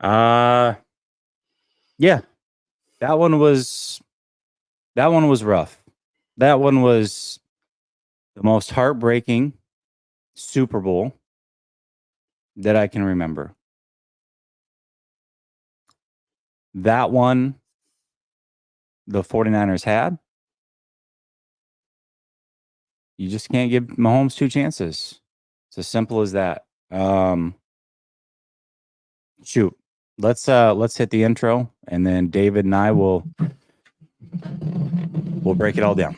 Yeah, that one was rough. That one was the most heartbreaking Super Bowl that I can remember. That one the 49ers had. You just can't give Mahomes two chances. It's as simple as that. Shoot. Let's hit the intro, and then David and I will break it all down.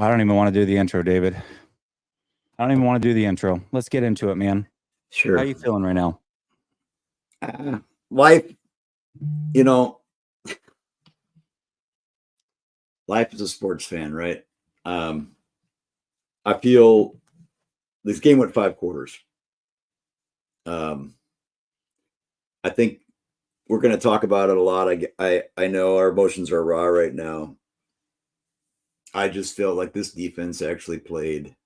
I don't even want to do the intro, David. I don't even want to do the intro. Let's get into it, man. Sure. How you feeling right now? Life, life as a sports fan, right? I feel this game went 5 quarters. I think we're going to talk about it a lot. I know our emotions are raw right now. I just feel like this defense actually played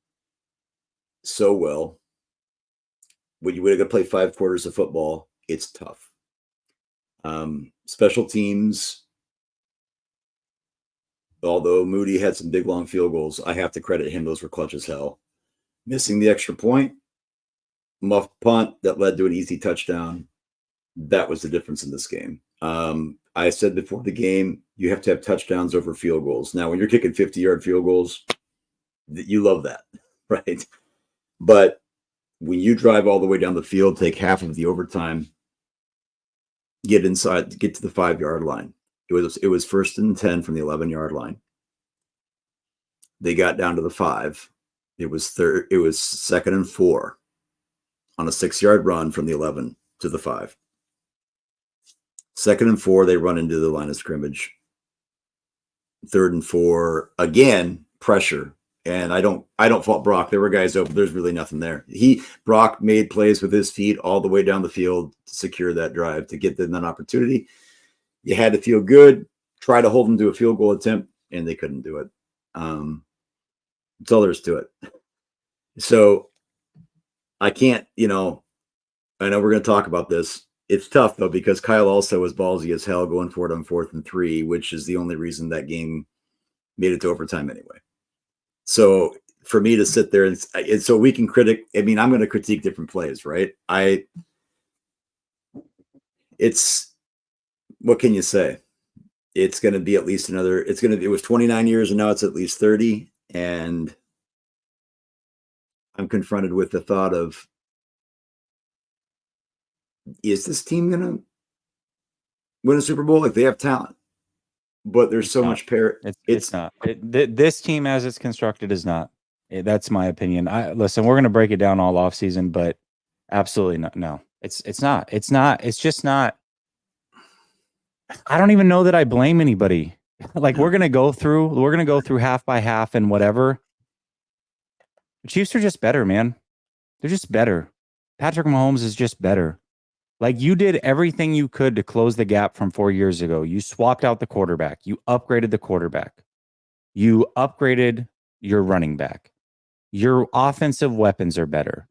so well. When you would have play 5 quarters of football, it's tough. Special teams, although Moody had some big long field goals, I have to credit him. Those were clutch as hell. Missing the extra point, muff punt that led to an easy touchdown. That was the difference in this game. I said before the game, you have to have touchdowns over field goals. Now, when you're kicking 50-yard field goals, you love that, right? But when you drive all the way down the field, take half of the overtime, get inside, get to the 5-yard line. It was 1st and 10 from the 11-yard line. They got down to the 5. It was 2nd and 4 on a 6-yard run from the 11 to the 5. 2nd and 4, they run into the line of scrimmage. 3rd and 4, again, pressure. And I don't fault Brock. There were guys open. There's really nothing there. Brock made plays with his feet all the way down the field to secure that drive, to get them that opportunity. You had to feel good, try to hold them to a field goal attempt, and they couldn't do it. That's all there is to it. So I can't, I know we're going to talk about this. It's tough, though, because Kyle also was ballsy as hell going for it on 4th and 3, which is the only reason that game made it to overtime anyway. So for me to sit there and so we can I'm going to critique different plays, right? What can you say? It's going to be at least it was 29 years and now it's at least 30. And I'm confronted with the thought of, is this team going to win a Super Bowl? Like, they have talent, but there's so much It's not. This team as it's constructed is not. That's my opinion. Listen, we're going to break it down all off season, but absolutely not. No, it's not. It's not. It's just not. I don't even know that I blame anybody. Like, we're going to go through half by half and whatever. The Chiefs are just better, man. They're just better. Patrick Mahomes is just better. Like, you did everything you could to close the gap from 4 years ago. You swapped out the quarterback. You upgraded the quarterback. You upgraded your running back. Your offensive weapons are better.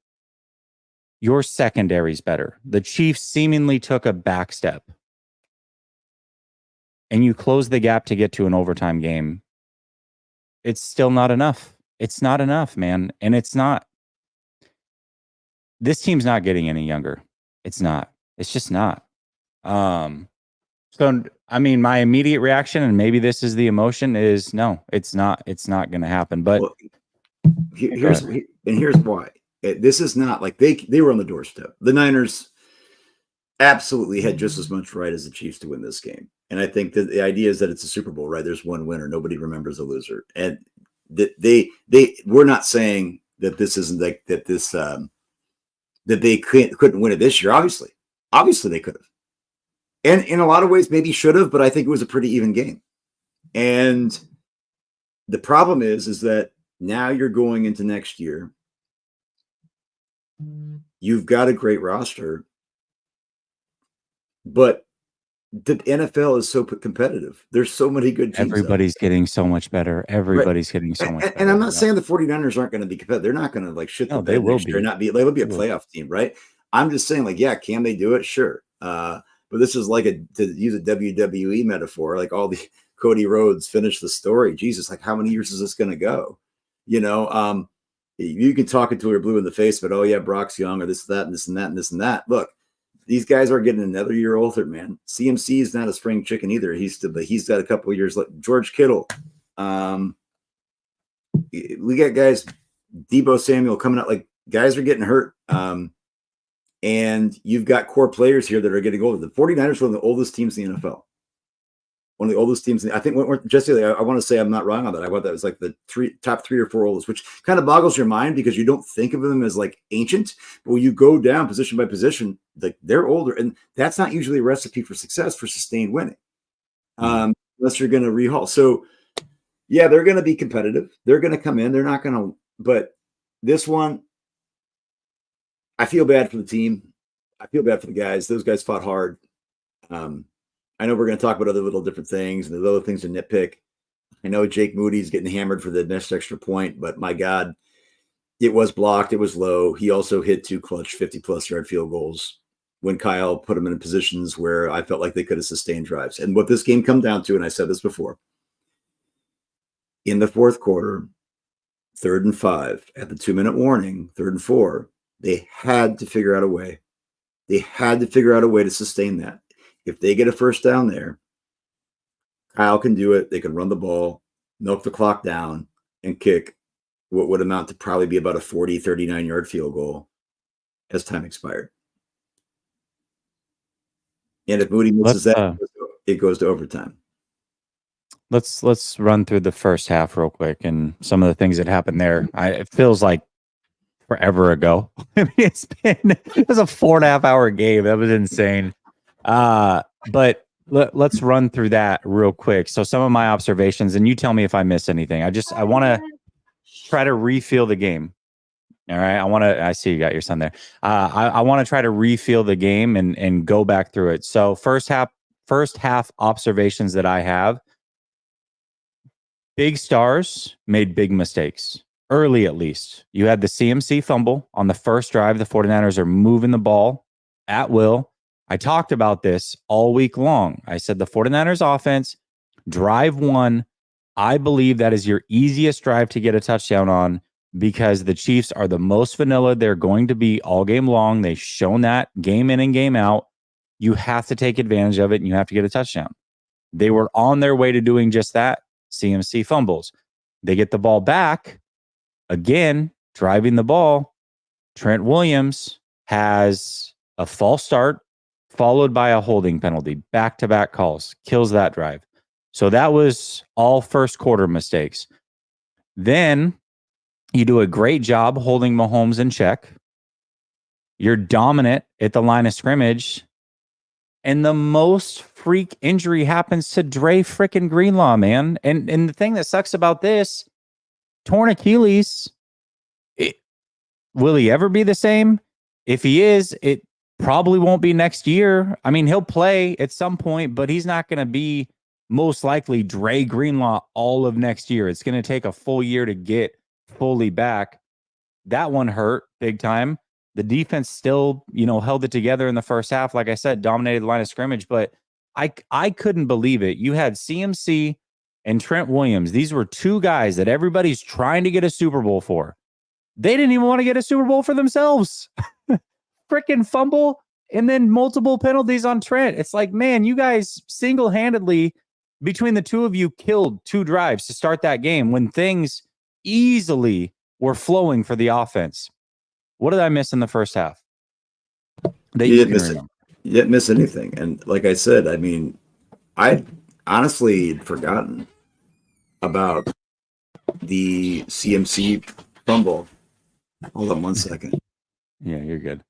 Your secondary's better. The Chiefs seemingly took a back step. And you closed the gap to get to an overtime game. It's still not enough. It's not enough, man. And it's not. This team's not getting any younger. It's not. It's just not. So, I mean, my immediate reaction, and maybe this is the emotion, is no, it's not. It's not going to happen. But here's why. This is not like they were on the doorstep. The Niners absolutely had just as much right as the Chiefs to win this game. And I think that the idea is that it's a Super Bowl, right? There's one winner. Nobody remembers a loser. And we're not saying that this isn't like that this that they couldn't win it this year. Obviously they could have. And in a lot of ways, maybe should have, but I think it was a pretty even game. And the problem is that Now you're going into next year. You've got a great roster, but the NFL is so competitive. There's so many good teams. Everybody's getting so much better. Everybody's getting so much better. And I'm not saying the 49ers aren't going to be competitive. They're not going to like shit the bed next year. They'll be a playoff team, right? I'm just saying, like, yeah, can they do it? Sure. But this is like to use a WWE metaphor, like all the Cody Rhodes finish the story. Jesus, like how many years is this going to go? You know, you can talk until you're blue in the face, but oh yeah, Brock's young or this, that, and this and that, and this and that. Look, these guys are getting another year older, man. CMC is not a spring chicken either. He's got a couple of years left. George Kittle. We got guys, Debo Samuel coming out, like guys are getting hurt. And you've got core players here that are getting older. The 49ers are one of the oldest teams in the NFL. One of the oldest teams. I think Jesse, I want to say I'm not wrong on that. I thought that was like the top 3 or 4 oldest, which kind of boggles your mind because you don't think of them as like ancient. But when you go down position by position, like they're older, and that's not usually a recipe for success for sustained winning, unless you're going to rehaul. So, yeah, they're going to be competitive. They're going to come in. They're not going to. But this one, I feel bad for the team. I feel bad for the guys. Those guys fought hard. I know we're going to talk about other little different things and there's other things to nitpick. I know Jake Moody's getting hammered for the missed extra point, but my God, it was blocked. It was low. He also hit 2 clutch 50-plus yard field goals when Kyle put him in positions where I felt like they could have sustained drives. And what this game come down to, and I said this before, in the fourth quarter, 3rd and 5, at the 2-minute warning, 3rd and 4, they had to figure out a way. They had to figure out a way to sustain that. If they get a first down there, Kyle can do it. They can run the ball, milk the clock down, and kick what would amount to probably be about a 40, 39-yard field goal as time expired. And if Moody misses that, it goes to overtime. Let's run through the first half real quick and some of the things that happened there. It feels like forever ago. I mean, it was a 4.5 hour game. That was insane. But let's run through that real quick. So some of my observations, and you tell me if I miss anything. I want to try to refeel the game. All right. I see you got your son there. I want to try to refeel the game and go back through it. So first half observations that I have, big stars made big mistakes early, at least. You had the CMC fumble on the first drive. The 49ers are moving the ball at will. I talked about this all week long. I said the 49ers offense, drive 1, I believe that is your easiest drive to get a touchdown on because the Chiefs are the most vanilla they're going to be all game long. They've shown that game in and game out. You have to take advantage of it and you have to get a touchdown. They were on their way to doing just that. CMC fumbles. They get the ball back. Again, driving the ball. Trent Williams has a false start, followed by a holding penalty, back-to-back calls, kills that drive. So that was all first quarter mistakes. Then you do a great job holding Mahomes in check. You're dominant at the line of scrimmage. And the most freak injury happens to Dre frickin' Greenlaw, man. And the thing that sucks about this, torn Achilles, will he ever be the same? If he is, it probably won't be next year. I mean, he'll play at some point, but he's not going to be most likely Dre Greenlaw all of next year. It's going to take a full year to get fully back. That one hurt big time. The defense still, held it together in the first half. Like I said, dominated the line of scrimmage, but I couldn't believe it. You had CMC and Trent Williams. These were 2 guys that everybody's trying to get a Super Bowl for. They didn't even want to get a Super Bowl for themselves. Freaking fumble and then multiple penalties on Trent. It's like, man, you guys single-handedly between the 2 of you killed 2 drives to start that game when things easily were flowing for the offense. What did I miss in the first half? You didn't miss anything. And like I said, I mean, I honestly had forgotten about the CMC fumble. Hold on one second. Yeah, you're good.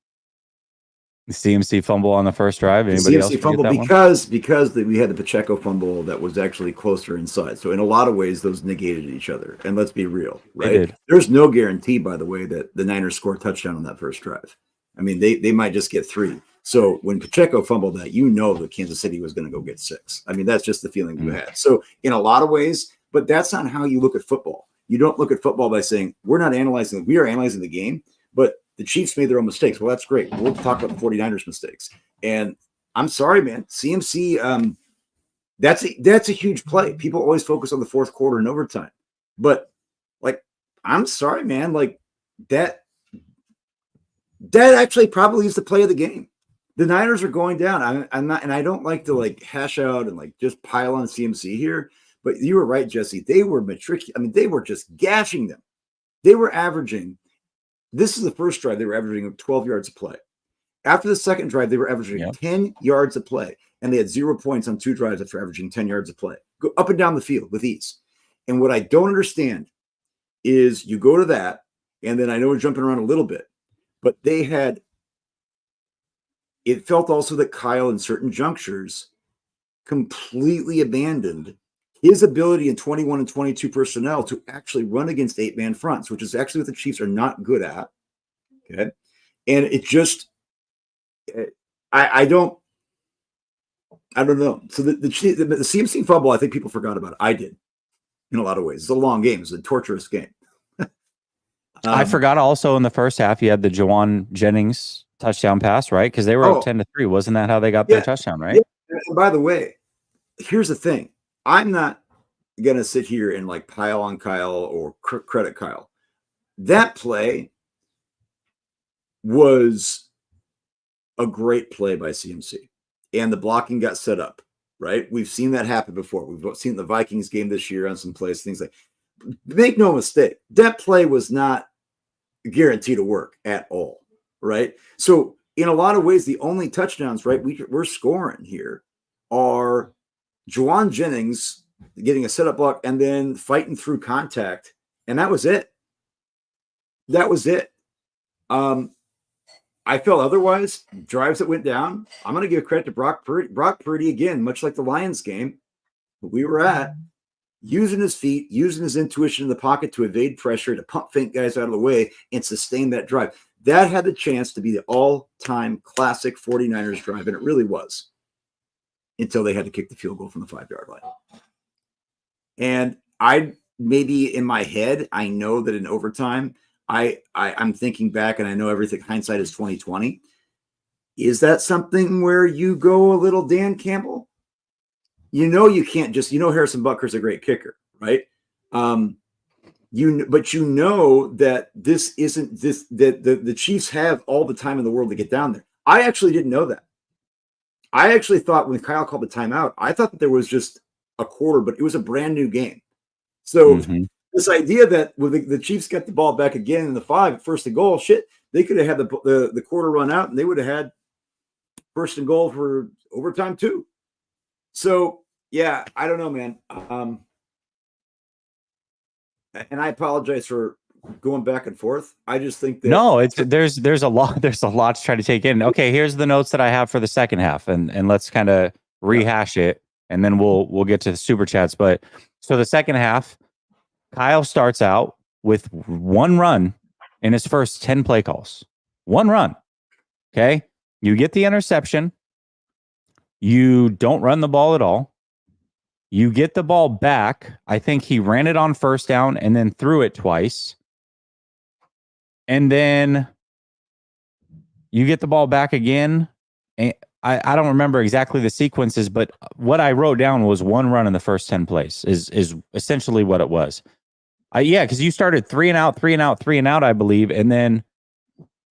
CMC fumble on the first drive. The Anybody else CMC forget fumble that one? because we had the Pacheco fumble that was actually closer inside. So in a lot of ways, those negated each other. And let's be real, right? There's no guarantee, by the way, that the Niners score a touchdown on that first drive. I mean, they might just get 3. So when Pacheco fumbled that, that Kansas City was going to go get 6. I mean, that's just the feeling you had. So in a lot of ways, but that's not how you look at football. You don't look at football by saying, we are analyzing the game, but the Chiefs made their own mistakes. Well, that's great. We'll talk about the 49ers mistakes. And I'm sorry, man, CMC, that's a huge play. People always focus on the fourth quarter and overtime. But, like, I'm sorry, man, like, that actually probably is the play of the game. The Niners are going down. I'm not, and I don't like to like hash out and like just pile on CMC here, but you were right, Jesse. They were they were just gashing them. They were averaging. This is the first drive. They were averaging 12 yards of play. After the second drive, they were averaging 10 yards of play, and they had 0 points on 2 drives after averaging 10 yards of play. Go up and down the field with ease. And what I don't understand is you go to that, and then I know we're jumping around a little bit, but it felt also that Kyle in certain junctures completely abandoned his ability in 21 and 22 personnel to actually run against 8-man fronts, which is actually what the Chiefs are not good at. Okay. And it just, I don't know. So the CMC fumble, I think people forgot about it. I did in a lot of ways. It's a long game. It's a torturous game. I forgot also in the first half, you had the Jawan Jennings touchdown pass, right? Because they were up 10-3. Wasn't that how they got their touchdown, right? Yeah. And by the way, here's the thing. I'm not going to sit here and like pile on Kyle or credit Kyle. That play was a great play by CMC. And the blocking got set up, right? We've seen that happen before. We've seen the Vikings game this year on some plays, things like make no mistake. That play was not guaranteed to work at all, right? So in a lot of ways, the only touchdowns, right, we're scoring here are Jawan Jennings getting a setup block and then fighting through contact. And that was it. That was it. I felt otherwise, drives that went down. I'm going to give credit to Brock Purdy again, much like the Lions game we were at, using his feet, using his intuition in the pocket to evade pressure, to pump fake guys out of the way and sustain that drive. That had the chance to be the all-time classic 49ers drive, and it really was, until they had to kick the field goal from the 5-yard line. And maybe in my head, I know that in overtime, I'm thinking back, and I know everything. Hindsight is 2020. Is that something where you go a little Dan Campbell? You can't just. Harrison Butker's a great kicker, right? But you know that this isn't this. That the Chiefs have all the time in the world to get down there. I actually didn't know that. I actually thought when Kyle called the timeout, I thought that there was just a quarter, but it was a brand new game. So this idea that when the Chiefs got the ball back again in the 5, first and goal, they could have had the quarter run out and they would have had first and goal for overtime too. So yeah, I don't know, man. And I apologize for going back and forth. I just think that there's a lot to try to take in. Okay, here's the notes that I have for the second half, and let's kind of rehash it, and then we'll get to the super chats. But so the second half, Kyle starts out with 1 run in his first 10 play calls. 1 run. Okay, you get the interception. You don't run the ball at all. You get the ball back. I think he ran it on first down and then threw it twice. And then you get the ball back again. And I don't remember exactly the sequences, but what I wrote down was 1 run in the first 10 plays is essentially what it was. Because you started 3 and out, 3 and out, 3 and out, I believe. And then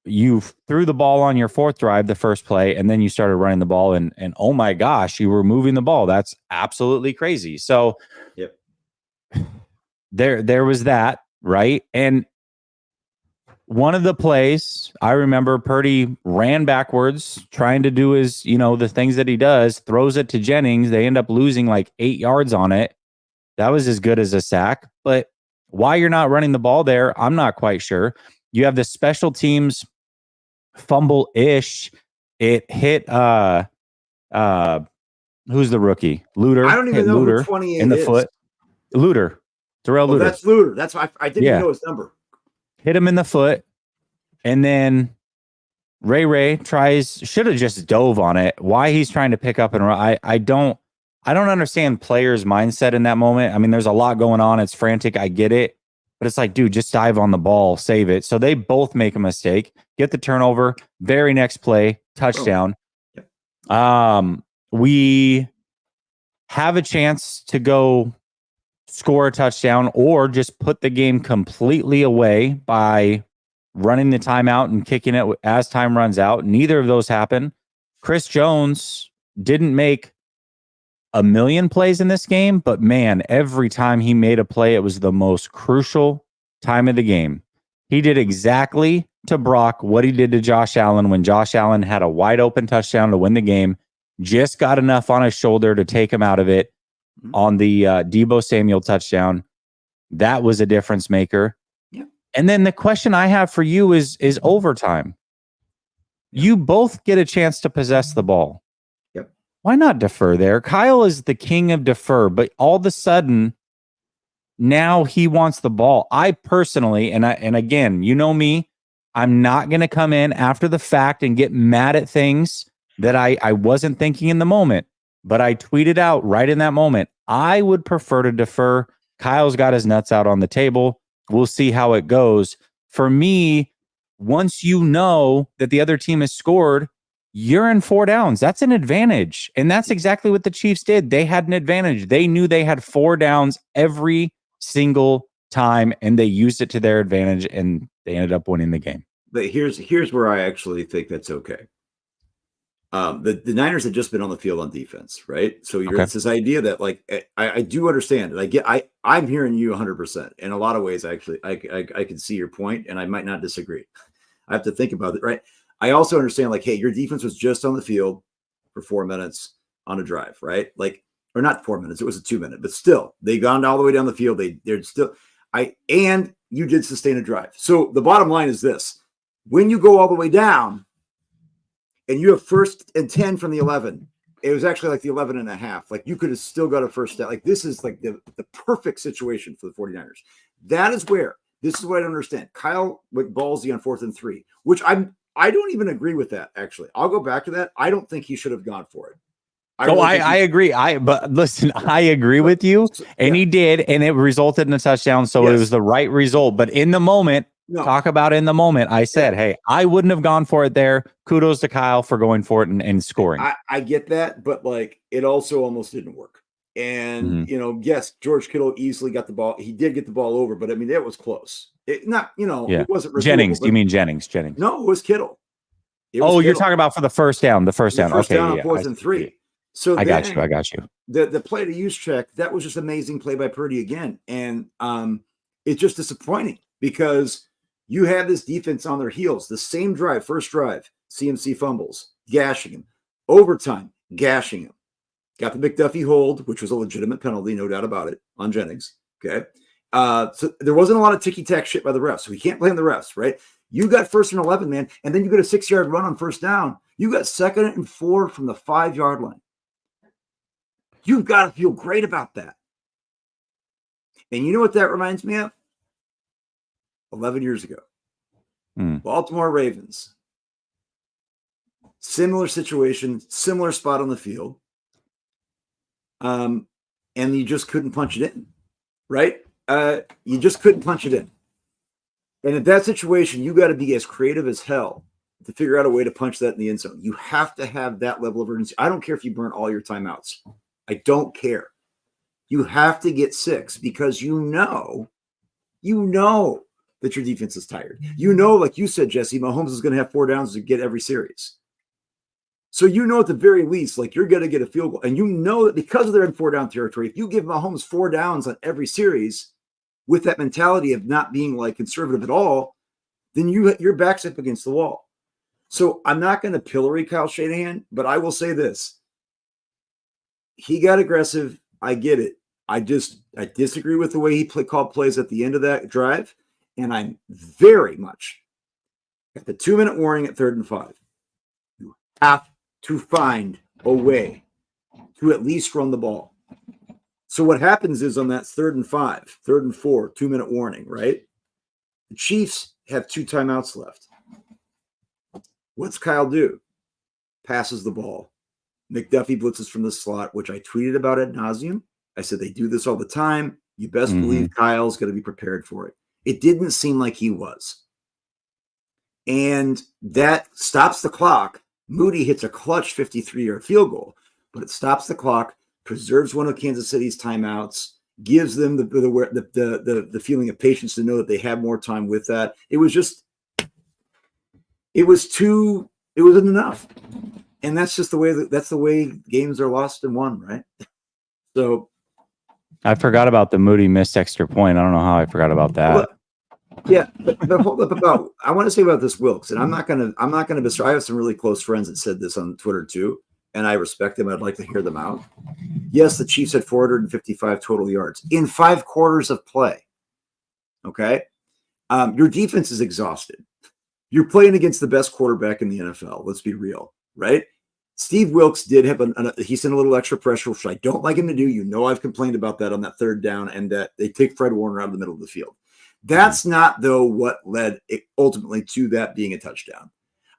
you threw the ball on your 4th drive, the first play, and then you started running the ball. And oh my gosh, you were moving the ball. That's absolutely crazy. So there was that, right? And one of the plays, I remember Purdy ran backwards, trying to do his, the things that he does, throws it to Jennings. They end up losing like 8 yards on it. That was as good as a sack. But why you're not running the ball there, I'm not quite sure. You have the special teams fumble-ish It hit who's the rookie? Luter. I don't even hit know Luter who 28 in the is. foot. Luter. Terrell Oh, Luter. that's Luter. That's why I didn't Yeah. know his number. Hit him in the foot, and then Ray should have just dove on it. Why he's trying to pick up and run, I don't understand players' mindset in that moment. I mean, there's a lot going on. It's frantic. I get it. But it's like, dude, just dive on the ball, save it. So they both make a mistake, get the turnover. Very next play, touchdown. We have a chance to go score a touchdown or just put the game completely away by running the timeout and kicking it as time runs out. Neither of those happen. Chris Jones didn't make a million plays in this game, but man, every time he made a play, it was the most crucial time of the game. He did exactly to Brock what he did to Josh Allen when Josh Allen had a wide open touchdown to win the game, just got enough on his shoulder to take him out of it on the Deebo Samuel touchdown. That was a difference maker. Yeah. And then the question I have for you is overtime. Yeah. You both get a chance to possess the ball. Yep. Why not defer there? Kyle is the king of defer, but all of a sudden now he wants the ball. I personally, and again, you know me, I'm not going to come in after the fact and get mad at things that I wasn't thinking in the moment, but I tweeted out right in that moment, I would prefer to defer. Kyle's got his nuts out on the table. We'll see how it goes. For me, once you know that the other team has scored, you're in 4 downs. That's an advantage. And that's exactly what the Chiefs did. They had an advantage. They knew they had 4 downs every single time, and they used it to their advantage, and they ended up winning the game. But here's where I actually think that's okay. The Niners had just been on the field on defense, right? So it's this idea that, like, I do understand it. I'm hearing you 100%. In a lot of ways, actually, I can see your point, and I might not disagree. I have to think about it, right? I also understand, like, hey, your defense was just on the field for 4 minutes on a drive, right? Like, or not 4 minutes, it was a 2 minute, but still, they gone all the way down the field. They're still, and you did sustain a drive. So the bottom line is this: when you go all the way down, and you have 1st and 10 from the 11, it was actually like the 11 and a half. Like, you could have still got a first down. Like, this is like the perfect situation for the 49ers. That is where, this is what I don't understand. Kyle went ballsy on 4th and 3, which I don't even agree with that, actually. I'll go back to that. I don't think he should have gone for it. I agree. But listen, I agree with you. And he did, and it resulted in a touchdown. So it was the right result. But in the moment, talk about in the moment, I said, hey, I wouldn't have gone for it there. Kudos to Kyle for going for it and scoring. I get that, but like, it also almost didn't work. And, yes, George Kittle easily got the ball. He did get the ball over, but I mean, it was close. It wasn't Jennings. You mean Jennings? No, it was Kittle. You're talking about for the first down. The first down. Okay, down on 4th and 3. So I got you. The play to use check, that was just amazing play by Purdy again. And it's just disappointing because you have this defense on their heels. The same drive, first drive, CMC fumbles, gashing him. Overtime, gashing him. Got the McDuffie hold, which was a legitimate penalty, no doubt about it, on Jennings. Okay. So there wasn't a lot of ticky-tack shit by the refs. So we can't blame the refs, right? You got 1st and 11, man, and then you got a 6-yard run on 1st down. You got 2nd and 4 from the 5-yard line. You've got to feel great about that. And you know what that reminds me of? 11 years ago. Baltimore Ravens. Similar situation, similar spot on the field. And you just couldn't punch it in, right? You just couldn't punch it in. And in that situation, you got to be as creative as hell to figure out a way to punch that in the end zone. You have to have that level of urgency. I don't care if you burn all your timeouts. I don't care. You have to get 6 because you know that your defense is tired. You know, like you said, Jesse, Mahomes is going to have 4 downs to get every series. So you know at the very least, like, you're going to get a field goal. And you know that because they're in 4-down territory, if you give Mahomes 4 downs on every series with that mentality of not being like conservative at all, then your back's up against the wall. So I'm not going to pillory Kyle Shanahan, but I will say this. He got aggressive. I get it. I disagree with the way he called plays at the end of that drive. And I'm very much at the 2-minute warning at 3rd and 5. You have to find a way to at least run the ball. So what happens is on that 3rd and 5, 3rd and 4, 2-minute warning, right? The Chiefs have 2 timeouts left. What's Kyle do? Passes the ball. McDuffie blitzes from the slot, which I tweeted about ad nauseum. I said they do this all the time. You best believe Kyle's going to be prepared for it. It didn't seem like he was. And that stops the clock. Moody hits a clutch 53-yard field goal, but it stops the clock, preserves one of Kansas City's timeouts, gives them the feeling of patience to know that they have more time with that. It wasn't enough. And that's just the way games are lost and won, right? So I forgot about the Moody missed extra point. I don't know how I forgot about that. But hold up I want to say about this Wilkes, and I'm not gonna I have some really close friends that said this on Twitter too, and I respect them. I'd like to hear them out. Yes, the Chiefs had 455 total yards in 5 quarters of play. Okay. Your defense is exhausted. You're playing against the best quarterback in the NFL. Let's be real, right? Steve Wilkes did have he sent a little extra pressure, which I don't like him to do. You know, I've complained about that on that 3rd down, and that they take Fred Warner out of the middle of the field. That's not, though, what led ultimately to that being a touchdown.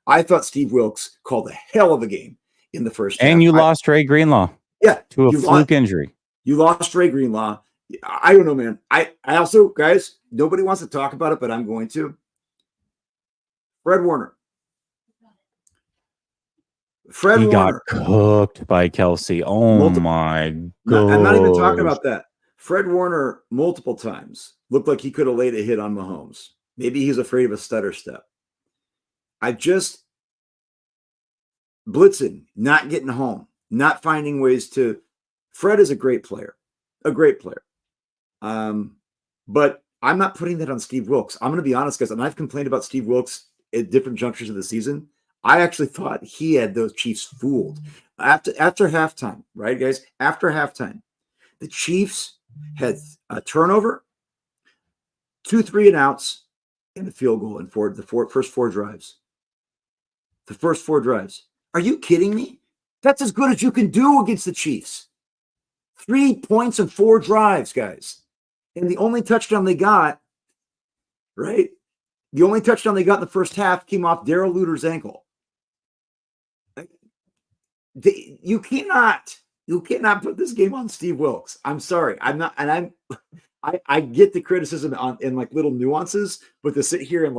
I thought Steve Wilkes called a hell of a game in the first half. And you lost Ray Greenlaw. Yeah. To a fluke injury. You lost Ray Greenlaw. I don't know, man. I also, guys, nobody wants to talk about it, but I'm going to. Fred Warner. He got cooked by Kelsey. Oh, my God. I'm not even talking about that. Fred Warner, multiple times, looked like he could have laid a hit on Mahomes. Maybe he's afraid of a stutter step. Blitzing, not getting home, not finding ways to. Fred is a great player. But I'm not putting that on Steve Wilkes. I'm going to be honest, guys, and I've complained about Steve Wilkes at different junctures of the season. I actually thought he had those Chiefs fooled. After halftime, right, guys? After halftime, the Chiefs had a turnover, 2 3-and-outs, and a field goal in the first 4 drives. The first 4 drives. Are you kidding me? That's as good as you can do against the Chiefs. 3 points and 4 drives, guys. And the only touchdown they got, right? The only touchdown they got in the first half came off Darrell Luter's ankle. You cannot put this game on Steve Wilkes. I'm sorry. I'm not, and I get the criticism in like little nuances, but to sit here and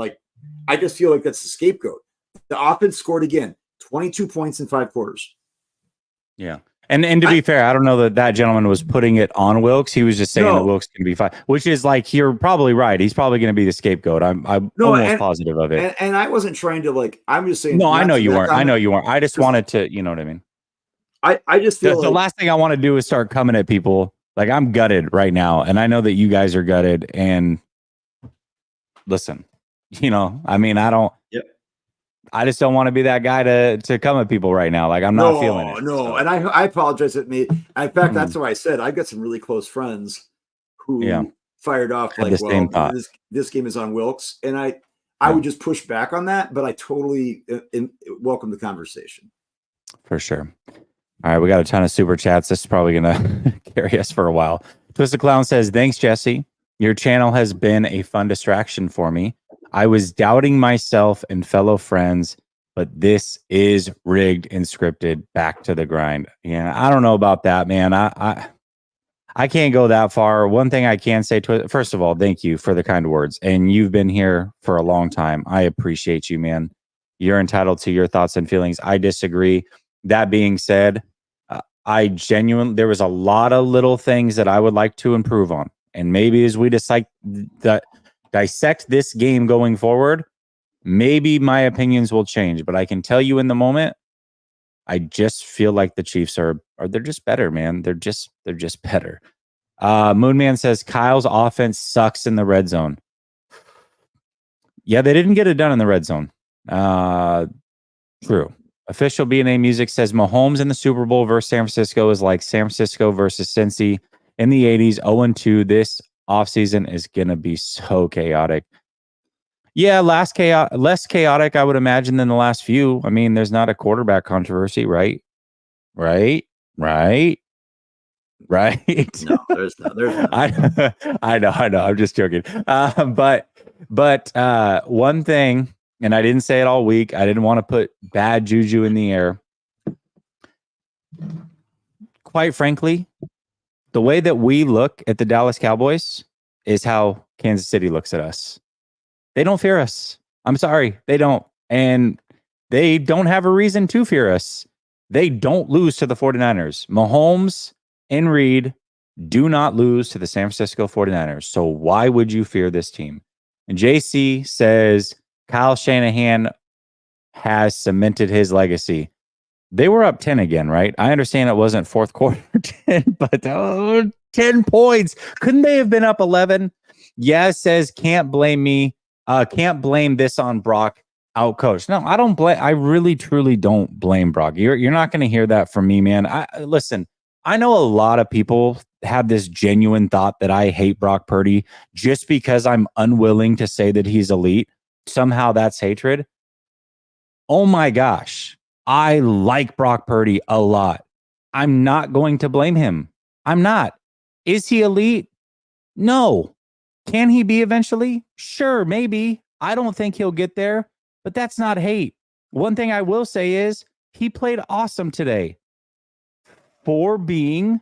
I just feel like that's the scapegoat. The offense scored again, 22 points in 5 quarters. Yeah. And to be fair, I don't know that gentleman was putting it on Wilkes. He was just saying that Wilkes can be fine, which is you're probably right. He's probably going to be the scapegoat. I'm almost positive of it. And I wasn't trying to I'm just saying. No, I know you weren't. I know you weren't. I just wanted to, you know what I mean? I just feel the last thing I want to do is start coming at people. I'm gutted right now. And I know that you guys are gutted. And listen, I don't. Yep. I just don't want to be that guy to come at people right now. I'm not feeling it. No, so. And I apologize at me. In fact, that's why I said I've got some really close friends who fired off this game is on Wilkes. And I would just push back on that, but I totally welcome the conversation. For sure. All right, we got a ton of super chats. This is probably going to carry us for a while. Twisted Clown says, thanks, Jesse. Your channel has been a fun distraction for me. I was doubting myself and fellow friends, but this is rigged and scripted. Back to the grind. Yeah, I don't know about that, man. I can't go that far. One thing I can say, first of all, thank you for the kind words. And you've been here for a long time. I appreciate you, man. You're entitled to your thoughts and feelings. I disagree. That being said, there was a lot of little things that I would like to improve on. And maybe as we dissect this game going forward, maybe my opinions will change. But I can tell you in the moment, I just feel like the Chiefs they're just better, man. They're just better. Moonman says Kyle's offense sucks in the red zone. Yeah, they didn't get it done in the red zone. True. Official B&A Music says Mahomes in the Super Bowl versus San Francisco is like San Francisco versus Cincy in the 80s, 0-2. This offseason is going to be so chaotic. Yeah, less chaotic, I would imagine, than the last few. I mean, there's not a quarterback controversy, right? Right? Right? Right? No, there's not. There's not. I know. I'm just joking. But one thing, and I didn't say it all week. I didn't want to put bad juju in the air. Quite frankly, the way that we look at the Dallas Cowboys is how Kansas City looks at us. They don't fear us. I'm sorry, they don't. And they don't have a reason to fear us. They don't lose to the 49ers. Mahomes and Reed do not lose to the San Francisco 49ers. So why would you fear this team? And JC says Kyle Shanahan has cemented his legacy. They were up 10 again, right? I understand it wasn't fourth quarter 10, but 10 points. Couldn't they have been up 11? Yeah, says can't blame me. Can't blame this on Brock out coach. No, I don't blame. I really truly don't blame Brock. You're not going to hear that from me, man. Listen, I know a lot of people have this genuine thought that I hate Brock Purdy just because I'm unwilling to say that he's elite. Somehow that's hatred. Oh my gosh. I like Brock Purdy a lot. I'm not going to blame him. I'm not. Is he elite? No. Can he be eventually? Sure, maybe. I don't think he'll get there, but that's not hate. One thing I will say is he played awesome today for being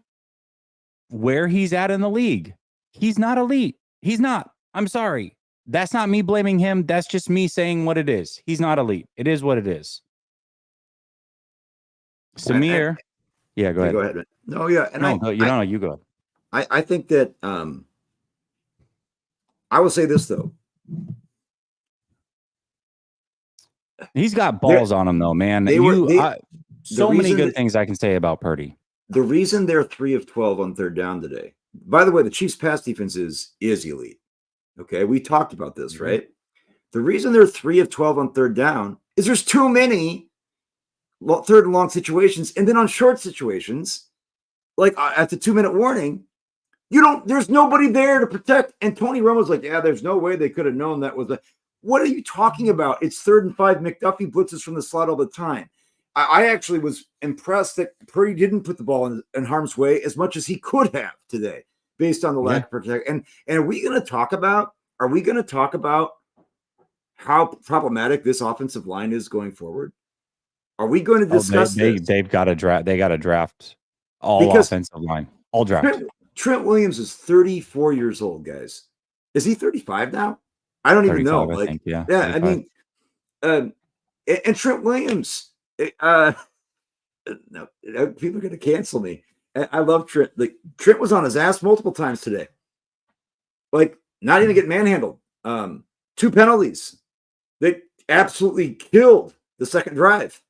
where he's at in the league. He's not elite. He's not. I'm sorry. That's not me blaming him. That's just me saying what it is. He's not elite. It is what it is. Samir. Yeah, go ahead. Go ahead. No, yeah. And you go. I think that I will say this though. He's got balls on him though, man. So many good things I can say about Purdy. The reason they're 3 of 12 on third down today. By the way, the Chiefs pass defense is elite. Okay, we talked about this, right? The reason they're 3 of 12 on third down is there's too many third and long situations, and then on short situations, like at the 2-minute warning, there's nobody there to protect. And Tony Romo's like, yeah, there's no way they could have known that was what are you talking about? It's 3rd and 5. McDuffie blitzes from the slot all the time. I actually was impressed that Purdy didn't put the ball in harm's way as much as he could have today, based on the lack of protection. And are we going to talk about how problematic this offensive line is going forward? Are we going to discuss this? They've got to draft. They got to draft all offensive line. All draft. Trent Williams is 34 years old, guys. Is he 35 now? I don't even know. I think, yeah. I mean, and Trent Williams. No, people are going to cancel me. I love Trent. Like Trent was on his ass multiple times today. Like not even get manhandled. 2 penalties. They absolutely killed the second drive.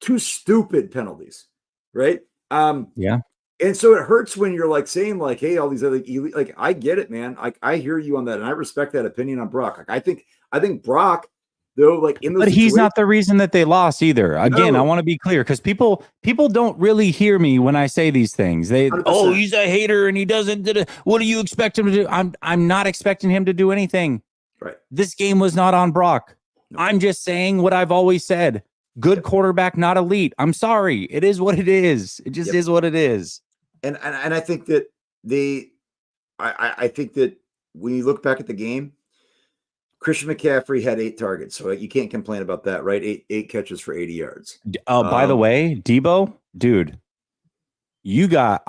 2 stupid penalties, right? Yeah. And so it hurts when you're like saying like, hey, all these other elite, like I get it, man. Like I hear you on that, and I respect that opinion on Brock. Like I think Brock, though, like in those, but he's not the reason that they lost either. Again, I want to be clear because people don't really hear me when I say these things. They 100%. He's a hater and he doesn't. What do you expect him to do? I'm not expecting him to do anything. Right. This game was not on Brock. No. I'm just saying what I've always said. Good quarterback, not elite. I'm sorry. It is what it is. It just is what it is. And I think that I think that when you look back at the game, Christian McCaffrey had 8 targets, so you can't complain about that, right? 8 catches for 80 yards. By the way, Debo, dude, you got.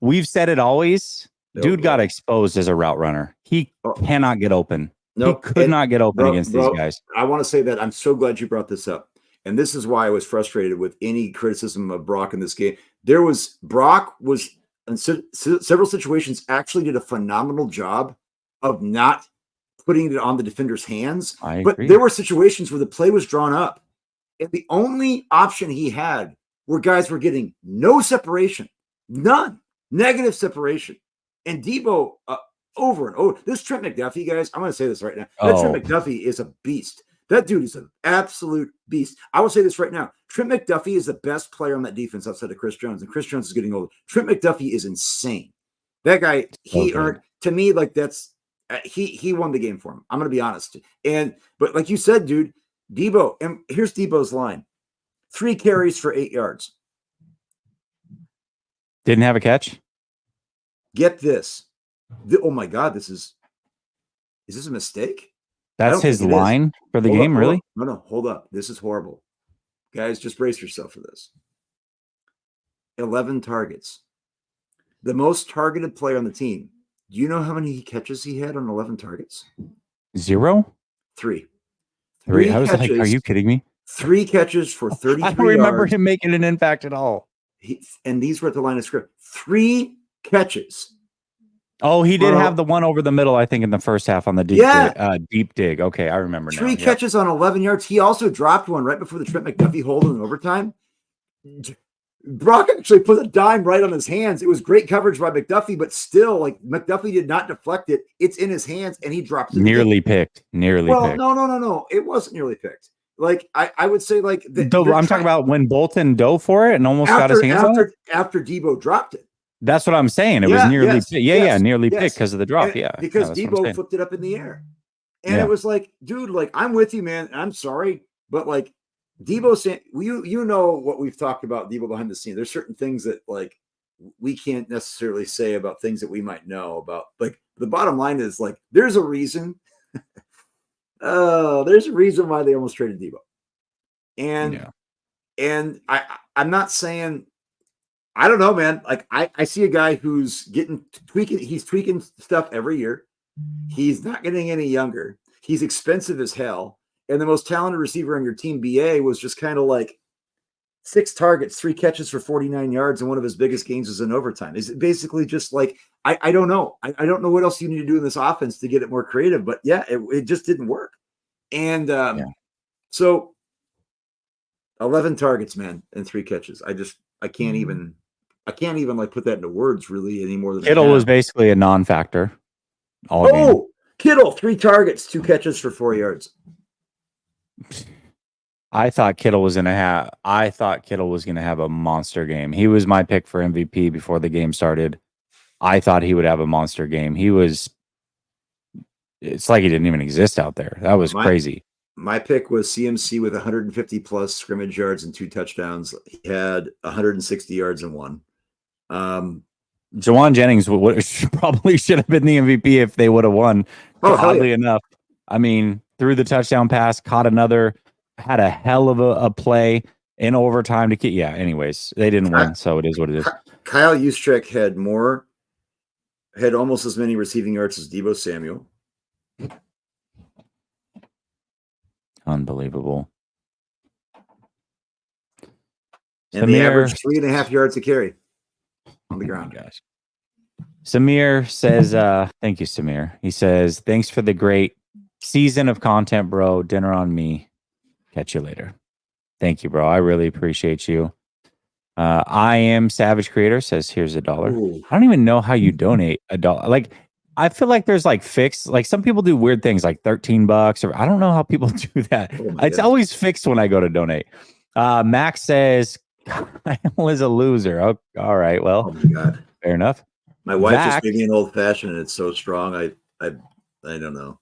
We've said it always. Dude got exposed as a route runner. He cannot get open. He could not get open against these guys. I want to say that I'm so glad you brought this up. And this is why I was frustrated with any criticism of Brock in this game. Brock was in several situations actually did a phenomenal job of not putting it on the defender's hands. But there were situations where the play was drawn up. And the only option he had where guys were getting no separation, none, negative separation. And Debo, over and over. This Trent McDuffie, guys, I'm going to say this right now. Trent McDuffie is a beast. That dude is an absolute beast. I will say this right now. Trent McDuffie is the best player on that defense outside of Chris Jones, and Chris Jones is getting older. Trent McDuffie is insane. That guy, he earned, to me, like that's he won the game for him. I'm going to be honest. But like you said, dude, Debo, and here's Debo's line: 3 carries for 8 yards. Didn't have a catch. Get this. Oh my God, is this a mistake? That's his line for the game, really? No, hold up. This is horrible. Guys, just brace yourself for this. 11 targets. The most targeted player on the team. Do you know how many catches he had on 11 targets? 0? 3. I was like, are you kidding me? 3 catches for 33 yards. I don't remember him making an impact at all. And these were at the line of script. 3 catches. Oh, he did have the one over the middle, I think, in the first half on the deep dig. Okay, I remember now. 3 catches on 11 yards. He also dropped one right before the Trent McDuffie hold in overtime. Brock actually put a dime right on his hands. It was great coverage by McDuffie, but still, like, McDuffie did not deflect it. It's in his hands, and he drops it. Nearly picked. Picked. No. It wasn't nearly picked. Like, I would say, like, I'm talking about when Bolton dove for it and almost got his hands on it. After Debo dropped it. That's what I'm saying. It was nearly picked. Nearly picked because of the drop. Because Debo flipped it up in the air. And it was like, dude, like, I'm with you, man. I'm sorry. But, like, Debo saying, you know what we've talked about Debo behind the scene. There's certain things that, like, we can't necessarily say about things that we might know about. Like, the bottom line is, like, there's a reason. There's a reason why they almost traded Debo. And I'm not saying, I don't know, man. Like, I see a guy who's tweaking stuff every year. He's not getting any younger. He's expensive as hell. And the most talented receiver on your team, BA, was just kind of like 6 targets, 3 catches for 49 yards, and one of his biggest games was in overtime. Is it basically just like, I don't know. I don't know what else you need to do in this offense to get it more creative. But yeah, it just didn't work. And so 11 targets, man, and 3 catches. I can't even like put that into words really any more than Kittle was basically a non-factor. Kittle, 3 targets, 2 catches for 4 yards. I thought Kittle was gonna have a monster game. He was my pick for MVP before the game started. I thought he would have a monster game. It's like he didn't even exist out there. That was crazy. My pick was CMC with 150 plus scrimmage yards and 2 touchdowns. He had 160 yards and 1. Jawan Jennings probably should have been the MVP if they would have won. Oddly enough, I mean, threw the touchdown pass, caught another, had a hell of a play in overtime to get. Anyways, they didn't win, so it is what it is. Kyle Juszczyk had almost as many receiving yards as Deebo Samuel. Unbelievable. And they averaged 3.5 yards a carry on the ground. Gosh. Samir says, thank you, Samir. He says, thanks for the great season of content, bro. Dinner on me. Catch you later. Thank you, bro. I really appreciate you. I am Savage Creator says, here's $1. Ooh. I don't even know how you donate $1. Like, I feel like there's like fixed, like some people do weird things like $13 or I don't know how people do that. It's always fixed when I go to donate. Max says, Kyle is a loser. Oh, all right. Well, oh my God. Fair enough. My wife just gave me an old fashioned and it's so strong. I don't know.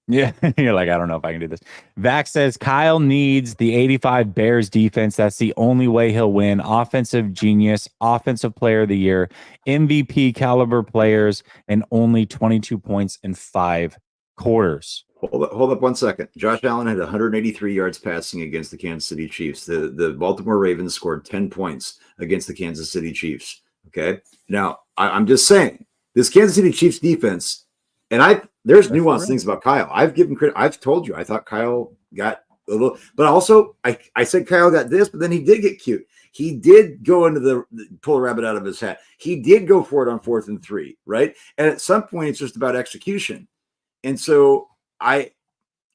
Yeah, you're like, I don't know if I can do this. Vac says Kyle needs the 85 Bears defense. That's the only way he'll win. Offensive genius, offensive player of the year, MVP caliber players, and only 22 points in 5 quarters. Hold up 1 second. Josh Allen had 183 yards passing against the Kansas City Chiefs. The Baltimore Ravens scored 10 points against the Kansas City Chiefs. Okay. Now, I'm just saying, this Kansas City Chiefs defense, and there's nuanced things about Kyle. I've given credit. I've told you I thought Kyle got a little, but also I said Kyle got this, but then he did get cute. He did go into pull a rabbit out of his hat. He did go for it on 4th and 3, right? And at some point, it's just about execution. And so I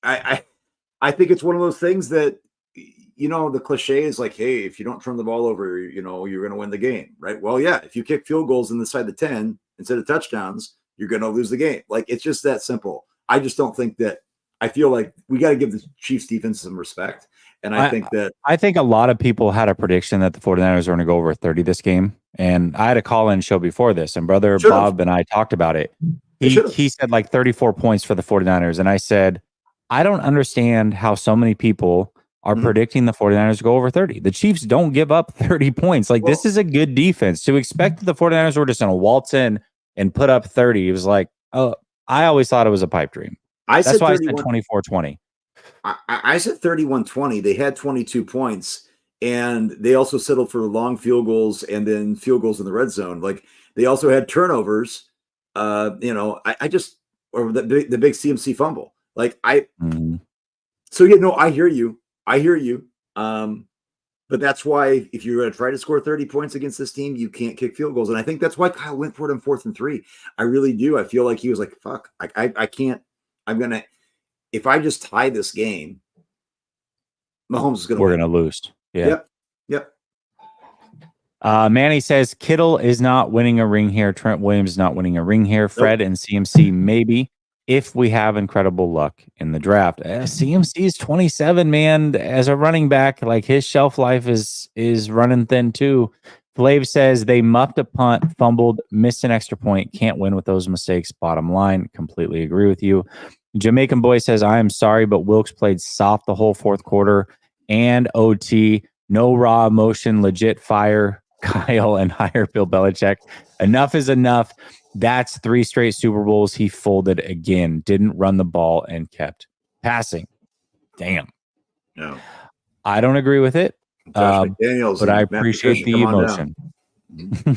think it's one of those things that, you know, the cliche is like, hey, if you don't turn the ball over, you know, you're going to win the game, right? Well, yeah, if you kick field goals inside the 10 instead of touchdowns, you're going to lose the game. Like, it's just that simple. I just don't think that. I feel like we got to give the Chiefs defense some respect. And I think a lot of people had a prediction that the 49ers were going to go over 30 this game. And I had a call-in show before this, and brother Bob and I talked about it. He said like 34 points for the 49ers. And I said, I don't understand how so many people are predicting the 49ers to go over 30. The Chiefs don't give up 30 points. Like, this is a good defense. To expect that the 49ers were just going to waltz in and put up 30, it was like, oh, I always thought it was a pipe dream. That's why I said 24-20. I said 31-20. They had 22 points, and they also settled for long field goals and then field goals in the red zone. Like, they also had turnovers. I just, or the big CMC fumble. Like, so I hear you. But that's why if you're going to try to score 30 points against this team, you can't kick field goals. And I think that's why Kyle went for it on 4th and 3. I really do. I feel like he was like, fuck, I can't, if I just tie this game, Mahomes is going to We're going to lose. Yeah. Yep. Manny says Kittle is not winning a ring here. Trent Williams is not winning a ring here. Fred and CMC maybe, if we have incredible luck in the draft. CMC is 27, man. As a running back, like, his shelf life is running thin too. Flav says they muffed a punt, fumbled, missed an extra point. Can't win with those mistakes. Bottom line, completely agree with you. Jamaican Boy says, I am sorry, but Wilkes played soft the whole 4th quarter and OT. No raw emotion, legit fire Kyle and hire Bill Belichick. Enough is enough. That's 3 straight Super Bowls. He folded again. Didn't run the ball and kept passing. Damn. No. I don't agree with it. But I appreciate the emotion.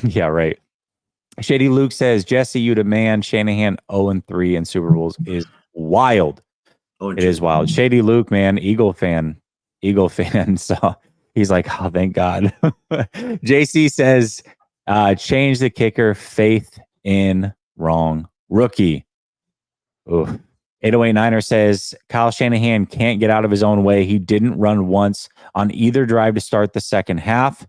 Yeah, right. Shady Luke says, Jesse, you demand Shanahan 0-3 in Super Bowls is wild. It is wild. Shady Luke, man, Eagle fan. So he's like, oh, thank God. JC says, change the kicker, faith in wrong rookie. Ooh. 808 says, Kyle Shanahan can't get out of his own way. He didn't run once on either drive to start the second half.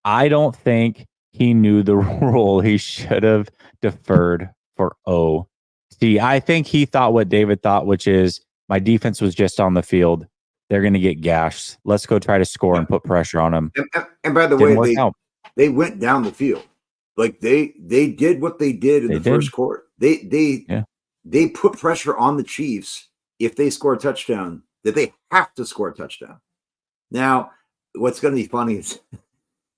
I don't think he knew the rule. He should have deferred for OT. I think he thought what David thought, which is, my defense was just on the field. They're going to get gashed. Let's go try to score and put pressure on them. And by the way, they went down the field. Like, they did what they did in the first quarter. They put pressure on the Chiefs if they score a touchdown, that they have to score a touchdown. Now, what's going to be funny is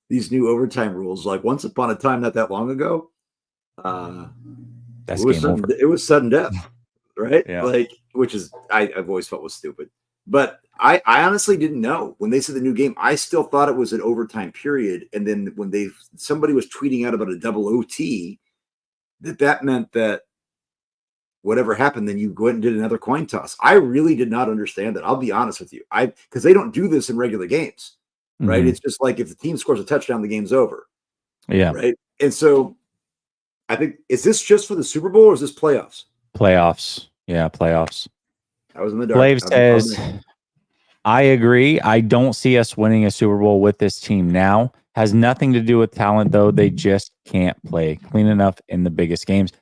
these new overtime rules. Like, once upon a time, not that long ago, it was sudden death, right? Yeah. Like, which is I've always felt was stupid. But I honestly didn't know when they said the new game. I still thought it was an overtime period, and then when somebody was tweeting out about a double OT, that meant that whatever happened, then you go ahead and did another coin toss. I really did not understand that. I'll be honest with you. Because they don't do this in regular games, right? Mm-hmm. It's just like if the team scores a touchdown, the game's over. Yeah. Right. And so I think, is this just for the Super Bowl or is this playoffs? Playoffs. Yeah, playoffs. I was in the dark. Flav says, I agree. I don't see us winning a Super Bowl with this team now. Has nothing to do with talent, though. They just can't play clean enough in the biggest games.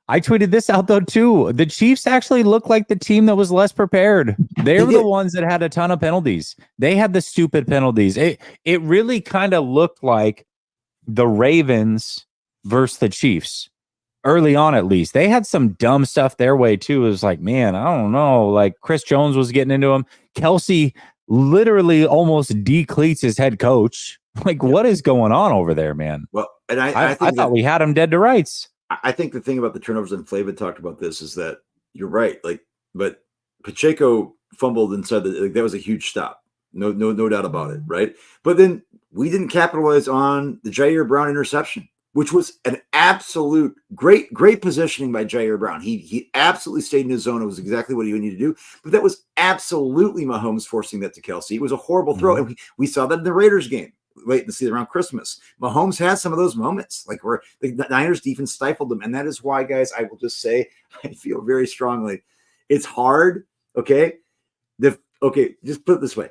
I tweeted this out, though, too. The Chiefs actually look like the team that was less prepared. They were the ones that had a ton of penalties. They had the stupid penalties. It really kind of looked like the Ravens versus the Chiefs. Early on, at least. They had some dumb stuff their way, too. It was like, man, I don't know. Like, Chris Jones was getting into him. Kelsey literally almost decleats his head coach. Like, what is going on over there, man? Well, and I thought we had him dead to rights. I think the thing about the turnovers, and Flav talked about this, is that you're right. Like, but Pacheco fumbled inside that was a huge stop. No doubt about it, right? But then we didn't capitalize on the Jair Brown interception, which was an absolute great positioning by Jair Brown. He absolutely stayed in his zone. It was exactly what he needed to do. But that was absolutely Mahomes forcing that to Kelsey. It was a horrible throw. And we saw that in the Raiders game. Wait to see around Christmas. Mahomes has some of those moments, like where the Niners defense stifled them. And that is why, guys, I will just say, I feel very strongly. It's hard. Okay. Just put it this way.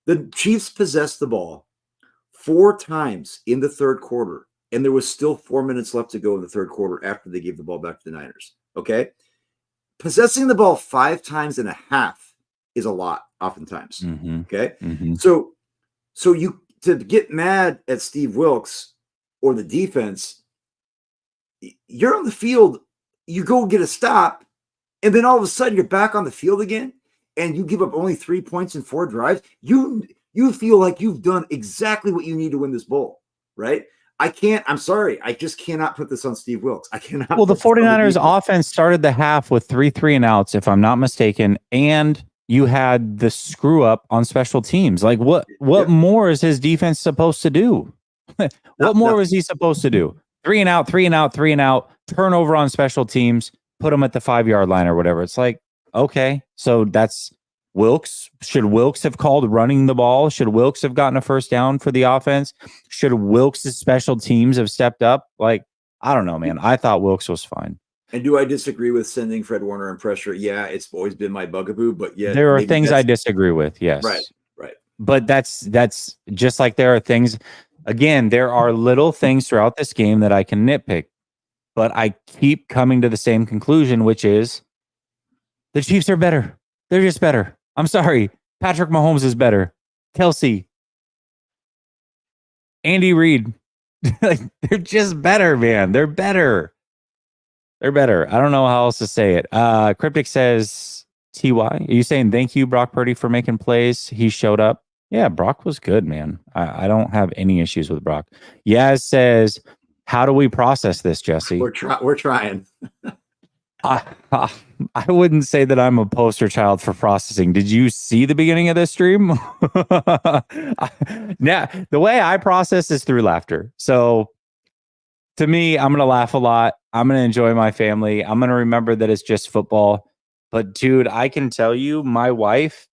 The Chiefs possessed the ball 4 times in the third quarter. And there was still 4 minutes left to go in the third quarter after they gave the ball back to the Niners. Okay. Possessing the ball 5 times and a half is a lot, oftentimes. Mm-hmm. Okay. Mm-hmm. So you, to get mad at Steve Wilkes or the defense, you're on the field, you go get a stop, and then all of a sudden you're back on the field again, and you give up only 3 points in 4 drives. You feel like you've done exactly what you need to win this bowl, right? I'm sorry. I just cannot put this on Steve Wilkes. I cannot. Well, the 49ers offense started the half with 3 and outs, if I'm not mistaken, and you had the screw up on special teams. Like what more is his defense supposed to do? What more was he supposed to do? 3 and out, 3 and out, 3 and out, turnover on special teams, put them at the 5-yard line or whatever. It's like, okay, so that's Wilkes. Should Wilkes have called running the ball? Should Wilkes have gotten a first down for the offense? Should Wilkes' special teams have stepped up? Like, I don't know, man. I thought Wilkes was fine. And do I disagree with sending Fred Warner in pressure? Yeah, it's always been my bugaboo, but yeah, there are things I disagree with. Yes. Right. But that's just like there are things, again, there are little things throughout this game that I can nitpick, but I keep coming to the same conclusion, which is the Chiefs are better. They're just better. I'm sorry. Patrick Mahomes is better. Kelsey, Andy Reid, like, they're just better, man. They're better. They're better. I don't know how else to say it. Cryptic says, TY, are you saying thank you, Brock Purdy, for making plays? He showed up. Yeah, Brock was good, man. I don't have any issues with Brock. Yaz says, how do we process this, Jesse? We're trying. I wouldn't say that I'm a poster child for processing. Did you see the beginning of this stream? Now, the way I process is through laughter. So to me, I'm going to laugh a lot. I'm going to enjoy my family. I'm going to remember that it's just football. But dude, I can tell you, my wife,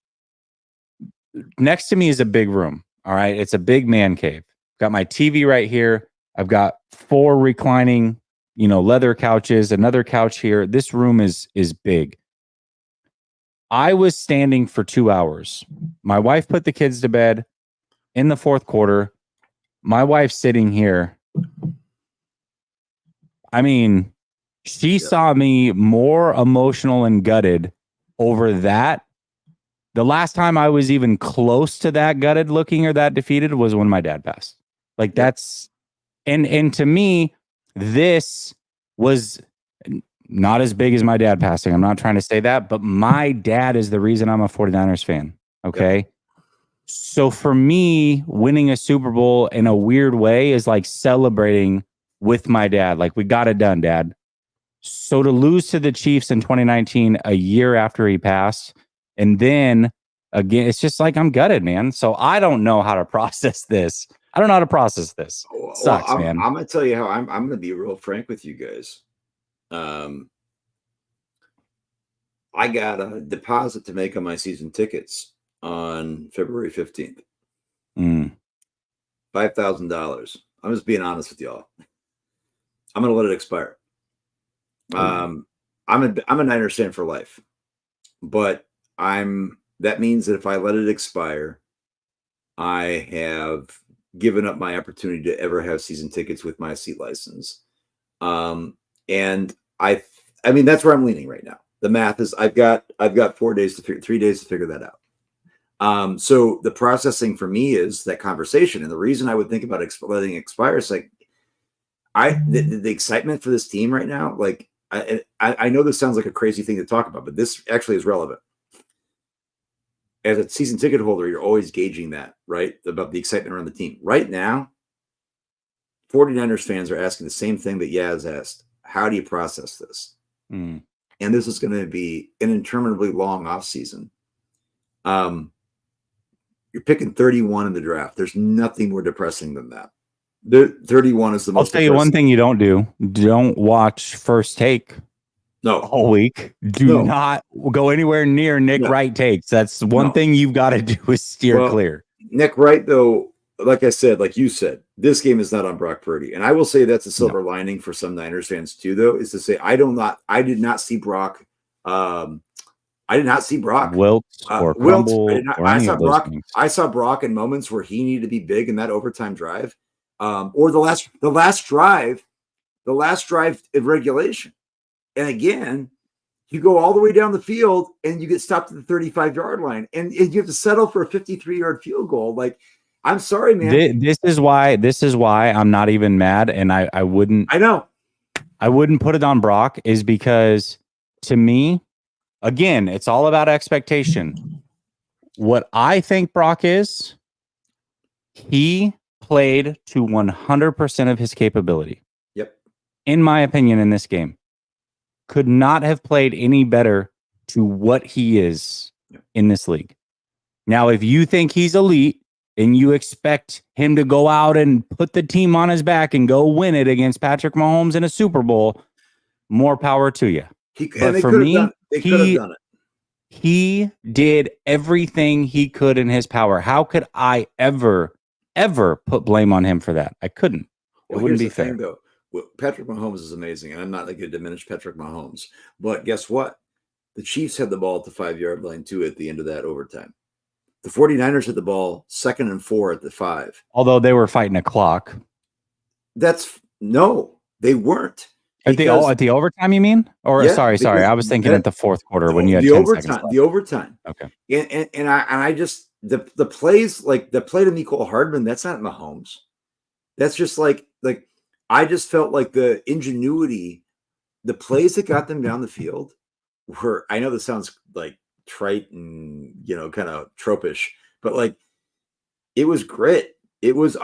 next to me is a big room. All right. It's a big man cave. Got my TV right here. I've got 4 reclining, leather couches, another couch here. This room is big. I was standing for 2 hours. My wife put the kids to bed in the 4th quarter. My wife's sitting here. I mean, she saw me more emotional and gutted over that. The last time I was even close to that gutted looking or that defeated was when my dad passed. Like that's, and to me, this was not as big as my dad passing. I'm not trying to say that, but my dad is the reason I'm a 49ers fan. Okay. Yep. So for me, winning a Super Bowl in a weird way is like celebrating with my dad. Like, we got it done, Dad. So to lose to the Chiefs in 2019, a year after he passed, and then again, it's just like I'm gutted, man. So I don't know how to process this. I don't know how to process this. It sucks, man. I'm going to tell you how I'm going to be real frank with you guys. I got a deposit to make on my season tickets on February 15th. $5,000. I'm just being honest with y'all. I'm going to let it expire. I'm a Niners fan for life, but that means that if I let it expire, I have given up my opportunity to ever have season tickets with my seat license. And I mean, that's where I'm leaning right now. The math is I've got 3 days to figure that out. So the processing for me is that conversation. And the reason I would think about letting it expire is like, the excitement for this team right now, like I know this sounds like a crazy thing to talk about, but this actually is relevant. As a season ticket holder, you're always gauging that, right? About the excitement around the team. Right now, 49ers fans are asking the same thing that Yaz asked. How do you process this? And this is going to be an interminably long offseason. You're picking 31 in the draft. There's nothing more depressing than that. 31 is the most. I'll tell you one thing you don't do. Don't watch First Take. No. All week. Do not go anywhere near Nick Wright takes. That's one thing you've got to do is steer clear. Nick Wright, though, like I said, like you said, this game is not on Brock Purdy. And I will say that's a silver lining for some Niners fans too, though, is to say I did not see Brock. Wilkes or Crumble. I saw Brock in moments where he needed to be big in that overtime drive. Or the last drive in regulation. And again, you go all the way down the field and you get stopped at the 35-yard line and you have to settle for a 53-yard field goal. Like, I'm sorry, man. This is why I'm not even mad. And I wouldn't. I know. I wouldn't put it on Brock is because to me, again, it's all about expectation. What I think Brock is, he played to 100% of his capability. Yep. In my opinion, in this game, could not have played any better to what he is in this league. Now, if you think he's elite and you expect him to go out and put the team on his back and go win it against Patrick Mahomes in a Super Bowl, more power to you. But for me, could have done it. He did everything he could in his power. How could I ever put blame on him for that? I couldn't. It wouldn't be fair. Though. Well, Patrick Mahomes is amazing, and I'm not going to diminish Patrick Mahomes. But guess what? The Chiefs had the ball at the 5-yard line, too, at the end of that overtime. The 49ers had the ball 2nd and 4 at the 5. Although they were fighting a clock. No, they weren't. At the overtime, you mean? Or yeah, sorry. I was thinking at the fourth quarter when you had the 10 overtime. seconds left. The overtime. Okay. And I just the plays, like the play to Mecole Hardman, that's not Mahomes. That's just like I just felt like the ingenuity, the plays that got them down the field were, I know this sounds like trite and, kind of tropish, but like it was grit. It was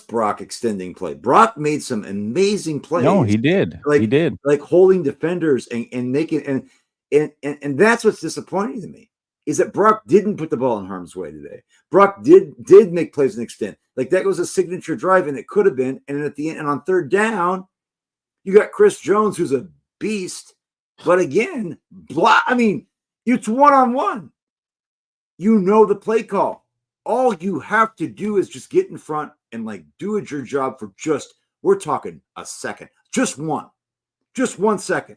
Brock extending play. Brock made some amazing plays. No, he did. He did. Like holding defenders and making, and that's what's disappointing to me, is that Brock didn't put the ball in harm's way today. Brock did make plays and extend. Like that was a signature drive, and it could have been. And at the end, and on 3rd down, you got Chris Jones, who's a beast. But again, it's one-on-one. You know the play call. All you have to do is just get in front and do your job for we're talking a second. Just 1 second.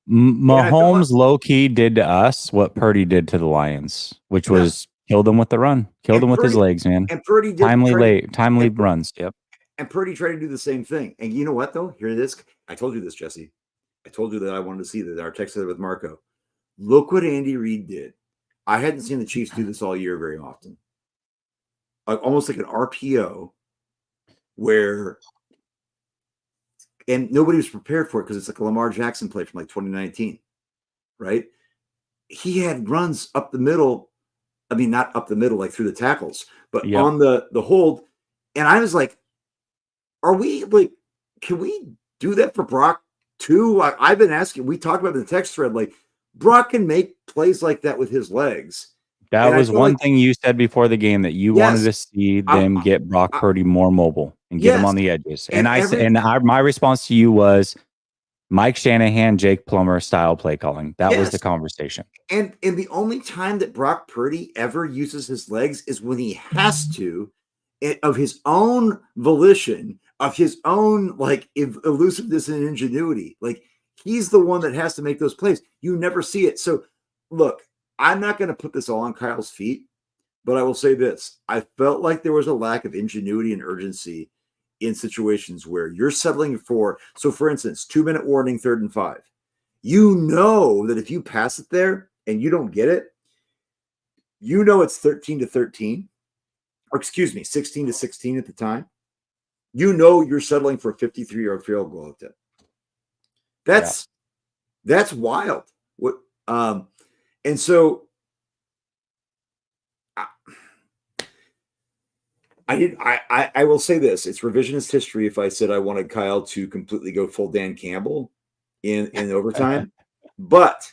Mahomes low-key did to us what Purdy did to the Lions, which was kill them with the run. Kill them with his legs, man. And Purdy did timely runs. Yep. And Purdy tried to do the same thing. And you know what, though? Here it is. I told you this, Jesse. I told you that I wanted to see that. Our text with Marco. Look what Andy Reid did. I hadn't seen the Chiefs do this all year very often. Almost like an RPO where, and nobody was prepared for it because it's like a Lamar Jackson play from 2019, right? He had runs up the middle. I mean, not up the middle, like through the tackles, but on the hold. And I was like, can we do that for Brock too? I've been asking, we talked about it in the text thread, Brock can make plays like that with his legs. That was one thing you said before the game, that you wanted to see them get Brock Purdy more mobile and get him on the edges. And my response to you was Mike Shanahan, Jake Plummer style play calling. That was the conversation. And the only time that Brock Purdy ever uses his legs is when he has to, of his own volition, of his own elusiveness and ingenuity. He's the one that has to make those plays. You never see it. So look, I'm not going to put this all on Kyle's feet, but I will say this. I felt like there was a lack of ingenuity and urgency in situations where you're settling for, so for instance, 2-minute warning, 3rd and 5. You know that if you pass it there and you don't get it, you know it's 13-13, or excuse me, 16-16 at the time. You know you're settling for a 53-yard field goal at that. That's wild. And so I will say this. It's revisionist history if I said I wanted Kyle to completely go full Dan Campbell in overtime. But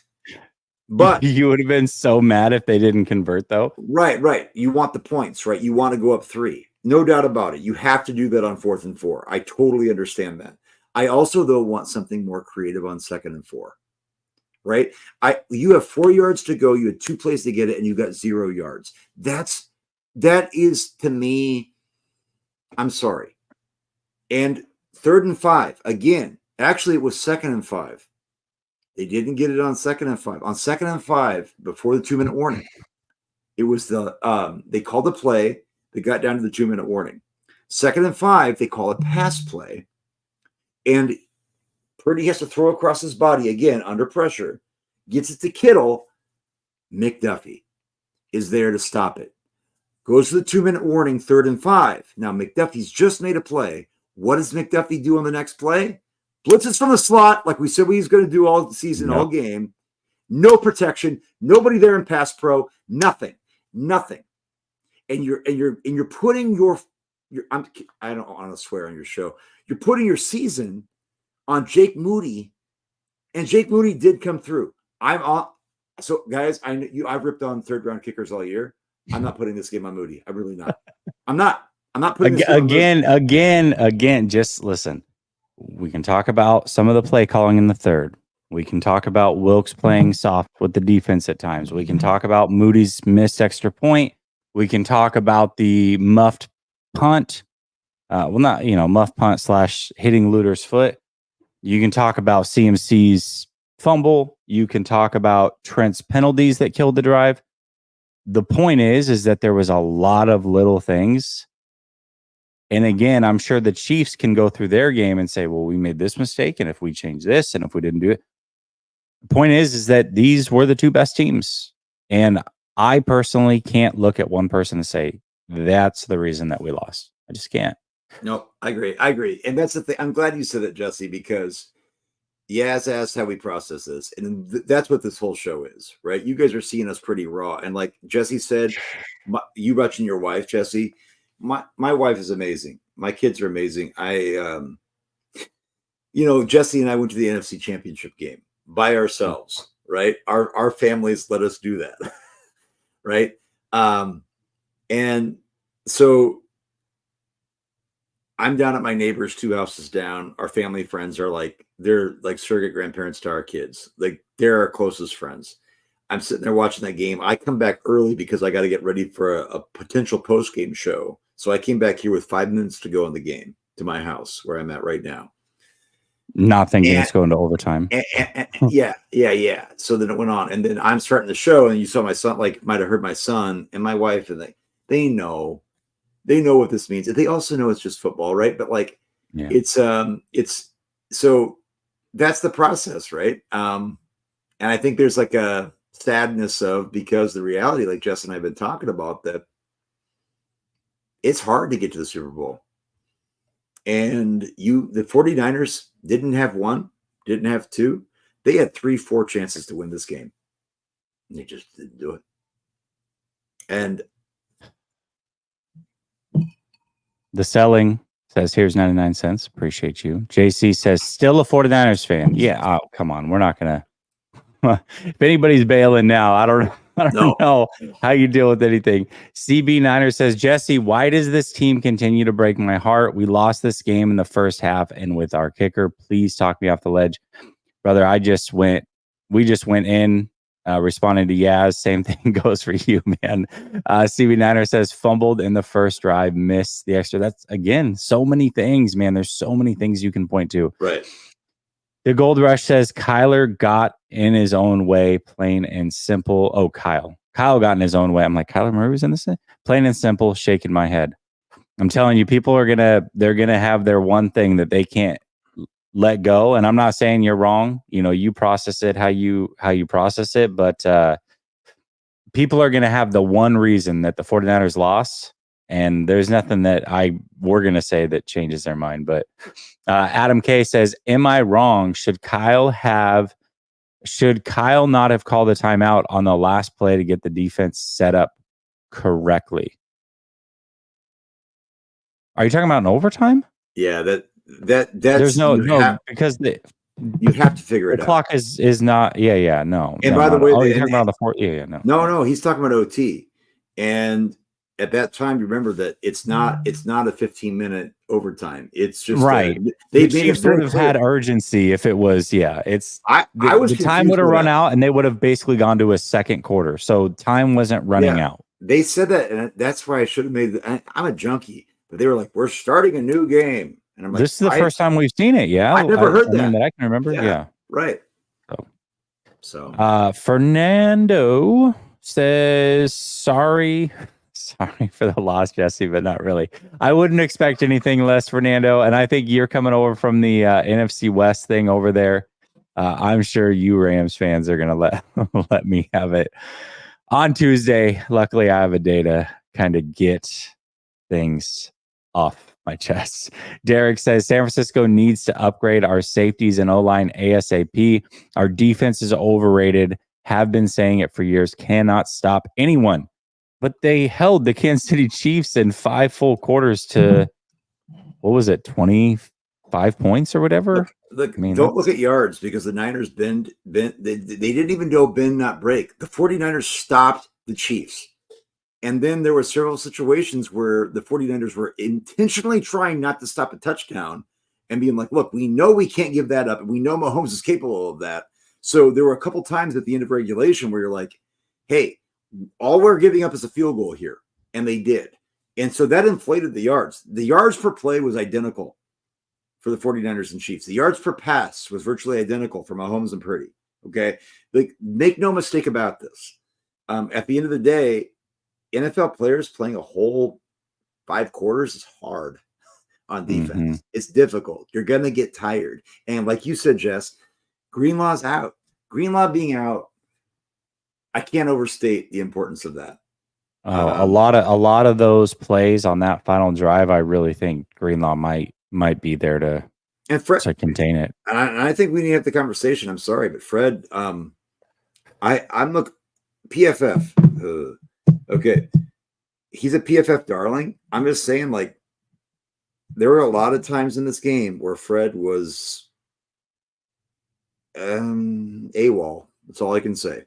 you would have been so mad if they didn't convert, though. Right. You want the points, right? You want to go up 3. No doubt about it. You have to do that on 4th and 4. I totally understand that. I also, though, want something more creative on 2nd and 4. Right? You have 4 yards to go. You had 2 plays to get it, and you got 0 yards. That is, to me, I'm sorry. And 3rd and 5, again, actually it was 2nd and 5. They didn't get it on 2nd and 5. On 2nd and 5, before the 2-minute warning, it was they called the play. They got down to the 2-minute warning. 2nd and 5, they call a pass play. And Purdy has to throw across his body again under pressure, gets it to Kittle. McDuffie is there to stop it. Goes to the 2-minute warning, 3rd and 5. Now, McDuffie's just made a play. What does McDuffie do on the next play? Blitzes from the slot, like we said we was going to do all season, all game. No protection, nobody there in pass pro, nothing. And you're putting your I don't want to swear on your show. You're putting your season on Jake Moody, and Jake Moody did come through. So guys, I've ripped on third round kickers all year. I'm not putting this game on Moody. I'm really not. I'm not putting this again. Just listen. We can talk about some of the play calling in the third. We can talk about Wilkes playing soft with the defense at times. We can talk about Moody's missed extra point. We can talk about the muffed punt. Muffed punt / hitting Luter's foot. You can talk about CMC's fumble. You can talk about Trent's penalties that killed the drive. The point is that there was a lot of little things. And again, I'm sure the Chiefs can go through their game and say, well, we made this mistake. And if we change this, and if we didn't do it. The point is that these were the two best teams. And I personally can't look at one person and say, that's the reason that we lost. I just can't. No, I agree. And that's the thing. I'm glad you said it, Jesse, because Yaz asked how we process this. And that's what this whole show is, right? You guys are seeing us pretty raw. And like Jesse said, you watching your wife, Jesse, my wife is amazing. My kids are amazing. Jesse and I went to the NFC Championship game by ourselves, right? Our families let us do that, right? And so I'm down at my neighbor's 2 houses down. Our family friends are they're like surrogate grandparents to our kids. Like they're our closest friends. I'm sitting there watching that game. I come back early because I got to get ready for a potential post-game show. So I came back here with 5 minutes to go in the game to my house where I'm at right now. Not thinking it's going to overtime. Yeah. So then it went on. And then I'm starting the show, and you saw my son, might have heard my son and my wife, and they know what this means. And they also know it's just football, right? But it's so that's the process, right? And I think there's a sadness because the reality, like Jess and I have been talking about, that it's hard to get to the Super Bowl. And the 49ers didn't have one, didn't have two. They had 3-4 chances to win this game. And they just didn't do it. And the selling says, here's 99 cents. Appreciate you. JC says, still a 49ers fan. Yeah. Oh, come on. We're not going to. If anybody's bailing now, I don't know how you deal with anything. CB Niner says, Jesse, why does this team continue to break my heart? We lost this game in the first half, and with our kicker, please talk me off the ledge. Brother, we just went in, responding to Yaz. Same thing goes for you, man. CB Niner says, fumbled in the first drive, missed the extra. That's, again, so many things, man. There's so many things you can point to. Right. The Gold Rush says Kyler got in his own way, plain and simple. Oh, Kyle got in his own way. I'm like, Kyler Murray was in this? Plain and simple, shaking my head. I'm telling you, people they're gonna have their one thing that they can't let go. And I'm not saying you're wrong. You process it how you process it, but people are gonna have the one reason that the 49ers lost. And there's nothing that we're going to say that changes their mind. But Adam K says, am I wrong? Should Kyle not have called a timeout on the last play to get the defense set up correctly? Are you talking about an overtime? Yeah, that's there's no because you have to figure it out. The clock is not. No. And by the way, you're talking about the fourth. No, he's talking about OT. And at that time, you remember that it's not a 15-minute overtime. It's just right. The Chiefs would have had urgency if it was. The time would have run out, and they would have basically gone to a second quarter. So time wasn't running out. They said that, and that's why I should have made. I'm a junkie, but they were like, "We're starting a new game," and I'm like, "This is the first time we've seen it." Yeah, I've never heard that. That I can remember. Yeah. Right. So Fernando says, "Sorry for the loss, Jesse, but not really. I wouldn't expect anything less, Fernando. And I think you're coming over from the NFC West thing over there. I'm sure you Rams fans are going to let me have it on Tuesday. Luckily, I have a day to kind of get things off My chest. Derek says San Francisco needs to upgrade our safeties and O-line ASAP. Our defense is overrated. Have been saying it for years. Cannot stop anyone. But they held the Kansas City Chiefs in 5 full quarters to, what was it, 25 points or whatever? Look, don't look at yards because the Niners bend. They didn't even go bend, not break. The 49ers stopped the Chiefs. And then there were several situations where the 49ers were intentionally trying not to stop a touchdown and being like, look, we know we can't give that up. And we know Mahomes is capable of that. So there were a couple times at the end of regulation where you're like, hey, all we're giving up is a field goal here. And they did. And so that inflated the yards. The yards per play was identical for the 49ers and Chiefs. The yards per pass was virtually identical for Mahomes and Purdy. Okay. Like, make no mistake about this. At the end of the day, NFL players playing a whole 5 quarters is hard on defense. Mm-hmm. It's difficult. You're going to get tired. And like you said, Jess, Greenlaw's out. Greenlaw being out, I can't overstate the importance of that. A lot of those plays on that final drive, I really think Greenlaw might be there to contain it. And I think we need to have the conversation. I'm sorry, but Fred, I'm look PFF. Okay, he's a PFF darling. I'm just saying, like, there were a lot of times in this game where Fred was AWOL. That's all I can say.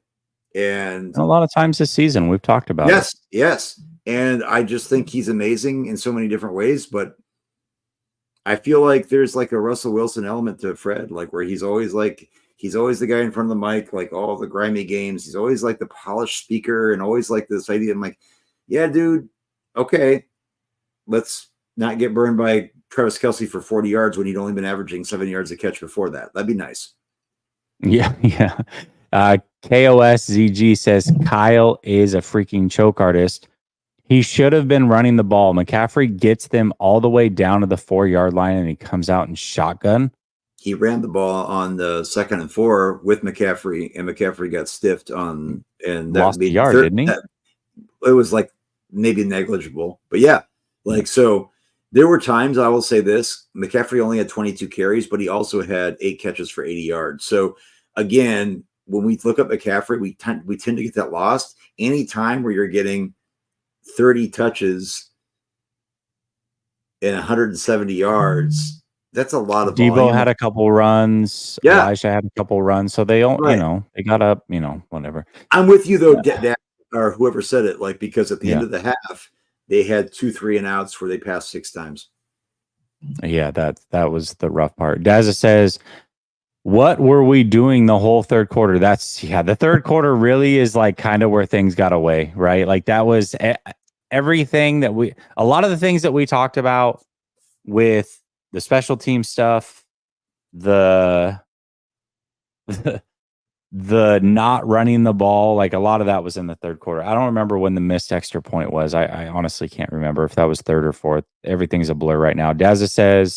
And a lot of times this season, we've talked about it. Yes. And I just think he's amazing in so many different ways. But I feel like there's like a Russell Wilson element to Fred, like where he's always the guy in front of the mic, like all the grimy games. He's always like the polished speaker and always like this idea. I'm like, yeah, dude, okay, let's not get burned by Travis Kelce for 40 yards when he'd only been averaging 7 yards a catch before that. That'd be nice. Yeah. KOSZG says Kyle is a freaking choke artist. He should have been running the ball. McCaffrey gets them all the way down to the 4-yard line and he comes out and shotgun. He ran the ball on the 2nd and 4 with McCaffrey, and McCaffrey got stiffed on and that lost the yard, didn't he? It was like maybe negligible, but yeah, like so. There were times, I will say this: McCaffrey only had 22 carries, but he also had 8 catches for 80 yards. So again, when we look up McCaffrey, we tend to get that lost. Any time where you're getting 30 touches and 170 yards. That's a lot of Debo volume. had a couple runs. Yeah. Elijah had a couple runs. So they don't, they got up, whatever. I'm with you though, or whoever said it, like, because at the end of the half, they had 2 3-and-outs where they passed 6 times. Yeah, that was the rough part. Daza says, what were we doing the whole third quarter? The third quarter really is like kind of where things got away, right? Like that was everything a lot of the things that we talked about with the special team stuff, the not running the ball, like a lot of that was in the third quarter. I don't remember when the missed extra point was. I honestly can't remember if that was 3rd or 4th. Everything's a blur right now. Daza says,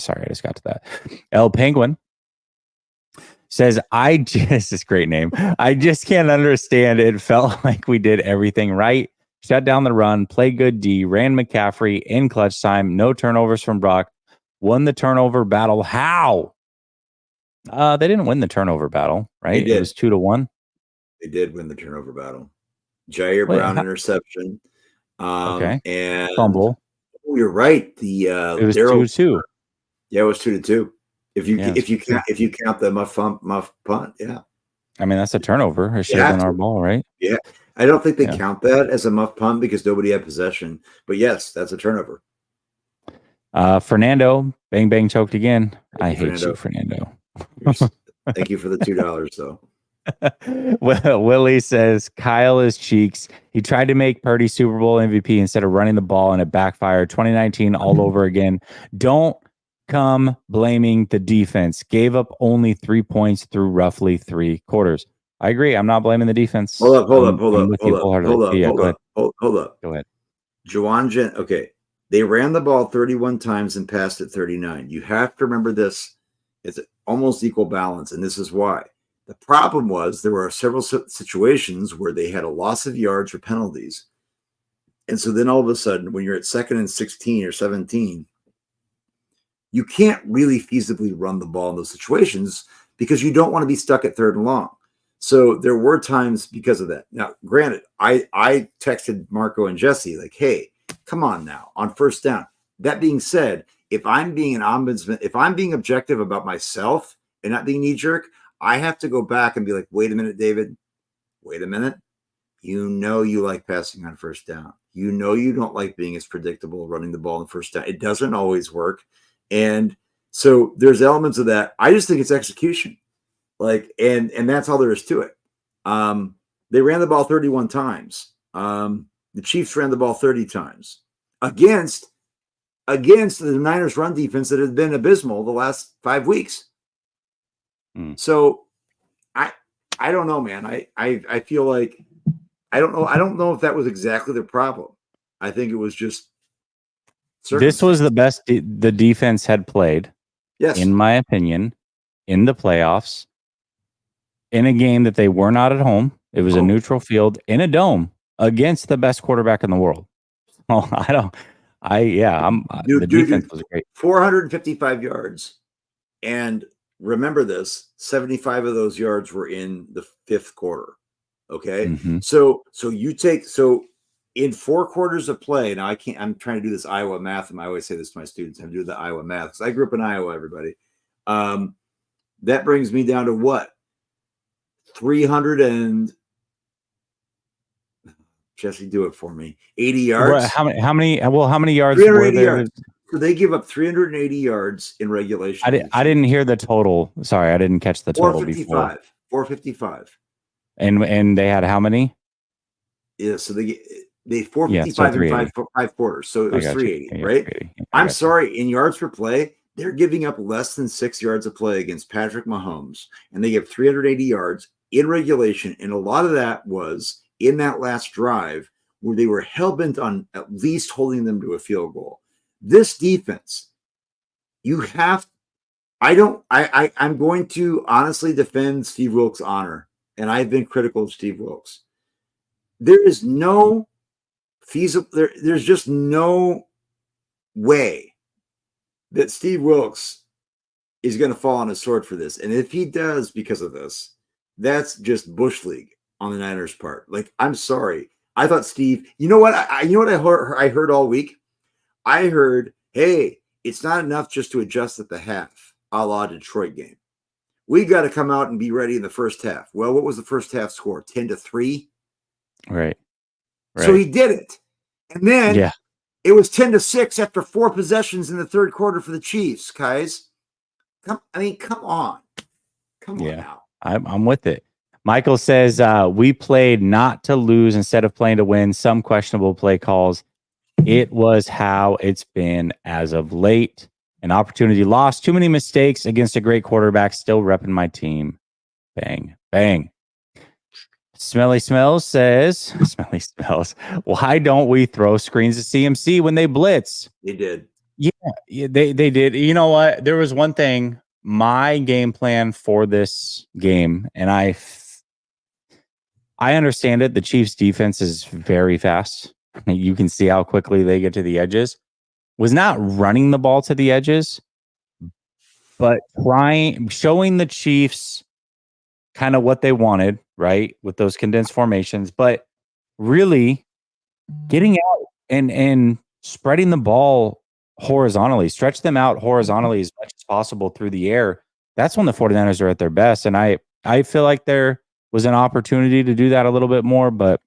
sorry, I just got to that. El Penguin says, this is a great name. I just can't understand. It felt like we did everything right. Shut down the run, played good D, ran McCaffrey in clutch time, no turnovers from Brock, won the turnover battle. How? They didn't win the turnover battle, right? It was 2-1. They did win the turnover battle. Jair Brown interception. Okay. And fumble. Oh, you're right. It was 2-2. Yeah, it was 2-2. If you count the muff punt, yeah. I mean, that's a turnover. It should have been our ball, right? Yeah. I don't think they count that as a muff punt because nobody had possession. But yes, that's a turnover. Fernando, bang choked again. I hate you, Fernando. Thank you for the $2 though. Well, Willie says Kyle is cheeks. He tried to make Purdy Super Bowl MVP instead of running the ball and it backfired. 2019 all over again. Don't come blaming the defense. Gave up only 3 points through roughly 3 quarters. I agree. I'm not blaming the defense. Hold up. Go ahead. Juwan okay. They ran the ball 31 times and passed it 39. You have to remember this. It's almost equal balance, and this is why. The problem was there were several situations where they had a loss of yards or penalties. And so then all of a sudden, when you're at 2nd and 16 or 17, You can't really feasibly run the ball in those situations because you don't want to be stuck at 3rd and long. So there were times because of that. Now, granted, I texted Marco and Jesse like, hey, come on now on 1st down. That being said, if I'm being an ombudsman, if I'm being objective about myself and not being knee jerk, I have to go back and be like, wait a minute, David, wait a minute. You know you like passing on 1st down. You know you don't like being as predictable running the ball in 1st down. It doesn't always work. And so there's elements of that. I just think it's execution. Like, and that's all there is to it. They ran the ball 31 times. The Chiefs ran the ball 30 times against the Niners run defense that has been abysmal the last 5 weeks. So I don't know, man. I feel like I don't know if that was exactly the problem. I think it was just this was the best the defense had played, yes, in my opinion, in the playoffs, in a game that they were not at home. It was a neutral field in a dome against the best quarterback in the world. Oh, the defense was great. 455 yards. And remember this, 75 of those yards were in the 5th quarter. Okay. Mm-hmm. So in 4 quarters of play, now I'm trying to do this Iowa math, and I always say this to my students, I'm doing the Iowa math because I grew up in Iowa, everybody. That brings me down to what? 300 and Jesse, do it for me. 80 yards. How many yards? 380 yards. So they give up 380 yards in regulation. I didn't hear the total. Sorry, I didn't catch the total before. 455. And they had how many? Yeah, so they 455 in 5 quarters. So it was 380, right? 380. I'm sorry, in yards per play, they're giving up less than 6 yards of play against Patrick Mahomes, and they give 380 yards in regulation. And a lot of that was in that last drive where they were hell-bent on at least holding them to a field goal. This defense, I'm going to honestly defend Steve Wilks' honor, and I've been critical of Steve Wilks. There is no feasible, there's just no way that Steve Wilks is going to fall on his sword for this. And if he does because of this, that's just Bush League on the Niners' part. Like, I'm sorry. I thought Steve, you know what I heard all week? I heard, hey, it's not enough just to adjust at the half, a la Detroit game. We got to come out and be ready in the first half. Well, what was the first half score? 10-3? Right. So he did it. And then it was 10-6 after 4 possessions in the 3rd quarter for the Chiefs, guys. Come on. Come on now. I'm with it. Michael says, we played not to lose instead of playing to win. Some questionable play calls. It was how it's been as of late. An opportunity lost. Too many mistakes against a great quarterback. Still repping my team. Bang, bang. Smelly Smells says, Smelly Smells, why don't we throw screens to CMC when they blitz? They did. Yeah, they did. You know what? There was one thing, my game plan for this game, and I understand it. The Chiefs defense is very fast. You can see how quickly they get to the edges. Was not running the ball to the edges, but showing the Chiefs kind of what they wanted, right? With those condensed formations, but really getting out and spreading the ball horizontally, stretch them out horizontally as much as possible through the air. That's when the 49ers are at their best. And I feel like there was an opportunity to do that a little bit more, but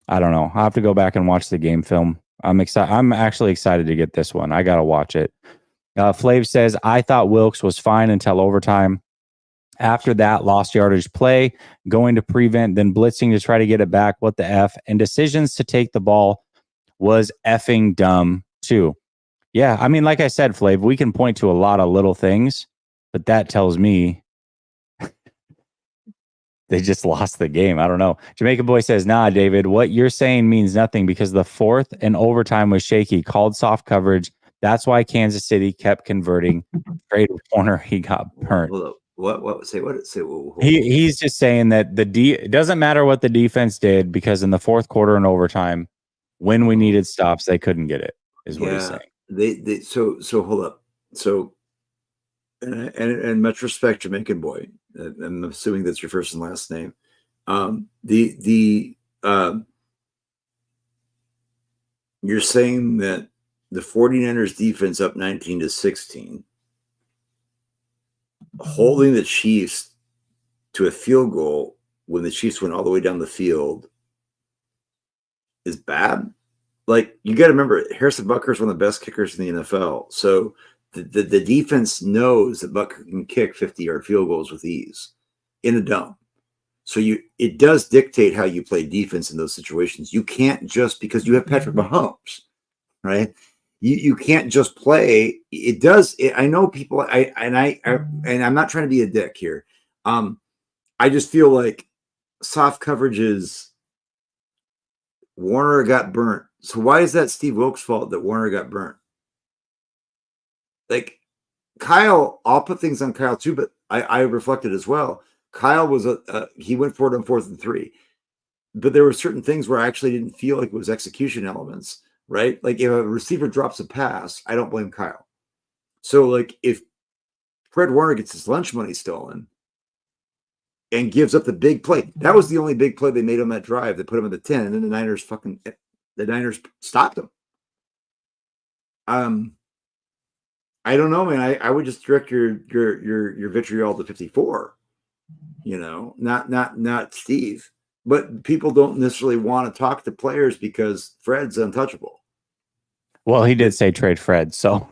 I don't know. I'll have to go back and watch the game film. I'm excited. I'm actually excited to get this one. I got to watch it. Flav says, I thought Wilks was fine until overtime. After that, lost yardage play, going to prevent, then blitzing to try to get it back. What the F? And decisions to take the ball was effing dumb too. Yeah, I mean, like I said, Flav, we can point to a lot of little things, but that tells me they just lost the game. I don't know. Jamaican Boy says, nah, David, what you're saying means nothing because the 4th and overtime was shaky, called soft coverage. That's why Kansas City kept converting. Trade corner, he got burnt. What? He's just saying that it doesn't matter what the defense did because in the 4th quarter and overtime, when we needed stops, they couldn't get it. Is what he's saying. So hold up. So, and much respect, Jamaican boy. I'm assuming that's your first and last name. You're saying that the 49ers defense up 19-16, holding the Chiefs to a field goal when the Chiefs went all the way down the field is bad. Like, you got to remember, Harrison Butker is one of the best kickers in the NFL. So the defense knows that Butker can kick 50-yard field goals with ease in a dome. So it does dictate how you play defense in those situations. You can't just, because you have Patrick Mahomes, right? You can't just play. It does. I know people. And I'm not trying to be a dick here. I just feel like soft coverage is Warner got burnt. So why is that Steve Wilkes' fault that Warner got burnt? Like, Kyle, I'll put things on Kyle too, but I reflected as well. Kyle was he went for it on 4th and 3, but there were certain things where I actually didn't feel like it was execution elements, right? Like, if a receiver drops a pass, I don't blame Kyle. So, like, if Fred Warner gets his lunch money stolen and gives up the big play, that was the only big play they made on that drive. They put him in the 10, and then the Niners stopped him. I don't know, man. I would just direct your vitriol to 54. Not Steve. But people don't necessarily want to talk to players because Fred's untouchable. Well, he did say trade Fred, so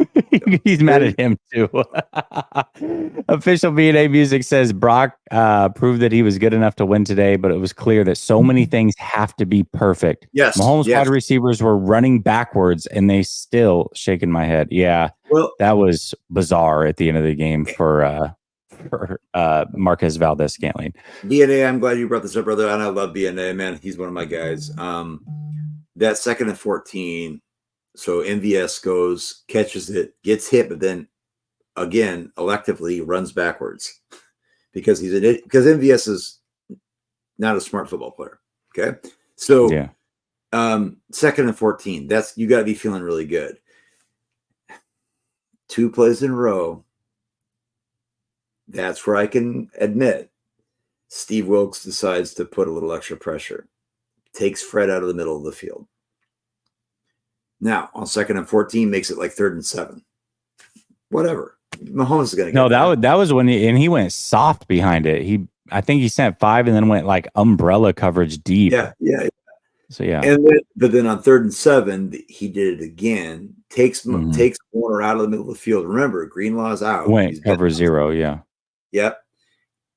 he's mad at him too. Official B&A Music says Brock proved that he was good enough to win today, but it was clear that so many things have to be perfect. Yes. Mahomes' wide receivers were running backwards, and they still shaking my head. Yeah, well, that was bizarre at the end of the game for Marquez Valdez-Scantling. B&A, I'm glad you brought this up, brother, and I love B&A, man. He's one of my guys. That 2nd and 14. So MVS goes, catches it, gets hit, but then again, electively runs backwards because MVS is not a smart football player. Okay. So, 2nd and 14, you got to be feeling really good. 2 plays in a row. That's where I can admit Steve Wilkes decides to put a little extra pressure, takes Fred out of the middle of the field. Now, on 2nd and 14, makes it like 3rd and 7. Whatever. Mahomes is going to get that was when he went soft behind it. I think he sent 5 and then went like umbrella coverage deep. Yeah. So, yeah. But then on 3rd and 7, he did it again. Takes Warner out of the middle of the field. Remember, Greenlaw's out. Went cover 0, yeah. Yep.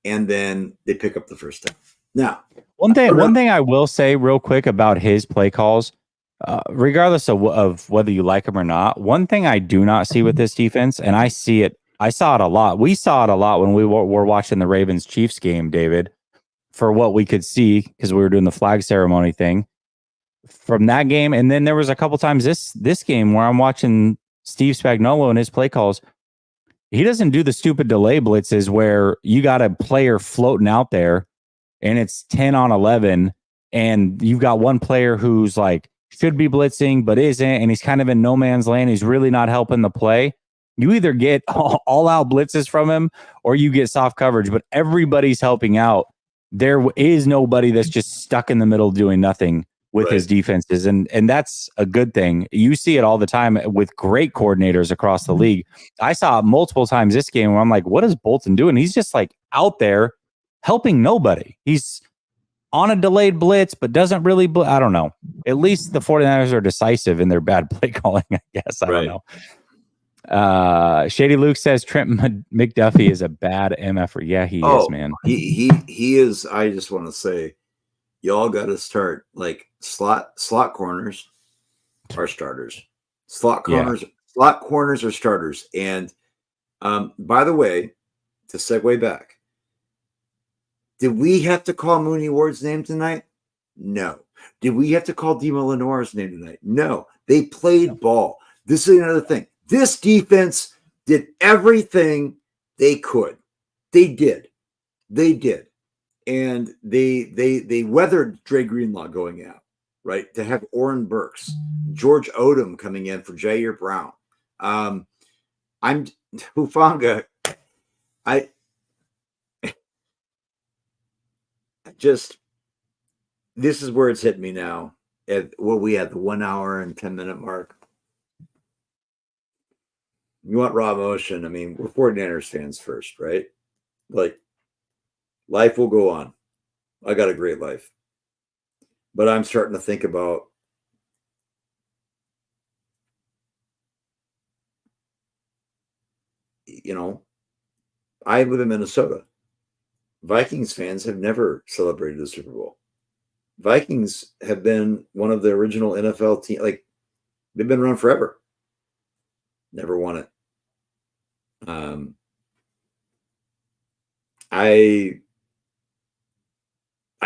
And then they pick up the first down. Now, one thing I will say real quick about his play calls, regardless of whether you like him or not, one thing I do not see with this defense, and I saw it a lot. We saw it a lot when we were watching the Ravens Chiefs game, David, for what we could see because we were doing the flag ceremony thing from that game. And then there was a couple times this game where I'm watching Steve Spagnuolo and his play calls. He doesn't do the stupid delay blitzes where you got a player floating out there and it's 10 on 11 and you've got one player who's like should be blitzing but isn't, and he's kind of in no man's land. He's really not helping the play. You either get all out blitzes from him or you get soft coverage, but everybody's helping out. There is nobody that's just stuck in the middle doing nothing with his defenses. And that's a good thing. You see it all the time with great coordinators across the league. I saw it multiple times this game where I'm like, what is Bolton doing? He's just like out there helping nobody. He's on a delayed blitz, but doesn't really, I don't know. At least the 49ers are decisive in their bad play calling, I guess. I don't know. Shady Luke says Trent McDuffie is a bad MF. Yeah, he is, man. He is. I just want to say, y'all got to start like slot corners are starters. Slot corners are starters. And by the way, to segue back, did we have to call Mooney Ward's name tonight? No. Did we have to call Dima Lenoir's name tonight? No. They played ball. This is another thing. This defense did everything they could. They did. And they weathered Dre Greenlaw going out, right? To have Oren Burks, George Odom coming in for Jair Brown. I'm Hufanga. I just, this is where it's hit me now. At we had the 1 hour and 10-minute mark. You want raw emotion? I mean, we're 49ers fans first, right? Like, life will go on. I got a great life, but I'm starting to think about, I live in Minnesota. Vikings fans have never celebrated the Super Bowl. Vikings have been one of the original NFL team. Like, they've been around forever. Never won it. I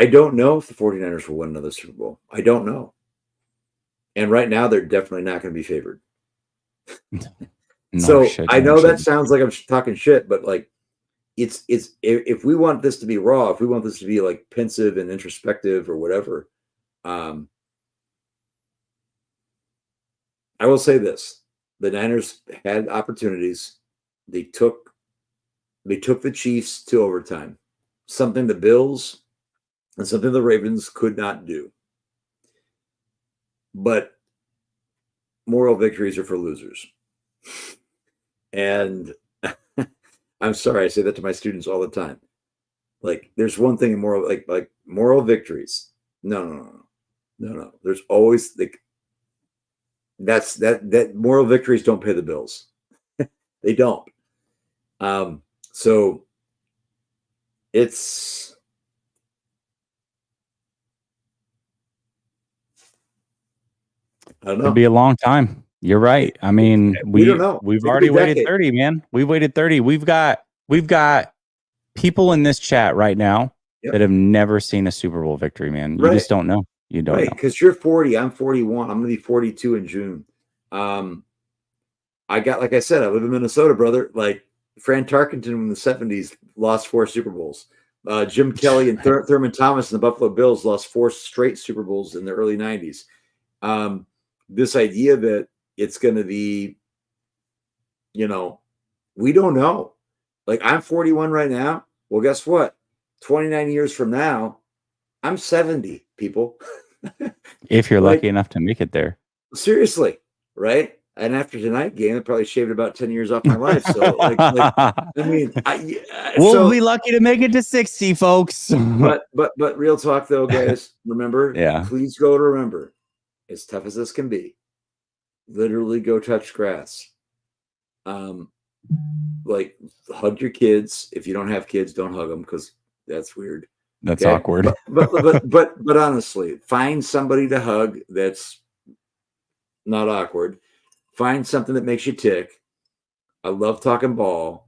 don't know if the 49ers will win another Super Bowl. I don't know. And right now, they're definitely not going to be favored. I know that sounds like I'm talking shit, but like, it's if we want this to be raw, if we want this to be like pensive and introspective or whatever, I will say this: the Niners had opportunities. They took the Chiefs to overtime, something the Bills and something the Ravens could not do. But moral victories are for losers. And I'm sorry, I say that to my students all the time. Like, there's one thing in moral, like moral victories. No. There's always like that moral victories don't pay the bills. They don't. So it's I don't know. It'll be a long time. You're right. I mean, we don't know. We've already waited 30, man. We've waited 30. We've got people in this chat right now that have never seen a Super Bowl victory, man. You just don't know. You don't know. Because you're 40, I'm 41. I'm gonna be 42 in June. I got, like I said, I live in Minnesota, brother. Like, Fran Tarkenton in the 70s lost 4 Super Bowls. Jim Kelly and Thurman Thomas and the Buffalo Bills lost 4 straight Super Bowls in the early 90s. This idea that it's going to be, we don't know. Like, I'm 41 right now. Well, guess what? 29 years from now, I'm 70, people. If you're lucky enough to make it there. Seriously, right? And after tonight's game, I probably shaved about 10 years off my life. So, I mean, we'll be lucky to make it to 60, folks. but real talk, though, guys, remember, please go to remember, as tough as this can be, literally go touch grass. Like, hug your kids. If you don't have kids, don't hug them, because that's weird. That's awkward. But honestly, find somebody to hug that's not awkward. Find something that makes you tick. I love talking ball,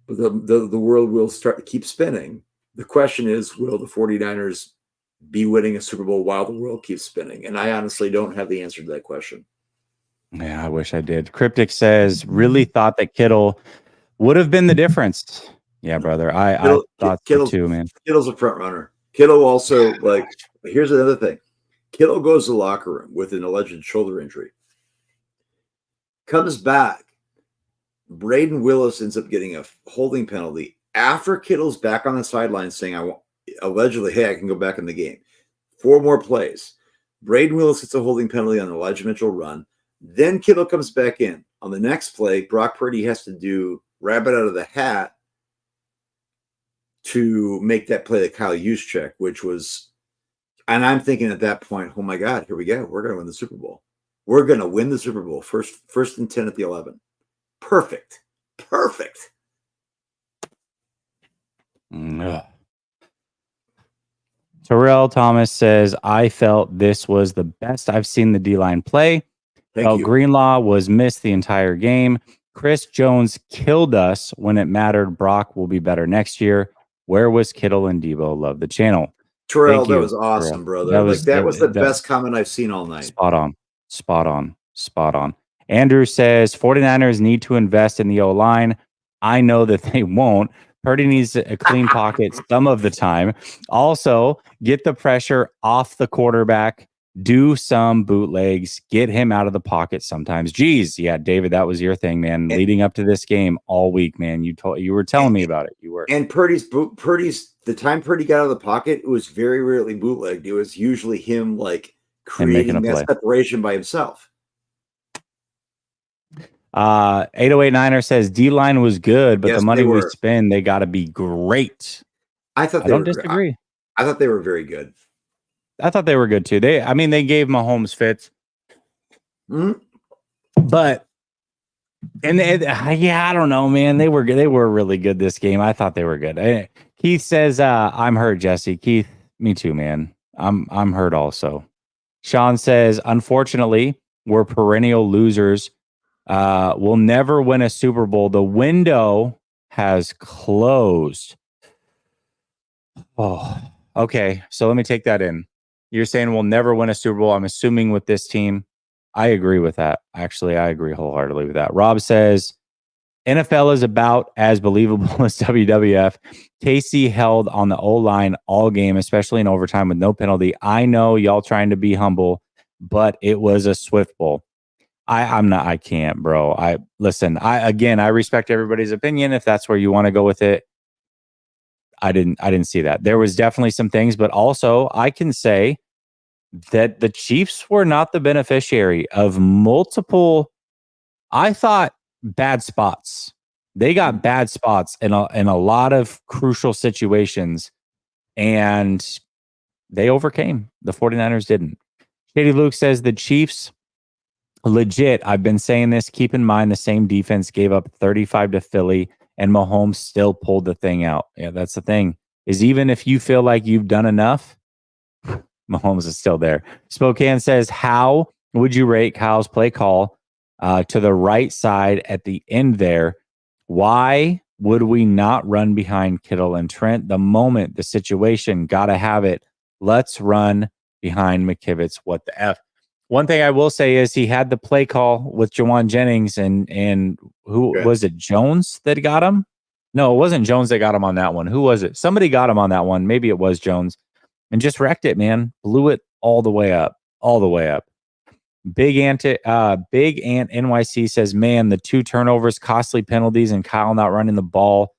but the world will start to keep spinning. The question is, will the 49ers be winning a Super Bowl while the world keeps spinning? And I honestly don't have the answer to that question. Yeah, I wish I did. Cryptic says, really thought that Kittle would have been the difference. Yeah, brother. I thought so too, man. Kittle's a front runner. Kittle also, here's another thing. Kittle goes to the locker room with an alleged shoulder injury. Comes back. Braden Willis ends up getting a holding penalty after Kittle's back on the sideline saying, allegedly, hey, I can go back in the game. 4 more plays. Braden Willis gets a holding penalty on the Elijah Mitchell run. Then Kittle comes back in. On the next play, Brock Purdy has to do rabbit out of the hat to make that play, the Kyle Juszczyk, which was, and I'm thinking at that point, oh my God, here we go. We're going to win the Super Bowl. We're going to win the Super Bowl. First and 10 at the 11. Perfect. Terrell Thomas says, I felt this was the best I've seen the D-line play. Greenlaw was missed the entire game. Chris Jones killed us when it mattered. Brock will be better next year. Where was Kittle and Debo? Love the channel. Terrell, that was awesome, brother. That was the best comment I've seen all night. Spot on. Andrew says 49ers need to invest in the O-line. I know that they won't. Purdy needs a clean pocket some of the time. Also, get the pressure off the quarterback. Do some bootlegs, get him out of the pocket sometimes. Geez, yeah, David, that was your thing, man. Leading up to this game all week, man. You were telling me about it. You were. And Purdy's the time Purdy got out of the pocket, it was very rarely bootlegged. It was usually him like creating that separation by himself. 808 says D-line was good, but the money we spend, they got to be great. I don't disagree. I thought they were very good. I thought they were good too. They gave Mahomes fits, but I don't know, man. They were good. They were really good this game. I thought they were good. Keith says, "I'm hurt, Jesse." Keith, me too, man. I'm hurt also. Sean says, "Unfortunately, we're perennial losers. We'll never win a Super Bowl. The window has closed." Oh, okay. So let me take that in. You're saying we'll never win a Super Bowl. I'm assuming with this team. I agree with that. Actually, I agree wholeheartedly with that. Rob says, NFL is about as believable as WWF. Casey held on the O-line all game, especially in overtime with no penalty. I know y'all trying to be humble, but it was a Swift Bowl. I can't, bro. I respect everybody's opinion. If that's where you want to go with it. I didn't see that. There was definitely some things, but also I can say that the Chiefs were not the beneficiary of multiple, I thought, bad spots. They got bad spots in a lot of crucial situations, and they overcame. The 49ers didn't. Shady Luke says the Chiefs, legit, I've been saying this, keep in mind the same defense gave up 35 to Philly, and Mahomes still pulled the thing out. Yeah, that's the thing, is even if you feel like you've done enough, Mahomes is still there. Spokane says, how would you rate Kyle's play call to the right side at the end there? Why would we not run behind Kittle and Trent? The moment, the situation, got to have it. Let's run behind McKivitz. What the F? One thing I will say is he had the play call with Jawan Jennings and who was it? Jones that got him? No, it wasn't Jones that got him on that one. Who was it? Somebody got him on that one. Maybe it was Jones. And just wrecked it, man. Blew it all the way up. Big Ant NYC says, man, the 2 turnovers, costly penalties, and Kyle not running the ball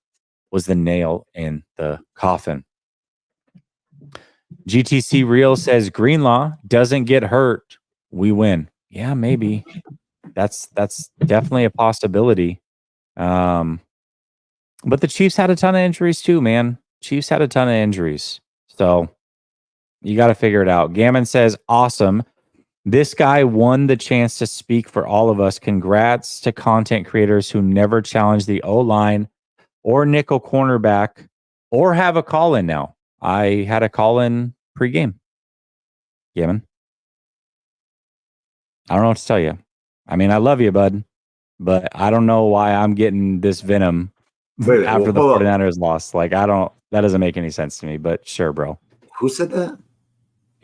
was the nail in the coffin. GTC Real says, Greenlaw doesn't get hurt, we win. Yeah, maybe. That's definitely a possibility. But the Chiefs had a ton of injuries too, man. So you got to figure it out. Gammon says, awesome. This guy won the chance to speak for all of us. Congrats to content creators who never challenge the O-line or nickel cornerback or have a call-in now. I had a call-in pregame. Gammon. I don't know what to tell you. I mean, I love you, bud, but I don't know why I'm getting this venom after the 49ers lost. Like, that doesn't make any sense to me, but sure, bro. Who said that?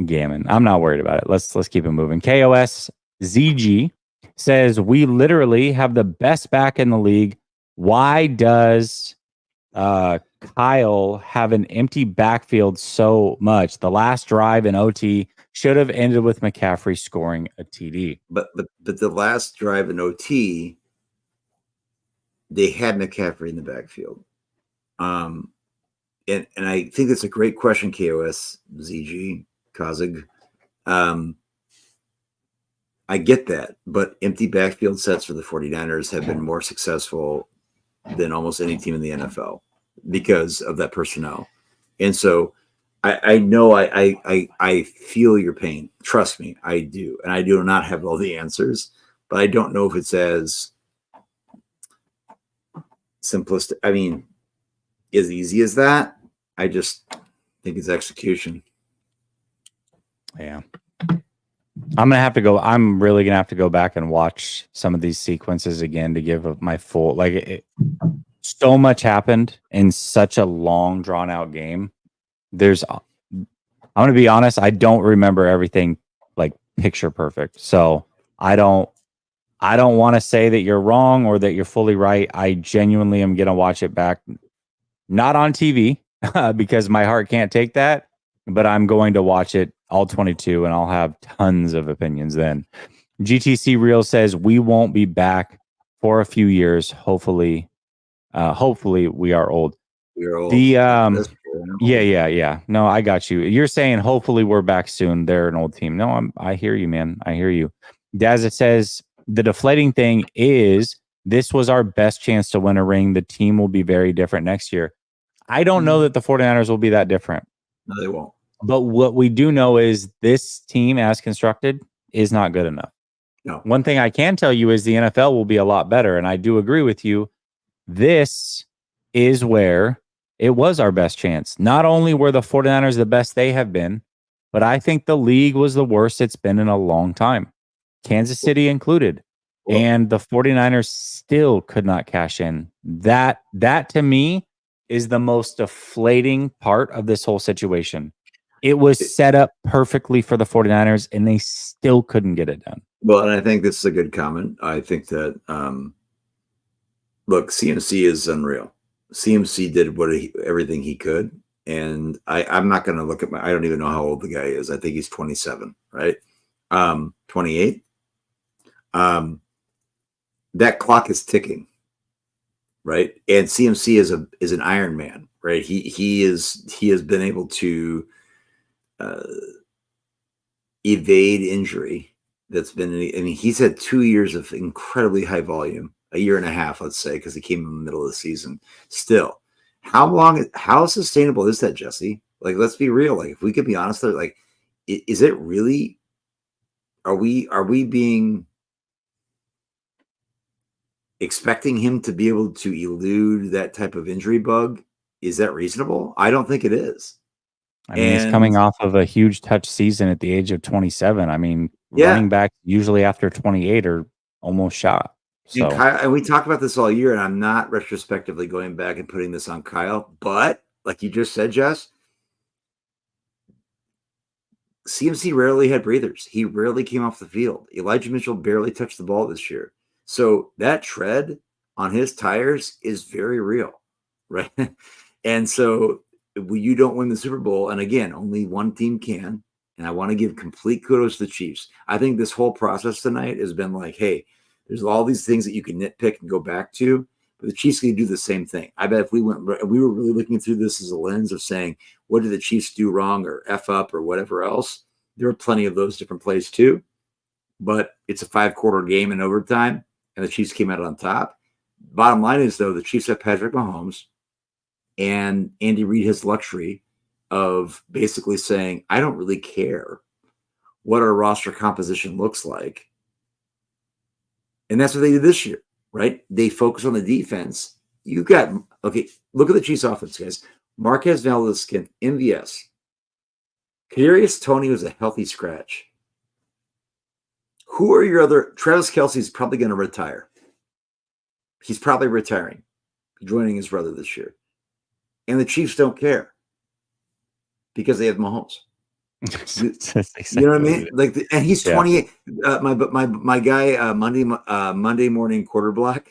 Gammon. I'm not worried about it. Let's keep it moving. KOS ZG says, we literally have the best back in the league. Why does Kyle have an empty backfield so much? The last drive in OT should have ended with McCaffrey scoring a TD. But the last drive in OT, they had McCaffrey in the backfield. And I think that's a great question, KOS ZG. Kazig. I get that, but empty backfield sets for the 49ers have been more successful than almost any team in the NFL because of that personnel. And so I know I feel your pain. Trust me, I do. And I do not have all the answers, but I don't know if it's as simplistic. I mean, as easy as that. I just think it's execution. Yeah. I'm really gonna have to go back and watch some of these sequences again to give my full, so much happened in such a long drawn out game. I'm gonna be honest, I don't remember everything like picture perfect. So I don't want to say that you're wrong or that you're fully right. I genuinely am gonna watch it back, not on TV, because my heart can't take that. but I'm going to watch it all 22 and I'll have tons of opinions then. GTC Real says we won't be back for a few years. Hopefully we are old. We're old. The That's true. yeah. No, I got you. You're saying hopefully we're back soon. They're an old team. No, I hear you, man. I hear you. Dazza says the deflating thing is this was our best chance to win a ring. The team will be very different next year. I don't know that the 49ers will be that different. No, they won't. But what we do know is this team as constructed is not good enough. No. One thing I can tell you is the NFL will be a lot better. And I do agree with you. This is where it was our best chance. Not only were the 49ers the best they have been, but I think the league was the worst it's been in a long time. Kansas City included. And the 49ers still could not cash in. That to me is the most deflating part of this whole situation. It was set up perfectly for the 49ers and they still couldn't get it done. Well, and I think this is a good comment. I think that, look, CMC is unreal. CMC did everything he could. And I'm not going to look at I don't even know how old the guy is. I think he's 27, right? 28. That clock is ticking, right? And CMC is an Iron Man, right? He has been able to evade injury. That's been, I mean, he's had 2 years of incredibly high volume, a year and a half, let's say, because he came in the middle of the season. Still, how sustainable is that, Jesse? Like, let's be real. Like, if we could be honest, like, is it really? Are we being expecting him to be able to elude that type of injury bug? Is that reasonable? I don't think it is. I mean, he's coming off of a huge touch season at the age of 27. I mean, running back usually after 28 are almost shot. So, and we talk about this all year, and I'm not retrospectively going back and putting this on Kyle, but like you just said, Jess, CMC rarely had breathers. He rarely came off the field. Elijah Mitchell barely touched the ball this year. So that tread on his tires is very real, right? And so you don't win the Super Bowl, and again, only one team can, and I want to give complete kudos to the Chiefs. I think this whole process tonight has been like, hey, there's all these things that you can nitpick and go back to, but the Chiefs can do the same thing. I bet if we were really looking through this as a lens of saying, what did the Chiefs do wrong or F up or whatever else? There are plenty of those different plays too, but it's a 5-quarter game in overtime, and the Chiefs came out on top. Bottom line is, though, the Chiefs have Patrick Mahomes, and Andy Reid has luxury of basically saying, I don't really care what our roster composition looks like. And that's what they did this year, right? They focus on the defense. Look at the Chiefs offense, guys. Marquez Valdez-Scantling, MVS. Kadarius Toney was a healthy scratch. Who are your other? Travis Kelce's probably going to retire. He's probably retiring, joining his brother this year. And the Chiefs don't care because they have Mahomes. You know what I mean? Like, and he's 28. My guy, Monday morning quarter block.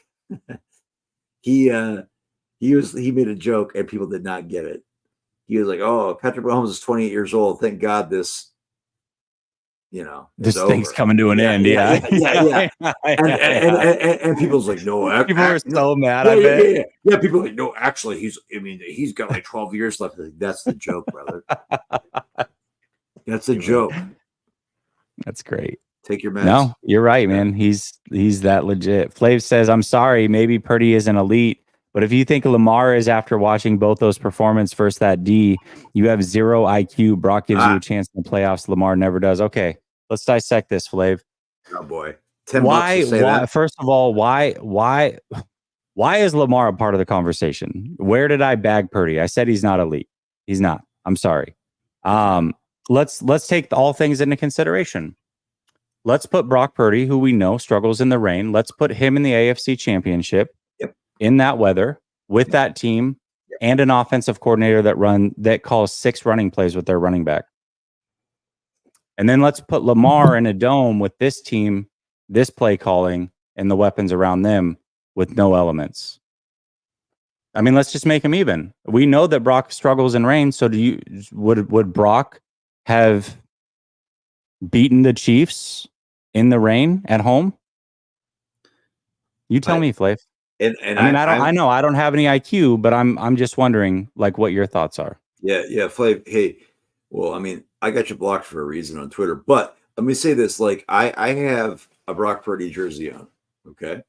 he made a joke and people did not get it. He was like, "Oh, Patrick Mahomes is 28 years old. Thank God this thing's coming to an end." Yeah. And people's like, "No, people are so mad." Yeah. People are like, "No, actually, he's got like 12 years left." Like, that's the joke, brother. That's a joke. That's great. Take your meds. No, you're right, man. He's that legit. Flav says, "I'm sorry, maybe Purdy isn't elite, but if you think Lamar is after watching both those performances versus that D, you have zero IQ. Brock gives you a chance in the playoffs. Lamar never does." Okay, let's dissect this, Flav. Oh boy, $10 to say that. First of all, why is Lamar a part of the conversation? Where did I bag Purdy? I said he's not elite. He's not. I'm sorry. Let's take all things into consideration. Let's put Brock Purdy, who we know struggles in the rain. Let's put him in the AFC Championship in that weather with that team and an offensive coordinator that calls 6 running plays with their running back. And then let's put Lamar in a dome with this team, this play calling, and the weapons around them with no elements. I mean, let's just make them even. We know that Brock struggles in rain. So would Brock have beaten the Chiefs in the rain at home? You tell me, Flav. And I mean, I know I don't have any IQ, but I'm just wondering like what your thoughts are. Yeah, Flav. Hey, well, I mean, I got you blocked for a reason on Twitter, but let me say this: like, I have a Brock Purdy jersey on. Okay,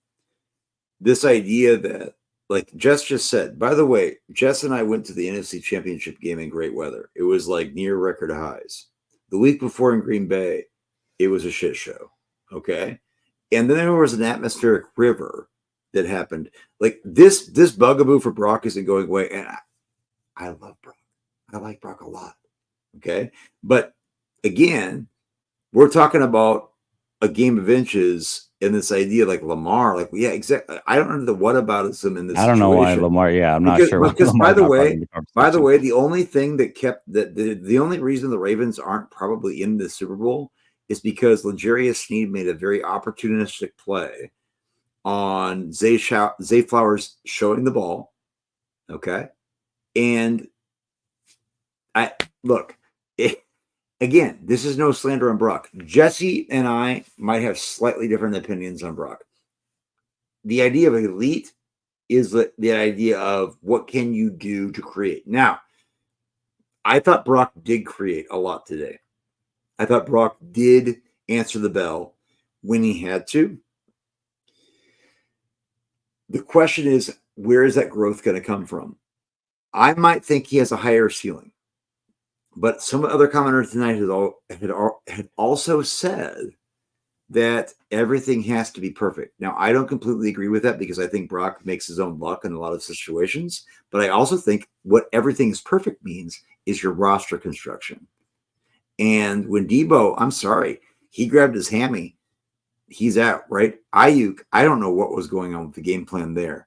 this idea that, like Jess just said. By the way, Jess and I went to the NFC Championship game in great weather. It was like near record highs. The week before in Green Bay, it was a shit show. Okay, and then there was an atmospheric river that happened. Like this bugaboo for Brock isn't going away, and I love Brock. I like Brock a lot. Okay. But again, we're talking about a game of inches and this idea like Lamar, like, yeah, exactly. I don't know the whataboutism in this. I don't know why Lamar. Yeah, I'm not sure. Because by the way, the only thing that kept the only reason the Ravens aren't probably in the Super Bowl is because L'Jarius Sneed made a very opportunistic play on Zay Flowers showing the ball. Okay. And again, this is no slander on Brock. Jesse and I might have slightly different opinions on Brock. The idea of elite is the idea of what can you do to create. Now, I thought Brock did create a lot today. I thought Brock did answer the bell when he had to. The question is, where is that growth going to come from? I might think he has a higher ceiling. But some other commenters tonight had also said that everything has to be perfect. Now, I don't completely agree with that because I think Brock makes his own luck in a lot of situations. But I also think what everything is perfect means is your roster construction. And when Debo, I'm sorry, he grabbed his hammy, he's out, right? Ayuk, I don't know what was going on with the game plan there.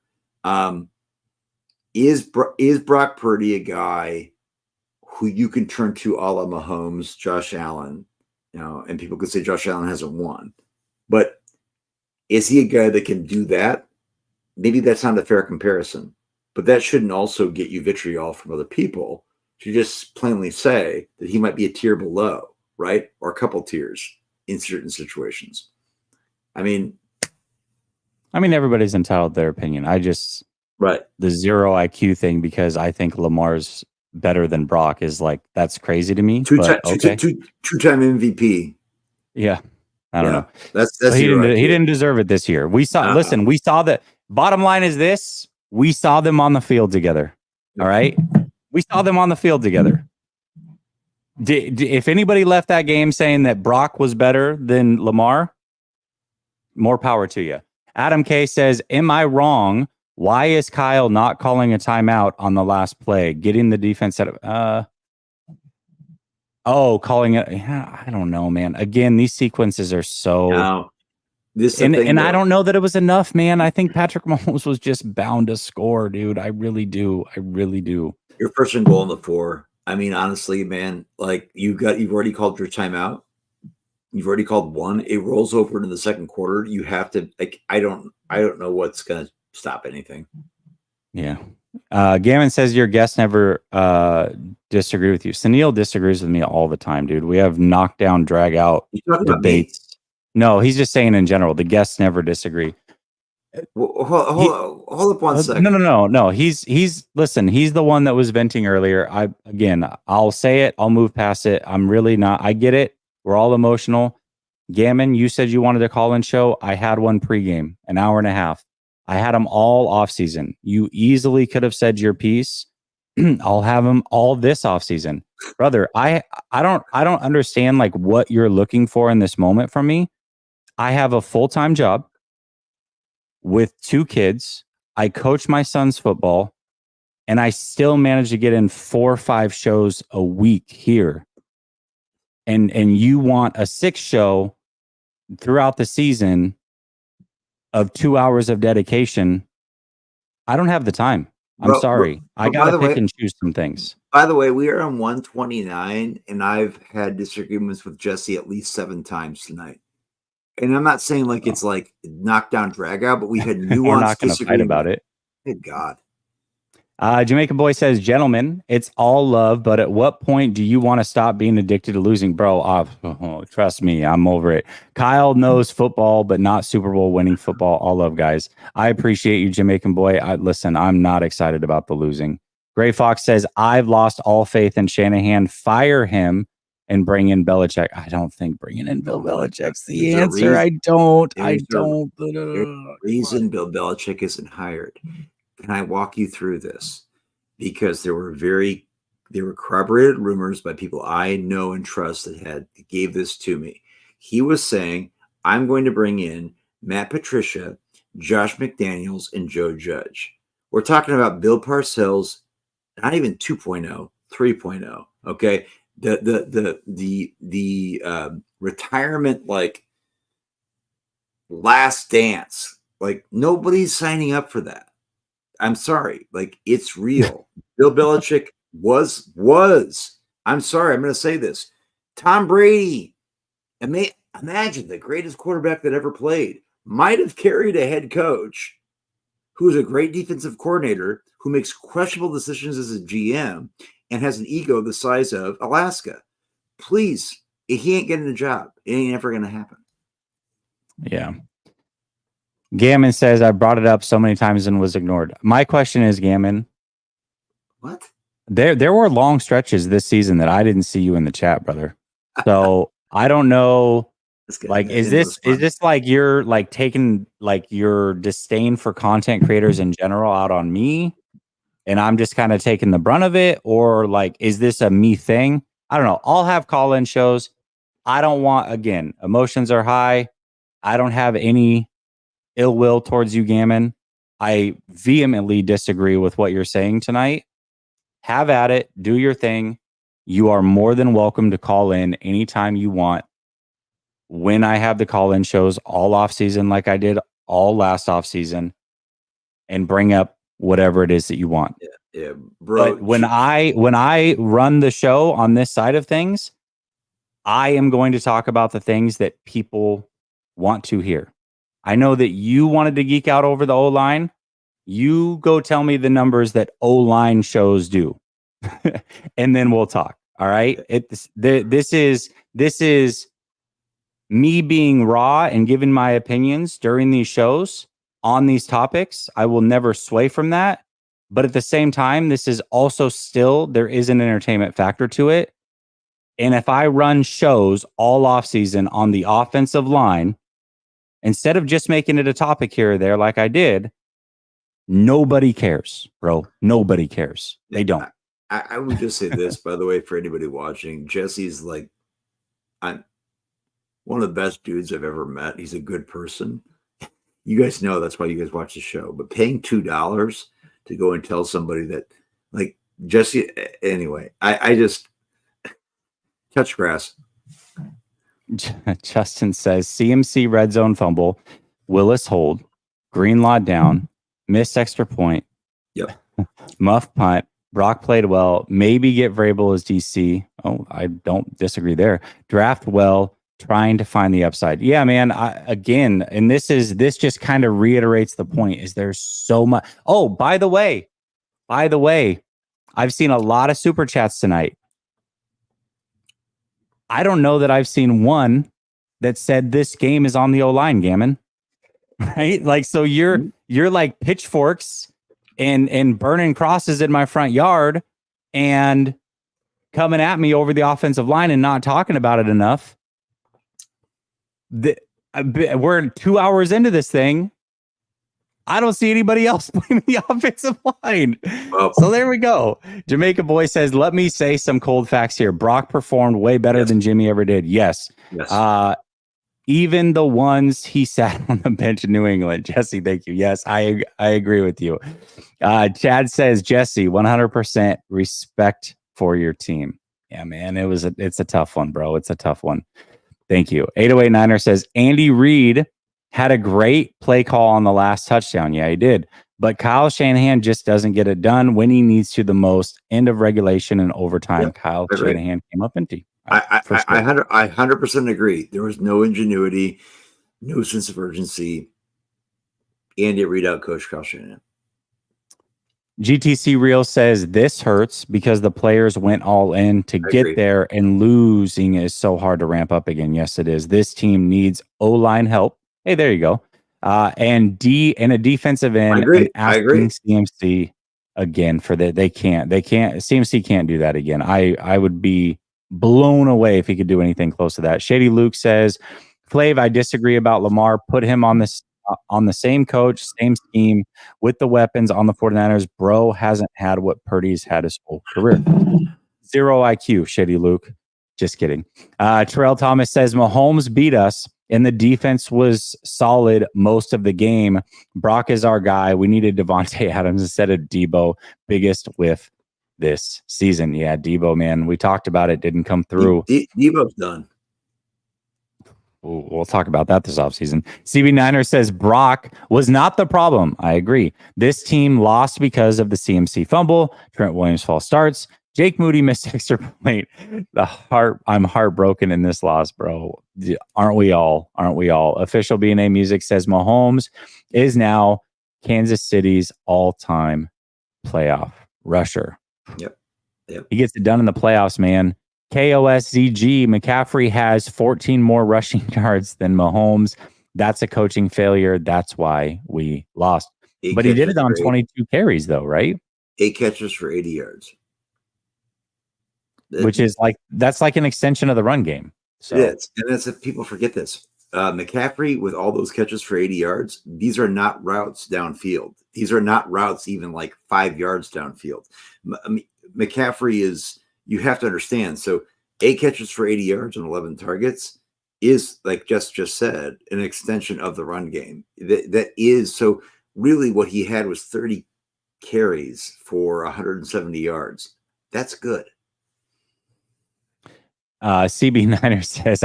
Is Brock Purdy a guy who you can turn to a la Mahomes, Josh Allen, and people could say Josh Allen hasn't won, but is he a guy that can do that? Maybe that's not a fair comparison, but that shouldn't also get you vitriol from other people to just plainly say that he might be a tier below, right? Or a couple tiers in certain situations. I mean, everybody's entitled to their opinion. Right. The zero IQ thing, because I think Lamar's better than Brock is like, that's crazy to me. Two-time MVP. Yeah. I don't know. That's he didn't deserve it this year. We saw that. Bottom line is this. We saw them on the field together. All right. We saw them on the field together. If anybody left that game saying that Brock was better than Lamar, more power to you. Adam K says, am I wrong? Why is Kyle not calling a timeout on the last play? Getting the defense out of calling it. Yeah, I don't know, man. Again, these sequences are so. No, I don't know that it was enough, man. I think Patrick Mahomes was just bound to score, dude. I really do. Your first and goal in the 4. I mean, honestly, man, like you've already called your timeout. You've already called one. It rolls over in the second quarter. You have to I don't know what's gonna stop anything. Yeah. Gammon says your guests never disagree with you. Sunil disagrees with me all the time, dude. We have knockdown, drag out debates. No, he's just saying in general, the guests never disagree. Well, hold up one second. No. He's the one that was venting earlier. I'll say it. I'll move past it. I'm really not. I get it. We're all emotional. Gammon, you said you wanted a call-in show. I had one pregame, an hour and a half. I had them all off season. You easily could have said your piece. I'll have them all this off season, brother. I don't understand like what you're looking for in this moment from me. I have a full-time job with 2 kids. I coach my son's football, and I still manage to get in 4 or 5 shows a week here. And you want a 6th show throughout the season of 2 hours of dedication. I don't have the time. I'm sorry. I got to pick and choose some things. By the way, we are on 129, and I've had disagreements with Jesse at least 7 times tonight. And I'm not saying like it's like knockdown drag out, but we had nuanced We're not going to fight about it. Good God. Jamaican Boy says, gentlemen, it's all love, but at what point do you want to stop being addicted to losing? Bro, trust me, I'm over it. Kyle knows football, but not Super Bowl winning football. All love, guys. I appreciate you, Jamaican Boy. Listen, I'm not excited about the losing. Gray Fox says, I've lost all faith in Shanahan. Fire him and bring in Belichick. I don't think bringing in Bill Belichick's the answer. I don't. There's a reason Bill Belichick isn't hired. Can I walk you through this? Because there were corroborated rumors by people I know and trust that gave this to me. He was saying, I'm going to bring in Matt Patricia, Josh McDaniels, and Joe Judge. We're talking about Bill Parcells, not even 2.0, 3.0. Okay. The retirement, like last dance, like nobody's signing up for that. I'm sorry. Like, it's real. Bill Belichick was, I'm sorry, I'm going to say this. Tom Brady, imagine the greatest quarterback that ever played, might have carried a head coach who's a great defensive coordinator who makes questionable decisions as a GM and has an ego the size of Alaska. Please, he ain't getting a job. It ain't ever going to happen. Yeah. Gammon says, I brought it up so many times and was ignored. My question is, Gammon, what? There were long stretches this season that I didn't see you in the chat, brother. So I don't know. Like, is this like you're like taking like your disdain for content creators in general out on me, and I'm just kind of taking the brunt of it, or like, is this a me thing? I don't know. I'll have call-in shows. I don't want, again, emotions are high. I don't have any ill will towards you, Gammon. I vehemently disagree with what you're saying tonight. Have at it. Do your thing. You are more than welcome to call in anytime you want. When I have the call-in shows all off season, like I did all last off season, and bring up whatever it is that you want. Yeah, bro. But when I run the show on this side of things, I am going to talk about the things that people want to hear. I know that you wanted to geek out over the O-line. You go tell me the numbers that O-line shows do, and then we'll talk. All right. This is me being raw and giving my opinions during these shows on these topics. I will never sway from that. But at the same time, this is also still, there is an entertainment factor to it. And if I run shows all off season on the offensive line, instead of just making it a topic here or there, like I did, nobody cares, bro. Nobody cares. They don't. I would just say this, by the way, for anybody watching, Jesse's like, I'm one of the best dudes I've ever met. He's a good person. You guys know that's why you guys watch the show. But paying $2 to go and tell somebody that, like, Jesse, anyway, I just touch grass. Justin says CMC red zone fumble, Willis hold, Greenlaw down, missed extra point. Yep. Muff punt. Brock played well. Maybe get Vrabel as DC. Oh, I don't disagree there. Draft well, trying to find the upside. Yeah, man. Again, and this just kind of reiterates the point. Is there's so much. Oh, by the way, I've seen a lot of super chats tonight. I don't know that I've seen one that said this game is on the O-line, Gammon. Right? Like, so you're like pitchforks and burning crosses in my front yard and coming at me over the offensive line and not talking about it enough. We're 2 hours into this thing. I don't see anybody else blaming the offensive line. Well, so there we go. Jamaica Boy says, let me say some cold facts here. Brock performed way better than Jimmy ever did. Yes. Even the ones he sat on the bench in New England. Jesse, thank you. Yes, I agree with you. Chad says, Jesse, 100% respect for your team. Yeah, man, it's a tough one, bro. It's a tough one. Thank you. 808 Niner says, Andy Reid had a great play call on the last touchdown. Yeah, he did. But Kyle Shanahan just doesn't get it done when he needs to the most. End of regulation and overtime. Yep, Kyle Shanahan came up empty. I 100% agree. There was no ingenuity, no sense of urgency. Andy Reid out coach Kyle Shanahan. GTC Real says this hurts because the players went all in to get agree. there, and losing is so hard to ramp up again. Yes, it is. This team needs O-line help. Hey, there you go. And a defensive end. And I agree. CMC again for that. They can't. CMC can't do that again. I would be blown away if he could do anything close to that. Shady Luke says, Flav, I disagree about Lamar. Put him on the same coach, same scheme with the weapons on the 49ers. Bro hasn't had what Purdy's had his whole career. Zero IQ, Shady Luke. Just kidding. Terrell Thomas says Mahomes beat us and the defense was solid most of the game. Brock is our guy. We needed Devontae Adams instead of Debo. Biggest whiff this season. Yeah, Debo, man. We talked about it. Didn't come through. Debo's done. We'll talk about that this offseason. CB9er says Brock was not the problem. I agree. This team lost because of the CMC fumble, Trent Williams false starts, Jake Moody missed extra point. I'm heartbroken in this loss, bro. Aren't we all? Official B&A Music says Mahomes is now Kansas City's all-time playoff rusher. Yep. He gets it done in the playoffs, man. KOSZG, McCaffrey has 14 more rushing yards than Mahomes. That's a coaching failure. That's why we lost. But he did it on 22 carries, though, right? 8 catches for 80 yards. Which is that's like an extension of the run game. So it is. And that's if people forget this. McCaffrey, with all those catches for 80 yards, these are not routes downfield. These are not routes even like 5 yards downfield. McCaffrey is, you have to understand. So 8 catches for 80 yards and 11 targets is, like just said, an extension of the run game. That is, so really what he had was 30 carries for 170 yards. That's good. CB9er says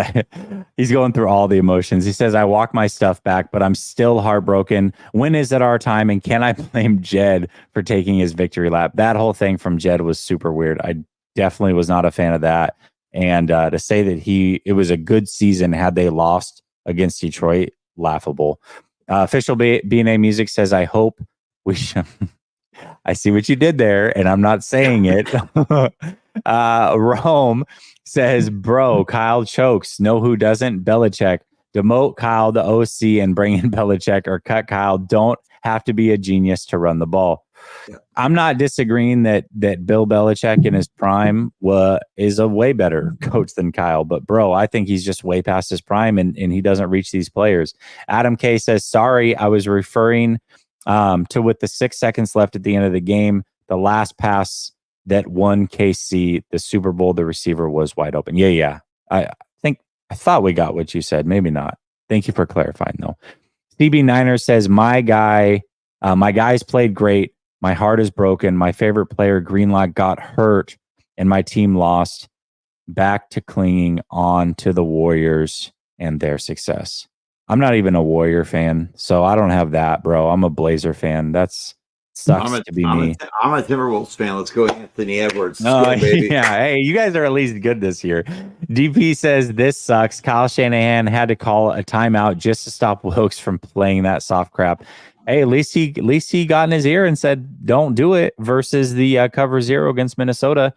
he's going through all the emotions. He says, I walk my stuff back, but I'm still heartbroken. When is it our time? And can I blame Jed for taking his victory lap? That whole thing from Jed was super weird. I definitely was not a fan of that. And to say that it was a good season had they lost against Detroit, laughable. Official B&A Music says, I hope we should. I see what you did there, and I'm not saying it. Rome says, bro, Kyle chokes. Know who doesn't? Belichick. Demote Kyle, the OC, and bring in Belichick, or cut Kyle. Don't have to be a genius to run the ball. Yeah. I'm not disagreeing that Bill Belichick in his prime is a way better coach than Kyle, but bro, I think he's just way past his prime, and he doesn't reach these players. Adam K says, sorry, I was referring to with the 6 seconds left at the end of the game, the last pass that won KC the Super Bowl, the receiver was wide open. Yeah. I thought we got what you said. Maybe not. Thank you for clarifying, though. CB9er says, my guys played great. My heart is broken. My favorite player, Greenlock, got hurt, and my team lost. Back to clinging on to the Warriors and their success. I'm not even a Warrior fan, so I don't have that, bro. I'm a Blazer fan. That's sucks to be me. I'm a Timberwolves fan. Let's go Anthony Edwards. Oh, baby. Yeah. Hey, you guys are at least good this year. DP says this sucks. Kyle Shanahan had to call a timeout just to stop Wilkes from playing that soft crap. Hey, at least he got in his ear and said, don't do it, versus the cover 0 against Minnesota.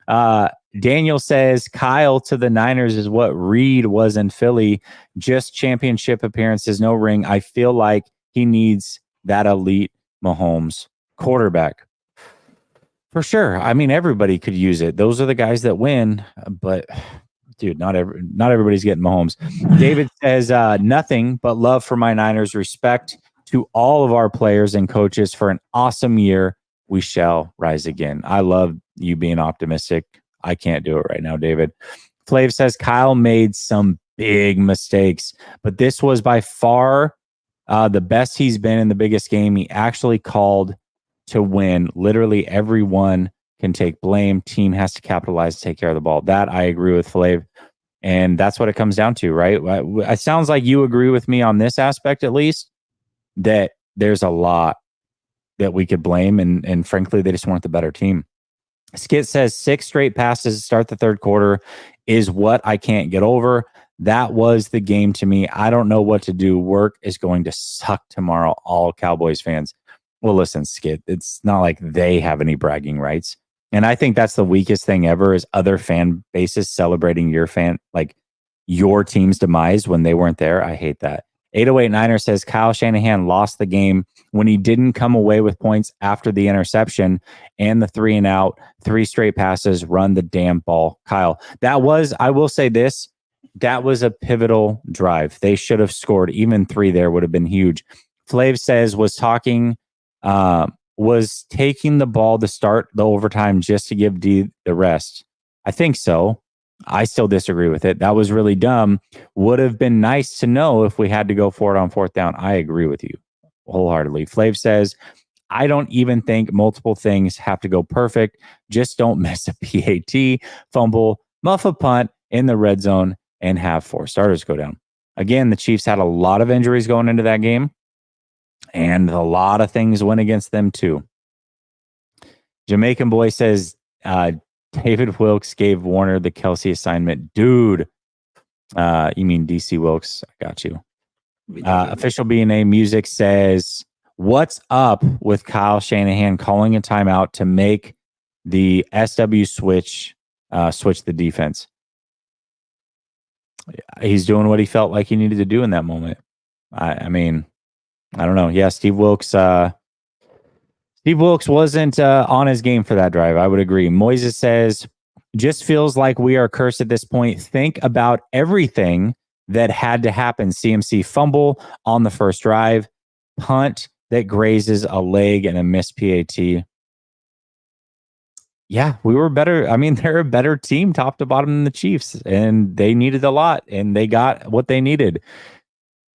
Daniel says Kyle to the Niners is what Reed was in Philly. Just championship appearances, no ring. I feel like he needs that elite Mahomes quarterback. For sure. I mean, everybody could use it. Those are the guys that win, but dude, not everybody's getting Mahomes. David says nothing but love for my Niners. Respect to all of our players and coaches for an awesome year. We shall rise again. I love you being optimistic. I can't do it right now, David. Flav says Kyle made some big mistakes, but this was by far the best he's been in the biggest game. He actually called to win. Literally everyone can take blame. Team has to capitalize to take care of the ball. That I agree with Flav. And that's what it comes down to, right? It sounds like you agree with me on this aspect, at least, that there's a lot that we could blame. And frankly, they just weren't the better team. Skit says 6 straight passes to start the third quarter is what I can't get over. That was the game to me. I don't know what to do. Work is going to suck tomorrow. All Cowboys fans. Well, listen, Skid, it's not like they have any bragging rights. And I think that's the weakest thing ever is other fan bases celebrating your team's demise when they weren't there. I hate that. 808 Niner says Kyle Shanahan lost the game when he didn't come away with points after the interception and the 3-and-out, 3 straight passes, run the damn ball. Kyle, I will say this, that was a pivotal drive. They should have scored. Even 3 there would have been huge. Flav says was taking the ball to start the overtime just to give D the rest. I think so. I still disagree with it. That was really dumb. Would have been nice to know if we had to go for it on 4th down. I agree with you wholeheartedly. Flav says, I don't even think multiple things have to go perfect. Just don't miss a PAT, fumble, muff a punt in the red zone, and have 4 starters go down. Again, the Chiefs had a lot of injuries going into that game, and a lot of things went against them too. Jamaican Boy says, David Wilkes gave Warner the Kelsey assignment. Dude, you mean DC Wilkes? I got you. Official B&A Music says, what's up with Kyle Shanahan calling a timeout to make the SW switch the defense? He's doing what he felt like he needed to do in that moment. I mean, I don't know. Yeah, Steve Wilkes wasn't on his game for that drive. I would agree. Moises says, just feels like we are cursed at this point. Think about everything that had to happen. CMC fumble on the first drive, punt that grazes a leg and a missed PAT. Yeah, we were better. I mean, they're a better team top to bottom than the Chiefs, and they needed a lot, and they got what they needed.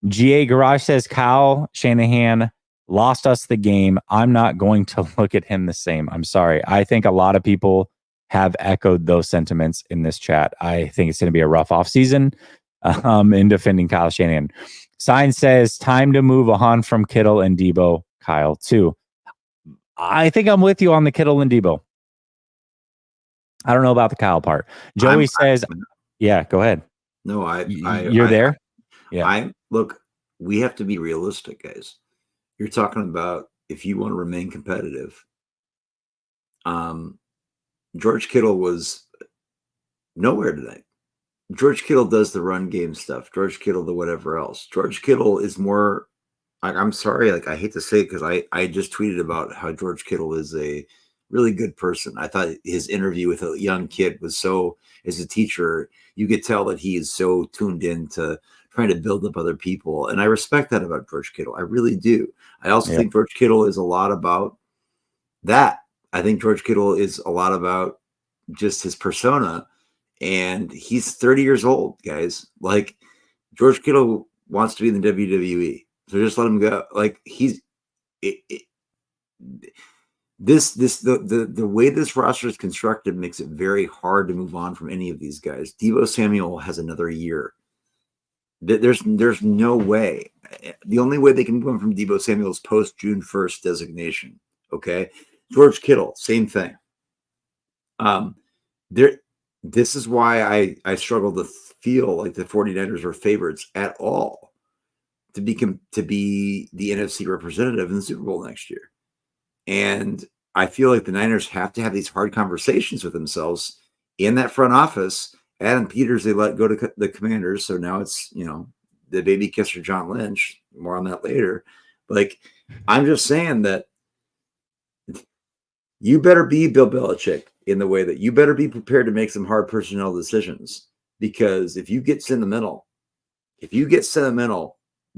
GA Garage says Kyle Shanahan lost us the game. I'm not going to look at him the same. I'm sorry. I think a lot of people have echoed those sentiments in this chat. I think it's going to be a rough offseason in defending Kyle Shanahan. Sign says time to move on from Kittle and Debo. Kyle, too. I think I'm with you on the Kittle and Debo. I don't know about the Kyle part. Joey says, yeah, go ahead. No, you're there? Yeah. Look, we have to be realistic, guys. You're talking about if you want to remain competitive. George Kittle was nowhere tonight. George Kittle does the run game stuff. George Kittle, the whatever else. George Kittle is more. I'm sorry, I hate to say it because I just tweeted about how George Kittle is a really good person. I thought his interview with a young kid was so, as a teacher, you could tell that he is so tuned in to trying to build up other people. And I respect that about George Kittle. I really do. I also think George Kittle is a lot about that. I think George Kittle is a lot about just his persona. And he's 30 years old, guys. Like, George Kittle wants to be in the WWE. So just let him go. Like, the way this roster is constructed makes it very hard to move on from any of these guys. Deebo Samuel has another year. There's no way. The only way they can move on from Deebo Samuel is post June 1st designation. Okay, George Kittle, same thing. This is why I struggle to feel like the 49ers are favorites at all to be the NFC representative in the Super Bowl next year. And I feel like the Niners have to have these hard conversations with themselves in that front office. Adam Peters, they let go to the Commanders. So now it's, the baby kisser John Lynch. More on that later. Like, I'm just saying that you better be Bill Belichick in the way that you better be prepared to make some hard personnel decisions. Because if you get sentimental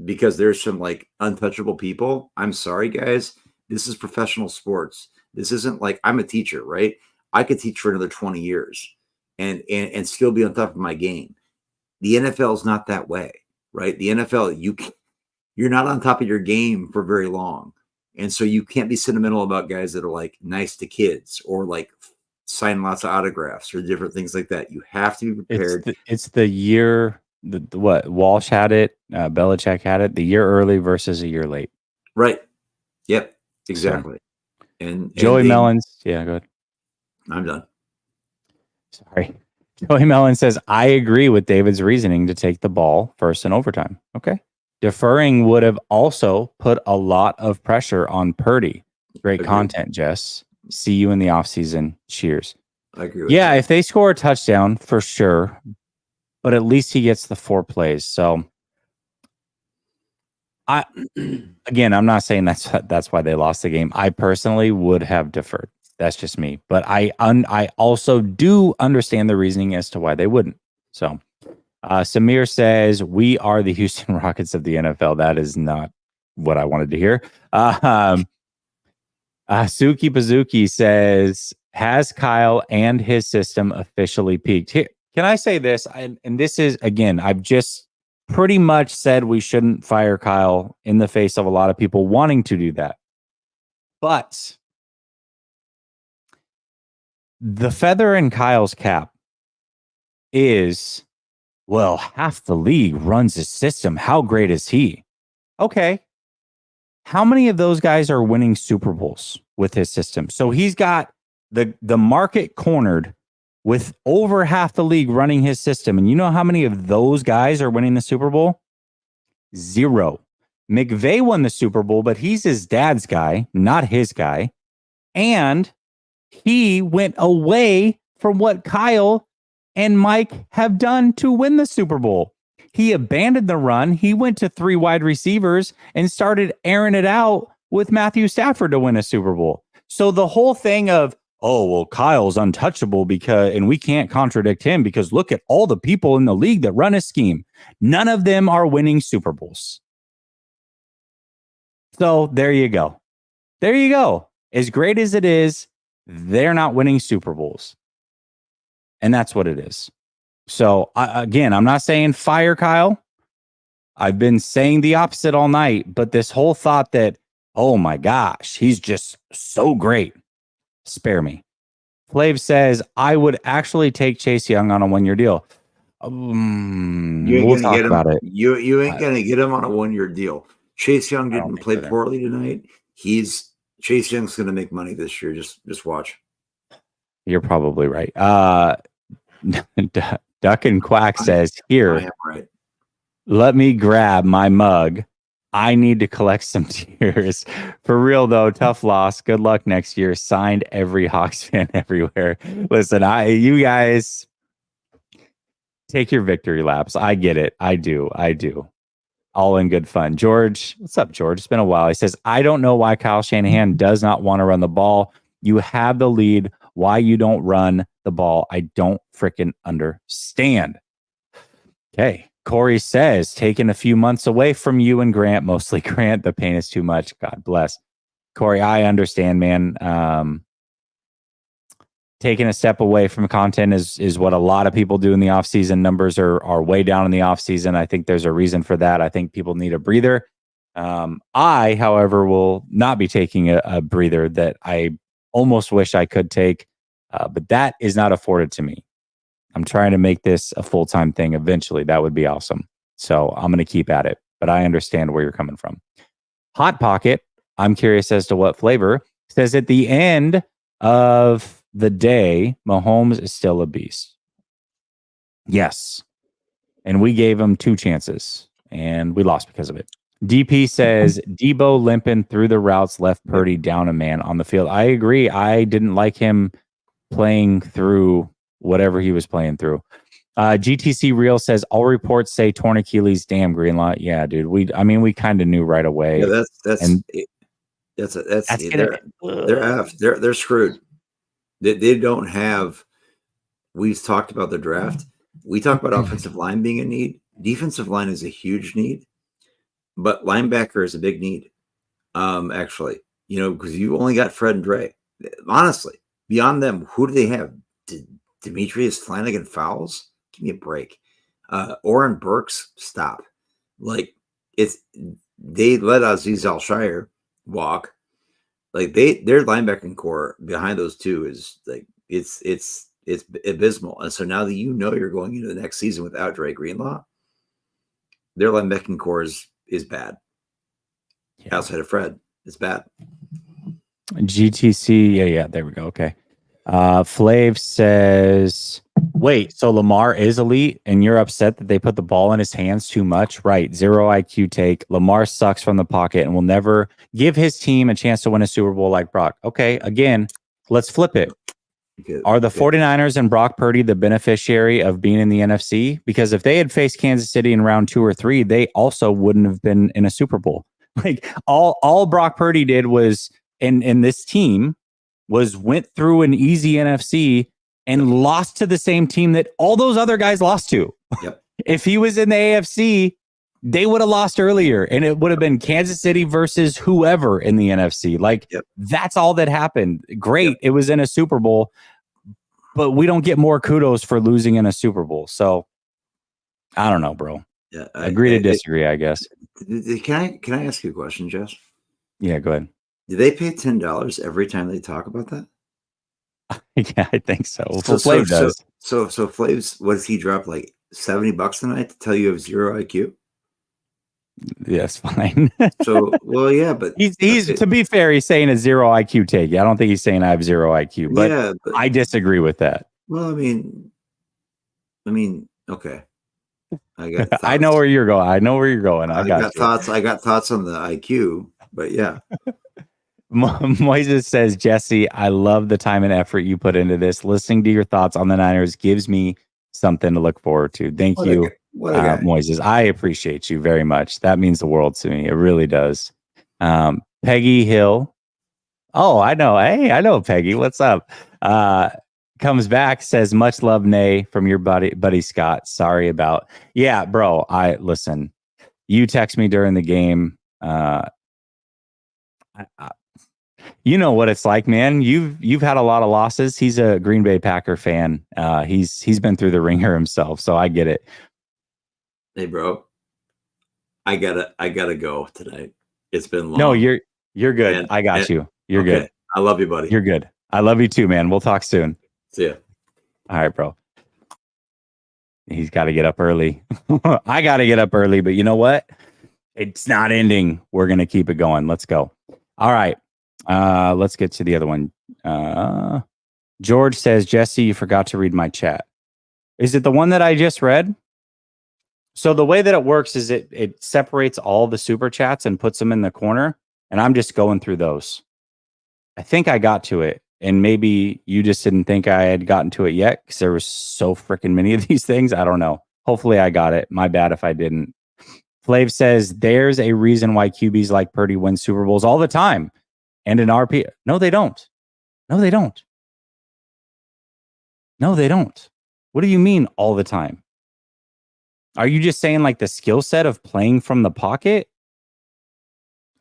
because there's some like untouchable people, I'm sorry, guys. This is professional sports. This isn't like, I'm a teacher, right? I could teach for another 20 years and still be on top of my game. The NFL is not that way, right? The NFL, you're not on top of your game for very long. And so you can't be sentimental about guys that are like nice to kids or like sign lots of autographs or different things like that. You have to be prepared. It's the year, what Walsh had it, Belichick had it, the year early versus a year late. Right. Yep. Exactly. So, and Joey Mellons. Yeah, go ahead. I'm done. Sorry. Joey Mellon says, I agree with David's reasoning to take the ball first in overtime. Okay. Deferring would have also put a lot of pressure on Purdy. Great Agreed. content, Jess. See you in the offseason. Cheers. I agree with Yeah, that. if they score a touchdown, for sure. But at least he gets the 4 plays. So again, I'm not saying that's why they lost the game. I personally would have deferred. That's just me. But I also do understand the reasoning as to why they wouldn't. So Samir says, we are the Houston Rockets of the NFL. That is not what I wanted to hear. Suki Pazuki says, has Kyle and his system officially peaked? Here, can I say this? And this is, again, I've just pretty much said we shouldn't fire Kyle in the face of a lot of people wanting to do that. But the feather in Kyle's cap is, well, half the league runs his system. How great is he? Okay. How many of those guys are winning Super Bowls with his system? So he's got the market cornered with over half the league running his system. And you know how many of those guys are winning the Super Bowl? 0. McVay won the Super Bowl, but he's his dad's guy, not his guy. And he went away from what Kyle and Mike have done to win the Super Bowl. He abandoned the run. He went to 3 wide receivers and started airing it out with Matthew Stafford to win a Super Bowl. So the whole thing of, oh, well, Kyle's untouchable and we can't contradict him because look at all the people in the league that run his scheme. None of them are winning Super Bowls. So there you go. There you go. As great as it is, they're not winning Super Bowls. And that's what it is. So again, I'm not saying fire Kyle. I've been saying the opposite all night, but this whole thought that, oh my gosh, he's just so great. Spare me. Flav says, I would actually take Chase Young on a 1-year deal. We'll talk about it. You ain't going to get him on a 1-year deal. Chase Young didn't play poorly tonight. Chase Young's going to make money this year. Just watch. You're probably right. Duck and Quack says, here, I am right. Let me grab my mug. I need to collect some tears. For real, though, tough loss. Good luck next year. Signed, every Hawks fan everywhere. Listen, you guys take your victory laps. I get it. I do. All in good fun. George, what's up, George? It's been a while. He says, I don't know why Kyle Shanahan does not want to run the ball. You have the lead. Why you don't run the ball? I don't freaking understand. Okay. Corey says, taking a few months away from you and Grant, mostly Grant. The pain is too much. God bless. Corey, I understand, man. Taking a step away from content is what a lot of people do in the offseason. Numbers are way down in the offseason. I think there's a reason for that. I think people need a breather. I, however, will not be taking a breather that I almost wish I could take, but that is not afforded to me. I'm trying to make this a full-time thing eventually. That would be awesome. So I'm going to keep at it, but I understand where you're coming from. Hot Pocket, I'm curious as to what flavor, says at the end of the day, Mahomes is still a beast. Yes. And we gave him 2 chances and we lost because of it. DP says Debo limping through the routes left Purdy down a man on the field. I agree. I didn't like him playing through whatever he was playing through. GTC Real says all reports say torn Achilles. Damn, Greenlaw. Yeah, dude. We kind of knew right away. Yeah, they're screwed. They don't have. We've talked about the draft. We talk about offensive line being a need. Defensive line is a huge need, but linebacker is a big need. Actually, because you only got Fred and Dre. Honestly, beyond them, who do they have? Demetrius Flanagan Fowles? Give me a break. Oren Burks, stop. They let Aziz Al-Shire walk. Their linebacking core behind those two is it's abysmal. And so now that you're going into the next season without Dre Greenlaw, their linebacking core is bad. Yeah. Outside of Fred, it's bad. GTC, yeah, there we go. Okay. Flav says, wait, so Lamar is elite and you're upset that they put the ball in his hands too much? Right. 0 IQ take. Lamar sucks from the pocket and will never give his team a chance to win a Super Bowl like Brock. Okay. Again, let's flip it. Are the 49ers and Brock Purdy the beneficiary of being in the NFC? Because if they had faced Kansas City in round 2 or 3, they also wouldn't have been in a Super Bowl. Like all Brock Purdy did was, in this team, was went through an easy NFC and lost to the same team that all those other guys lost to. Yep. If he was in the AFC, they would have lost earlier, and it would have been Kansas City versus whoever in the NFC. Like, that's all that happened. Great. It was in a Super Bowl, but we don't get more kudos for losing in a Super Bowl. So I don't know, bro. Yeah, agree to disagree, I guess. Can I ask you a question, Jess? Yeah, go ahead. Do they pay $10 every time they talk about that? Yeah, I think so. So Flav does. So Flav's, what does he drop, like $70 tonight to tell you have 0 IQ? Yes, fine. So, well, yeah, but he's to be fair, he's saying a 0 IQ take. I don't think he's saying I have 0 IQ, but I disagree with that. Well, I mean, okay. I got thoughts. I know where you're going. I got thoughts. I got thoughts on the IQ, but yeah. Moises says, Jesse, I love the time and effort you put into this. Listening to your thoughts on the Niners gives me something to look forward to. Thank you, Moises. I appreciate you very much. That means the world to me. It really does. Peggy Hill. Oh, I know. Hey, I know Peggy. What's up? Comes back, says, much love, Nay, from your buddy Scott. Sorry about. Yeah, bro. Listen. You text me during the game. You know what it's like, man. You've had a lot of losses. He's a Green Bay Packer fan. He's been through the ringer himself, so I get it. Hey, bro, I gotta go tonight. It's been long. No, you're good. I got you. You're good. I love you, buddy. You're good. I love you too, man. We'll talk soon. See ya. All right, bro. He's got to get up early. I got to get up early, but you know what? It's not ending. We're gonna keep it going. Let's go. All right. Let's get to the other one. George says, Jesse, you forgot to read my chat. Is it the one that I just read? So the way that it works is it separates all the super chats and puts them in the corner, and I'm just going through those. I think I got to it, and maybe you just didn't think I had gotten to it yet because there was so freaking many of these things. I don't know. Hopefully I got it. My bad if I didn't. Flav says, there's a reason why QBs like Purdy win Super Bowls all the time. And in RP, no, they don't. No, they don't. No, they don't. What do you mean all the time? Are you just saying like the skill set of playing from the pocket?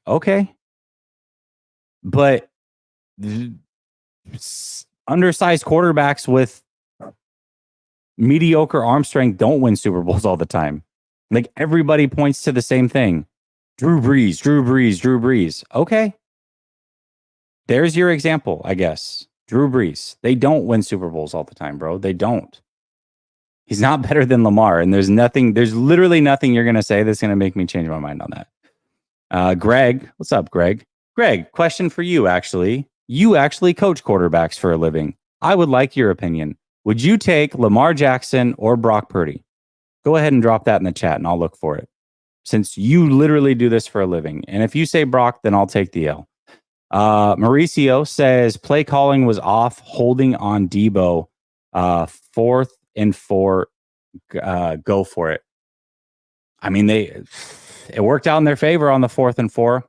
Okay. But undersized quarterbacks with mediocre arm strength don't win Super Bowls all the time. Like everybody points to the same thing. Drew Brees. Okay. There's your example, I guess. Drew Brees. They don't win Super Bowls all the time, bro. They don't. He's not better than Lamar. And there's literally nothing you're going to say that's going to make me change my mind on that. Greg. What's up, Greg? Greg, question for you, actually. You actually coach quarterbacks for a living. I would like your opinion. Would you take Lamar Jackson or Brock Purdy? Go ahead and drop that in the chat and I'll look for it. Since you literally do this for a living. And if you say Brock, then I'll take the L. Mauricio says play calling was off, holding on Debo. 4th and 4. Go for it. I mean, it worked out in their favor on the 4th and 4.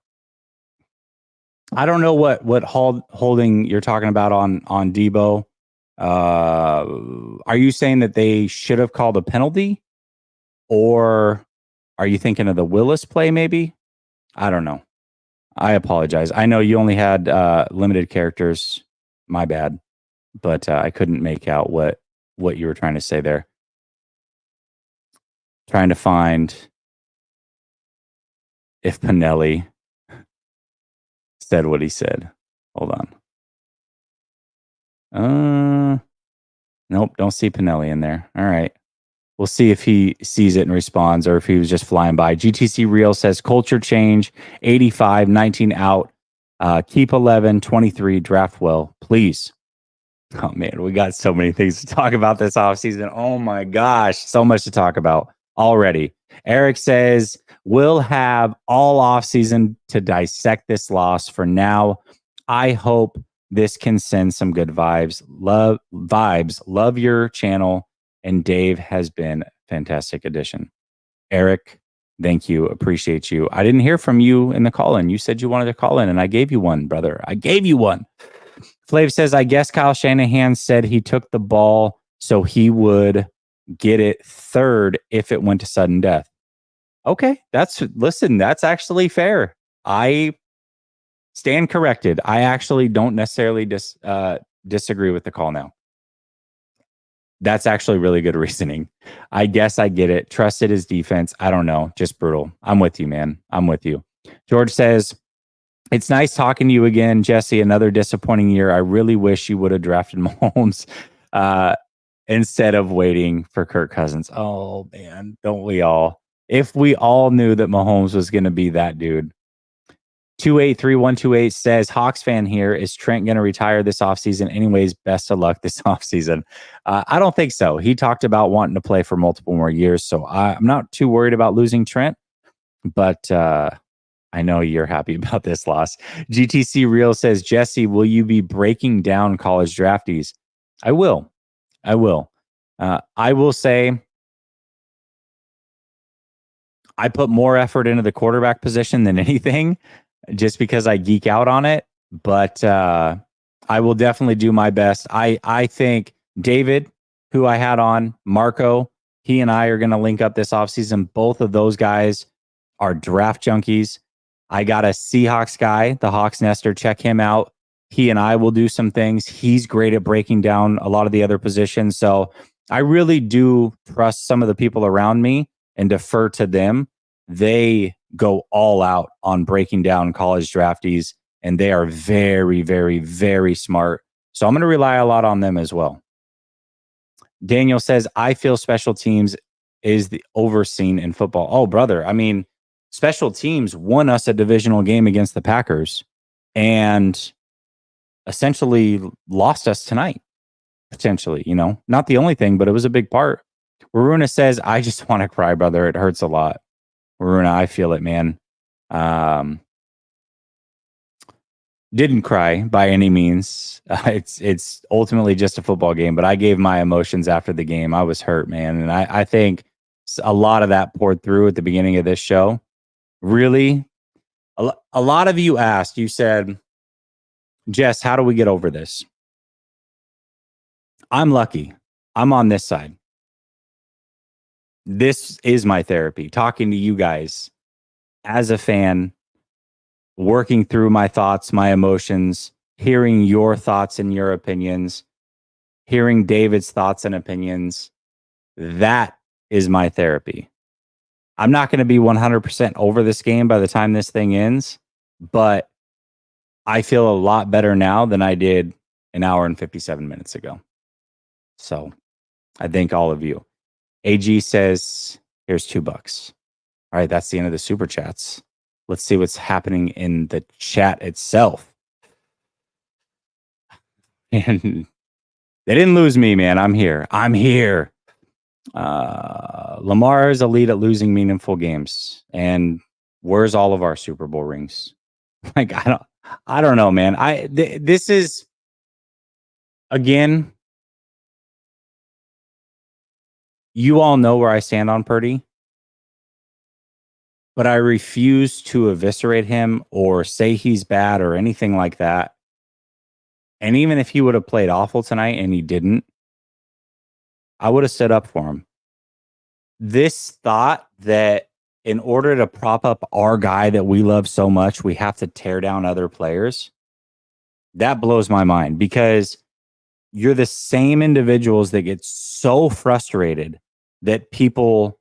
I don't know what holding you're talking about on Debo. Are you saying that they should have called a penalty? Or are you thinking of the Willis play maybe? I don't know. I apologize. I know you only had limited characters. My bad. But I couldn't make out what you were trying to say there. Trying to find if Pinelli said what he said. Hold on. Nope, don't see Pinelli in there. All right. We'll see if he sees it and responds or if he was just flying by. GTC Real says culture change, 85, 19 out. Keep 11, 23, draft well, please. Oh man, we got so many things to talk about this offseason. Oh my gosh, so much to talk about already. Eric says we'll have all offseason to dissect this loss. For now, I hope this can send some good vibes. Love your channel, and Dave has been a fantastic addition. Eric, thank you. Appreciate you. I didn't hear from you in the call-in. You said you wanted to call in, and I gave you one, brother. I gave you one. Flav says, I guess Kyle Shanahan said he took the ball so he would get it third if it went to sudden death. Okay, that's actually fair. I stand corrected. I actually don't necessarily disagree with the call now. That's actually really good reasoning. I guess I get it. Trusted his defense. I don't know. Just brutal. I'm with you, man. I'm with you. George says, it's nice talking to you again, Jesse. Another disappointing year. I really wish you would have drafted Mahomes instead of waiting for Kirk Cousins. Oh, man. Don't we all? If we all knew that Mahomes was going to be that dude. 283128 says, Hawks fan here. Is Trent going to retire this offseason? Anyways, best of luck this offseason. I don't think so. He talked about wanting to play for multiple more years, so I'm not too worried about losing Trent, but I know you're happy about this loss. GTC Real says, Jesse, will you be breaking down college draftees? I will. I will say I put more effort into the quarterback position than anything just because I geek out on it. But I will definitely do my best. I think David, who I had on, Marco, he and I are going to link up this offseason. Both of those guys are draft junkies. I got a Seahawks guy, the Hawks Nester. Check him out. He and I will do some things. He's great at breaking down a lot of the other positions. So I really do trust some of the people around me and defer to them. They go all out on breaking down college draftees, and they are very, very, very smart. So I'm going to rely a lot on them as well. Daniel says, I feel special teams is the overseen in football. Oh, brother. I mean, special teams won us a divisional game against the Packers and essentially lost us tonight. Potentially, not the only thing, but it was a big part. Waruna says, I just want to cry, brother. It hurts a lot. Waruna, I feel it, man. Didn't cry by any means. It's ultimately just a football game, but I gave my emotions after the game. I was hurt, man. And I think a lot of that poured through at the beginning of this show. Really, a lot of you asked, you said, Jess, how do we get over this? I'm lucky. I'm on this side. This is my therapy, talking to you guys as a fan, working through my thoughts, my emotions, hearing your thoughts and your opinions, hearing David's thoughts and opinions. That is my therapy. I'm not going to be 100% over this game by the time this thing ends, but I feel a lot better now than I did an hour and 57 minutes ago. So I thank all of you. AG says, here's $2. All right, that's the end of the super chats. Let's see what's happening in the chat itself. And they didn't lose me, man. I'm here. Lamar is elite at losing meaningful games. And where's all of our Super Bowl rings? Like, I don't know, man. This is, again, you all know where I stand on Purdy, but I refuse to eviscerate him or say he's bad or anything like that. And even if he would have played awful tonight and he didn't, I would have stood up for him. This thought that in order to prop up our guy that we love so much, we have to tear down other players, that blows my mind, because you're the same individuals that get so frustrated that people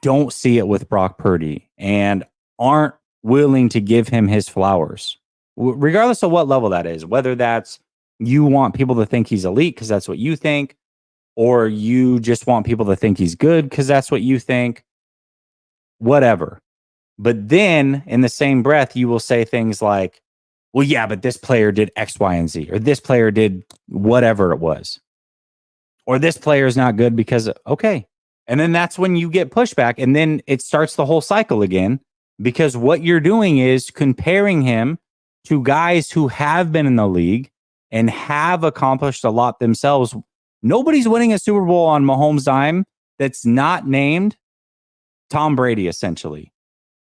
don't see it with Brock Purdy and aren't willing to give him his flowers, regardless of what level that is, whether that's you want people to think he's elite because that's what you think, or you just want people to think he's good because that's what you think, whatever. But then in the same breath, you will say things like, well, yeah, but this player did X, Y, and Z, or this player did whatever it was, or this player is not good because, okay. And then that's when you get pushback, and then it starts the whole cycle again, because what you're doing is comparing him to guys who have been in the league and have accomplished a lot themselves. Nobody's winning a Super Bowl on Mahomes' dime that's not named Tom Brady, essentially.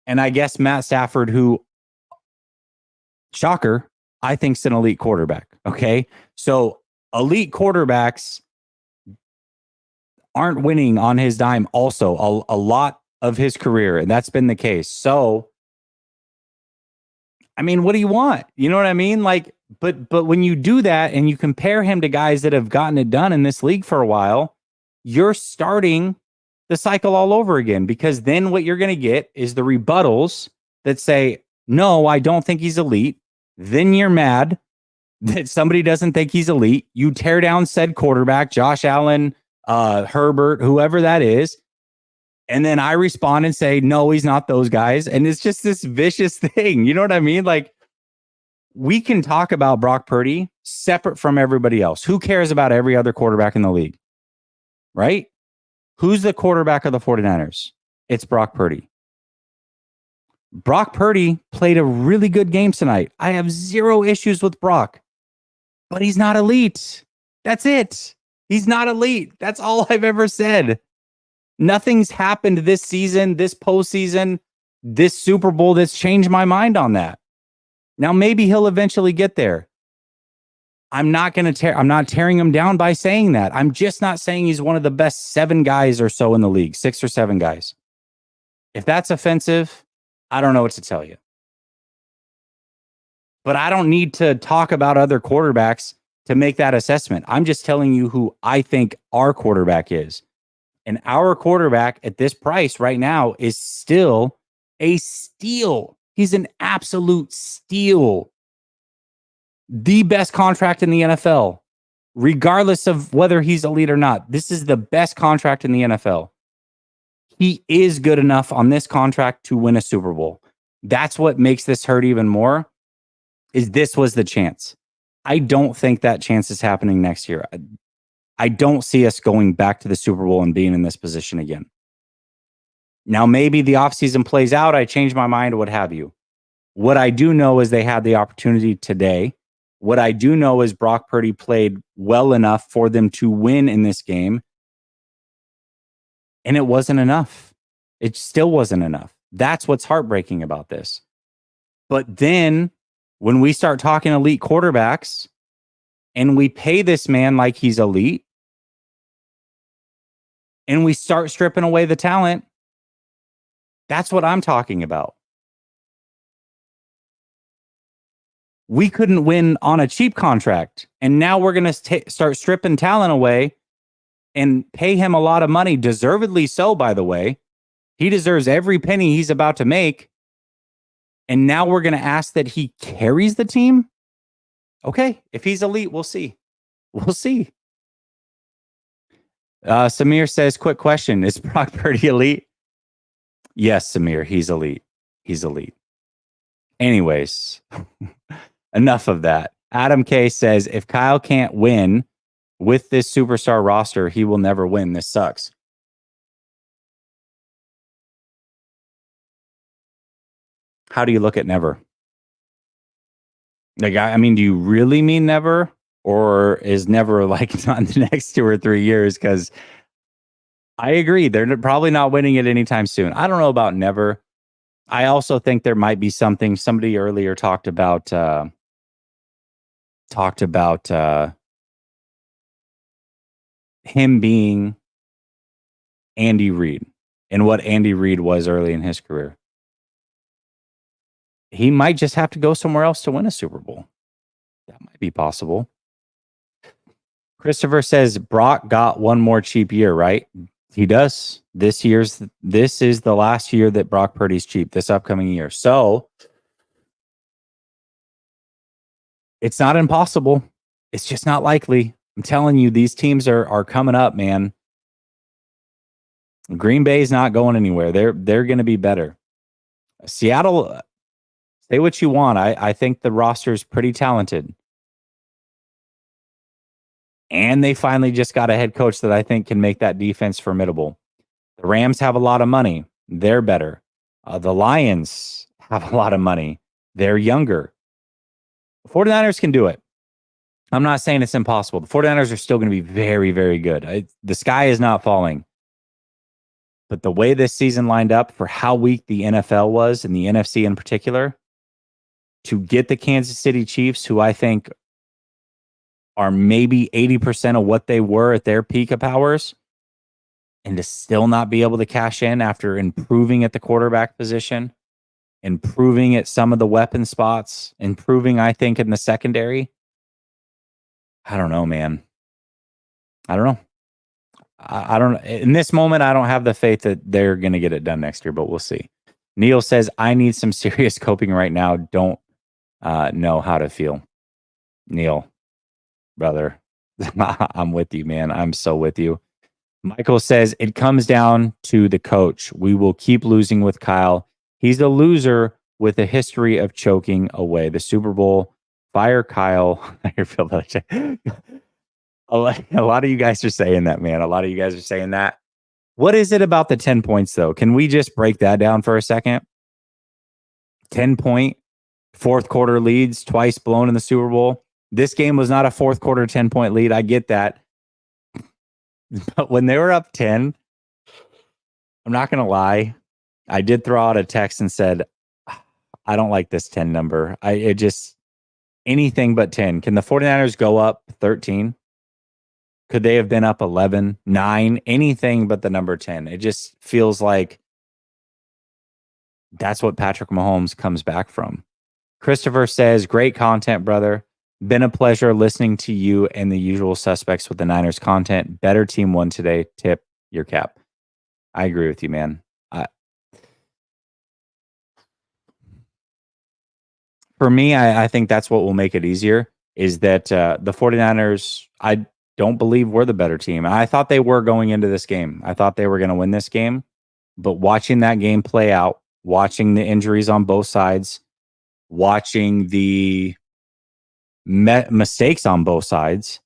And I guess Matt Stafford, who, shocker, I think's an elite quarterback. Okay. So elite quarterbacks aren't winning on his dime also a lot of his career. And that's been the case. So, I mean, what do you want? You know what I mean? Like, but when you do that and you compare him to guys that have gotten it done in this league for a while, you're starting the cycle all over again, because then what you're going to get is the rebuttals that say, no, I don't think he's elite. Then you're mad that somebody doesn't think he's elite. You tear down said quarterback, Josh Allen, Herbert, whoever that is. And then I respond and say, no, he's not those guys. And it's just this vicious thing. You know what I mean? Like, we can talk about Brock Purdy separate from everybody else. Who cares about every other quarterback in the league? Right? Who's the quarterback of the 49ers? It's Brock Purdy. Brock Purdy played a really good game tonight. I have zero issues with Brock, but he's not elite. That's it. He's not elite. That's all I've ever said. Nothing's happened this season, this postseason, this Super Bowl that's changed my mind on that. Now, maybe he'll eventually get there. I'm not tearing him down by saying that. I'm just not saying he's one of the best 7 guys or so in the league, 6 or 7 guys. If that's offensive, I don't know what to tell you. But I don't need to talk about other quarterbacks to make that assessment. I'm just telling you who I think our quarterback is. And our quarterback at this price right now is still a steal. He's an absolute steal. The best contract in the NFL, regardless of whether he's elite or not. This is the best contract in the NFL. He is good enough on this contract to win a Super Bowl. That's what makes this hurt even more, is this was the chance. I don't think that chance is happening next year. I don't see us going back to the Super Bowl and being in this position again. Now, maybe the offseason plays out. I change my mind, what have you. What I do know is they had the opportunity today. What I do know is Brock Purdy played well enough for them to win in this game. And it wasn't enough. It still wasn't enough. That's what's heartbreaking about this. But then when we start talking elite quarterbacks and we pay this man like he's elite, and we start stripping away the talent, that's what I'm talking about. We couldn't win on a cheap contract, and now we're going to start stripping talent away and pay him a lot of money, deservedly so, by the way. He deserves every penny he's about to make. And now we're going to ask that he carries the team? Okay, if he's elite, we'll see. We'll see. Samir says, quick question. Is Brock Purdy elite? Yes, Samir, he's elite. He's elite. Anyways, enough of that. Adam K says, if Kyle can't win with this superstar roster, he will never win. This sucks. How do you look at never? Like, I mean, do you really mean never? Or is never like not in the next 2 or 3 years? Because I agree, they're probably not winning it anytime soon. I don't know about never. I also think there might be something. Somebody earlier talked about him being Andy Reid and what Andy Reid was early in his career. He might just have to go somewhere else to win a Super Bowl. That might be possible. Christopher says Brock got one more cheap year, right? He does. This is the last year that Brock Purdy's cheap, this upcoming year. So it's not impossible. It's just not likely. I'm telling you, these teams are coming up, man. Green Bay's not going anywhere. They're going to be better. Seattle's Say what you want. I think the roster is pretty talented. And they finally just got a head coach that I think can make that defense formidable. The Rams have a lot of money. They're better. The Lions have a lot of money. They're younger. The 49ers can do it. I'm not saying it's impossible. The 49ers are still going to be very, very good. The sky is not falling. But the way this season lined up for how weak the NFL was, and the NFC in particular, to get the Kansas City Chiefs, who I think are maybe 80% of what they were at their peak of powers, and to still not be able to cash in after improving at the quarterback position, improving at some of the weapon spots, improving, I think, in the secondary. I don't know, man. I don't know. I don't. In this moment, I don't have the faith that they're going to get it done next year, but we'll see. Neil says, I need some serious coping right now. Don't know how to feel. Neil, brother, I'm with you, man. I'm so with you. Michael says, it comes down to the coach. We will keep losing with Kyle. He's a loser with a history of choking away the Super Bowl. Fire Kyle. A lot of you guys are saying that, man. A lot of you guys are saying that. What is it about the 10 points, though? Can we just break that down for a second? 10-point, fourth quarter leads, twice blown in the Super Bowl. This game was not a fourth quarter 10-point lead. I get that. But when they were up 10, I'm not going to lie. I did throw out a text and said, I don't like this 10 number. It just, anything but 10. Can the 49ers go up 13? Could they have been up 11, 9, anything but the number 10? It just feels like that's what Patrick Mahomes comes back from. Christopher says, great content, brother. Been a pleasure listening to you and the usual suspects with the Niners content. Better team won today. Tip your cap. I agree with you, man. For me, I think that's what will make it easier is that the 49ers, I don't believe we're the better team. I thought they were going into this game. I thought they were going to win this game. But watching that game play out, watching the injuries on both sides, watching the mistakes on both sides,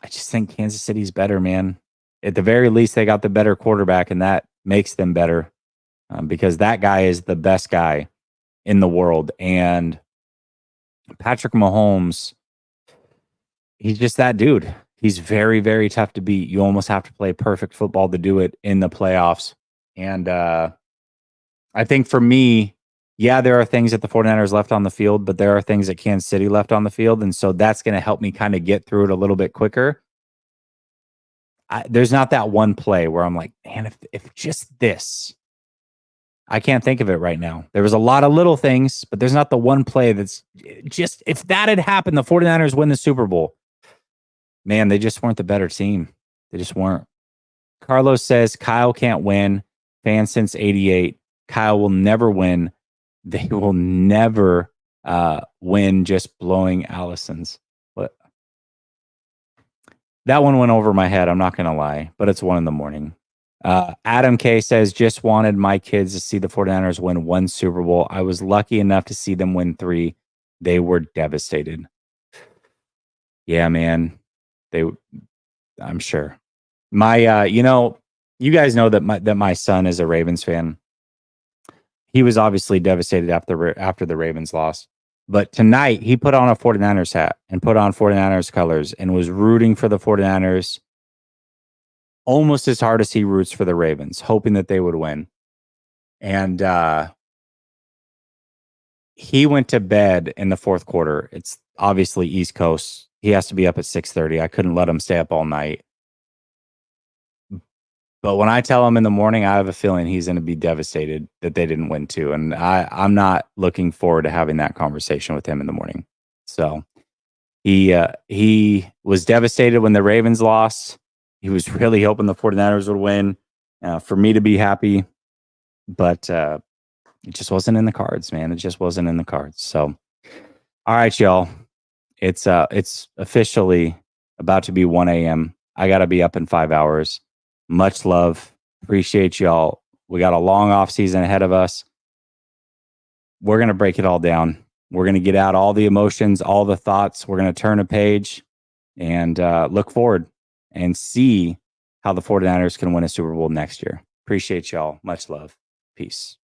I just think Kansas City's better, man. At the very least, they got the better quarterback, and that makes them better because that guy is the best guy in the world. And Patrick Mahomes, he's just that dude. He's very, very tough to beat. You almost have to play perfect football to do it in the playoffs. And I think for me, yeah, there are things that the 49ers left on the field, but there are things that Kansas City left on the field. And so that's going to help me kind of get through it a little bit quicker. There's not that one play where I'm like, man, if just this, I can't think of it right now. There was a lot of little things, but there's not the one play that's just, if that had happened, the 49ers win the Super Bowl. Man, they just weren't the better team. They just weren't. Carlos says, Kyle can't win. Fan since 88. Kyle will never win. They will never win just blowing Allison's. What? That one went over my head. I'm not going to lie, but it's 1 a.m. Adam K says, just wanted my kids to see the 49ers win 1 Super Bowl. I was lucky enough to see them win 3. They were devastated. Yeah, man. I'm sure. My, you guys know that my son is a Ravens fan. He was obviously devastated after the Ravens lost. But tonight, he put on a 49ers hat and put on 49ers colors and was rooting for the 49ers almost as hard as he roots for the Ravens, hoping that they would win. And he went to bed in the fourth quarter. It's obviously East Coast. He has to be up at 6:30. I couldn't let him stay up all night. But when I tell him in the morning, I have a feeling he's going to be devastated that they didn't win too. And I'm not looking forward to having that conversation with him in the morning. So he was devastated when the Ravens lost. He was really hoping the 49ers would win for me to be happy. But it just wasn't in the cards, man. It just wasn't in the cards. So, all right, y'all. It's officially about to be 1 a.m. I got to be up in 5 hours. Much love. Appreciate y'all. We got a long off season ahead of us. we're going to break it all down. We're going to get out all the emotions, all the thoughts. We're going to turn a page and look forward and see how the 49ers can win a Super Bowl next year. Appreciate y'all. Much love. Peace.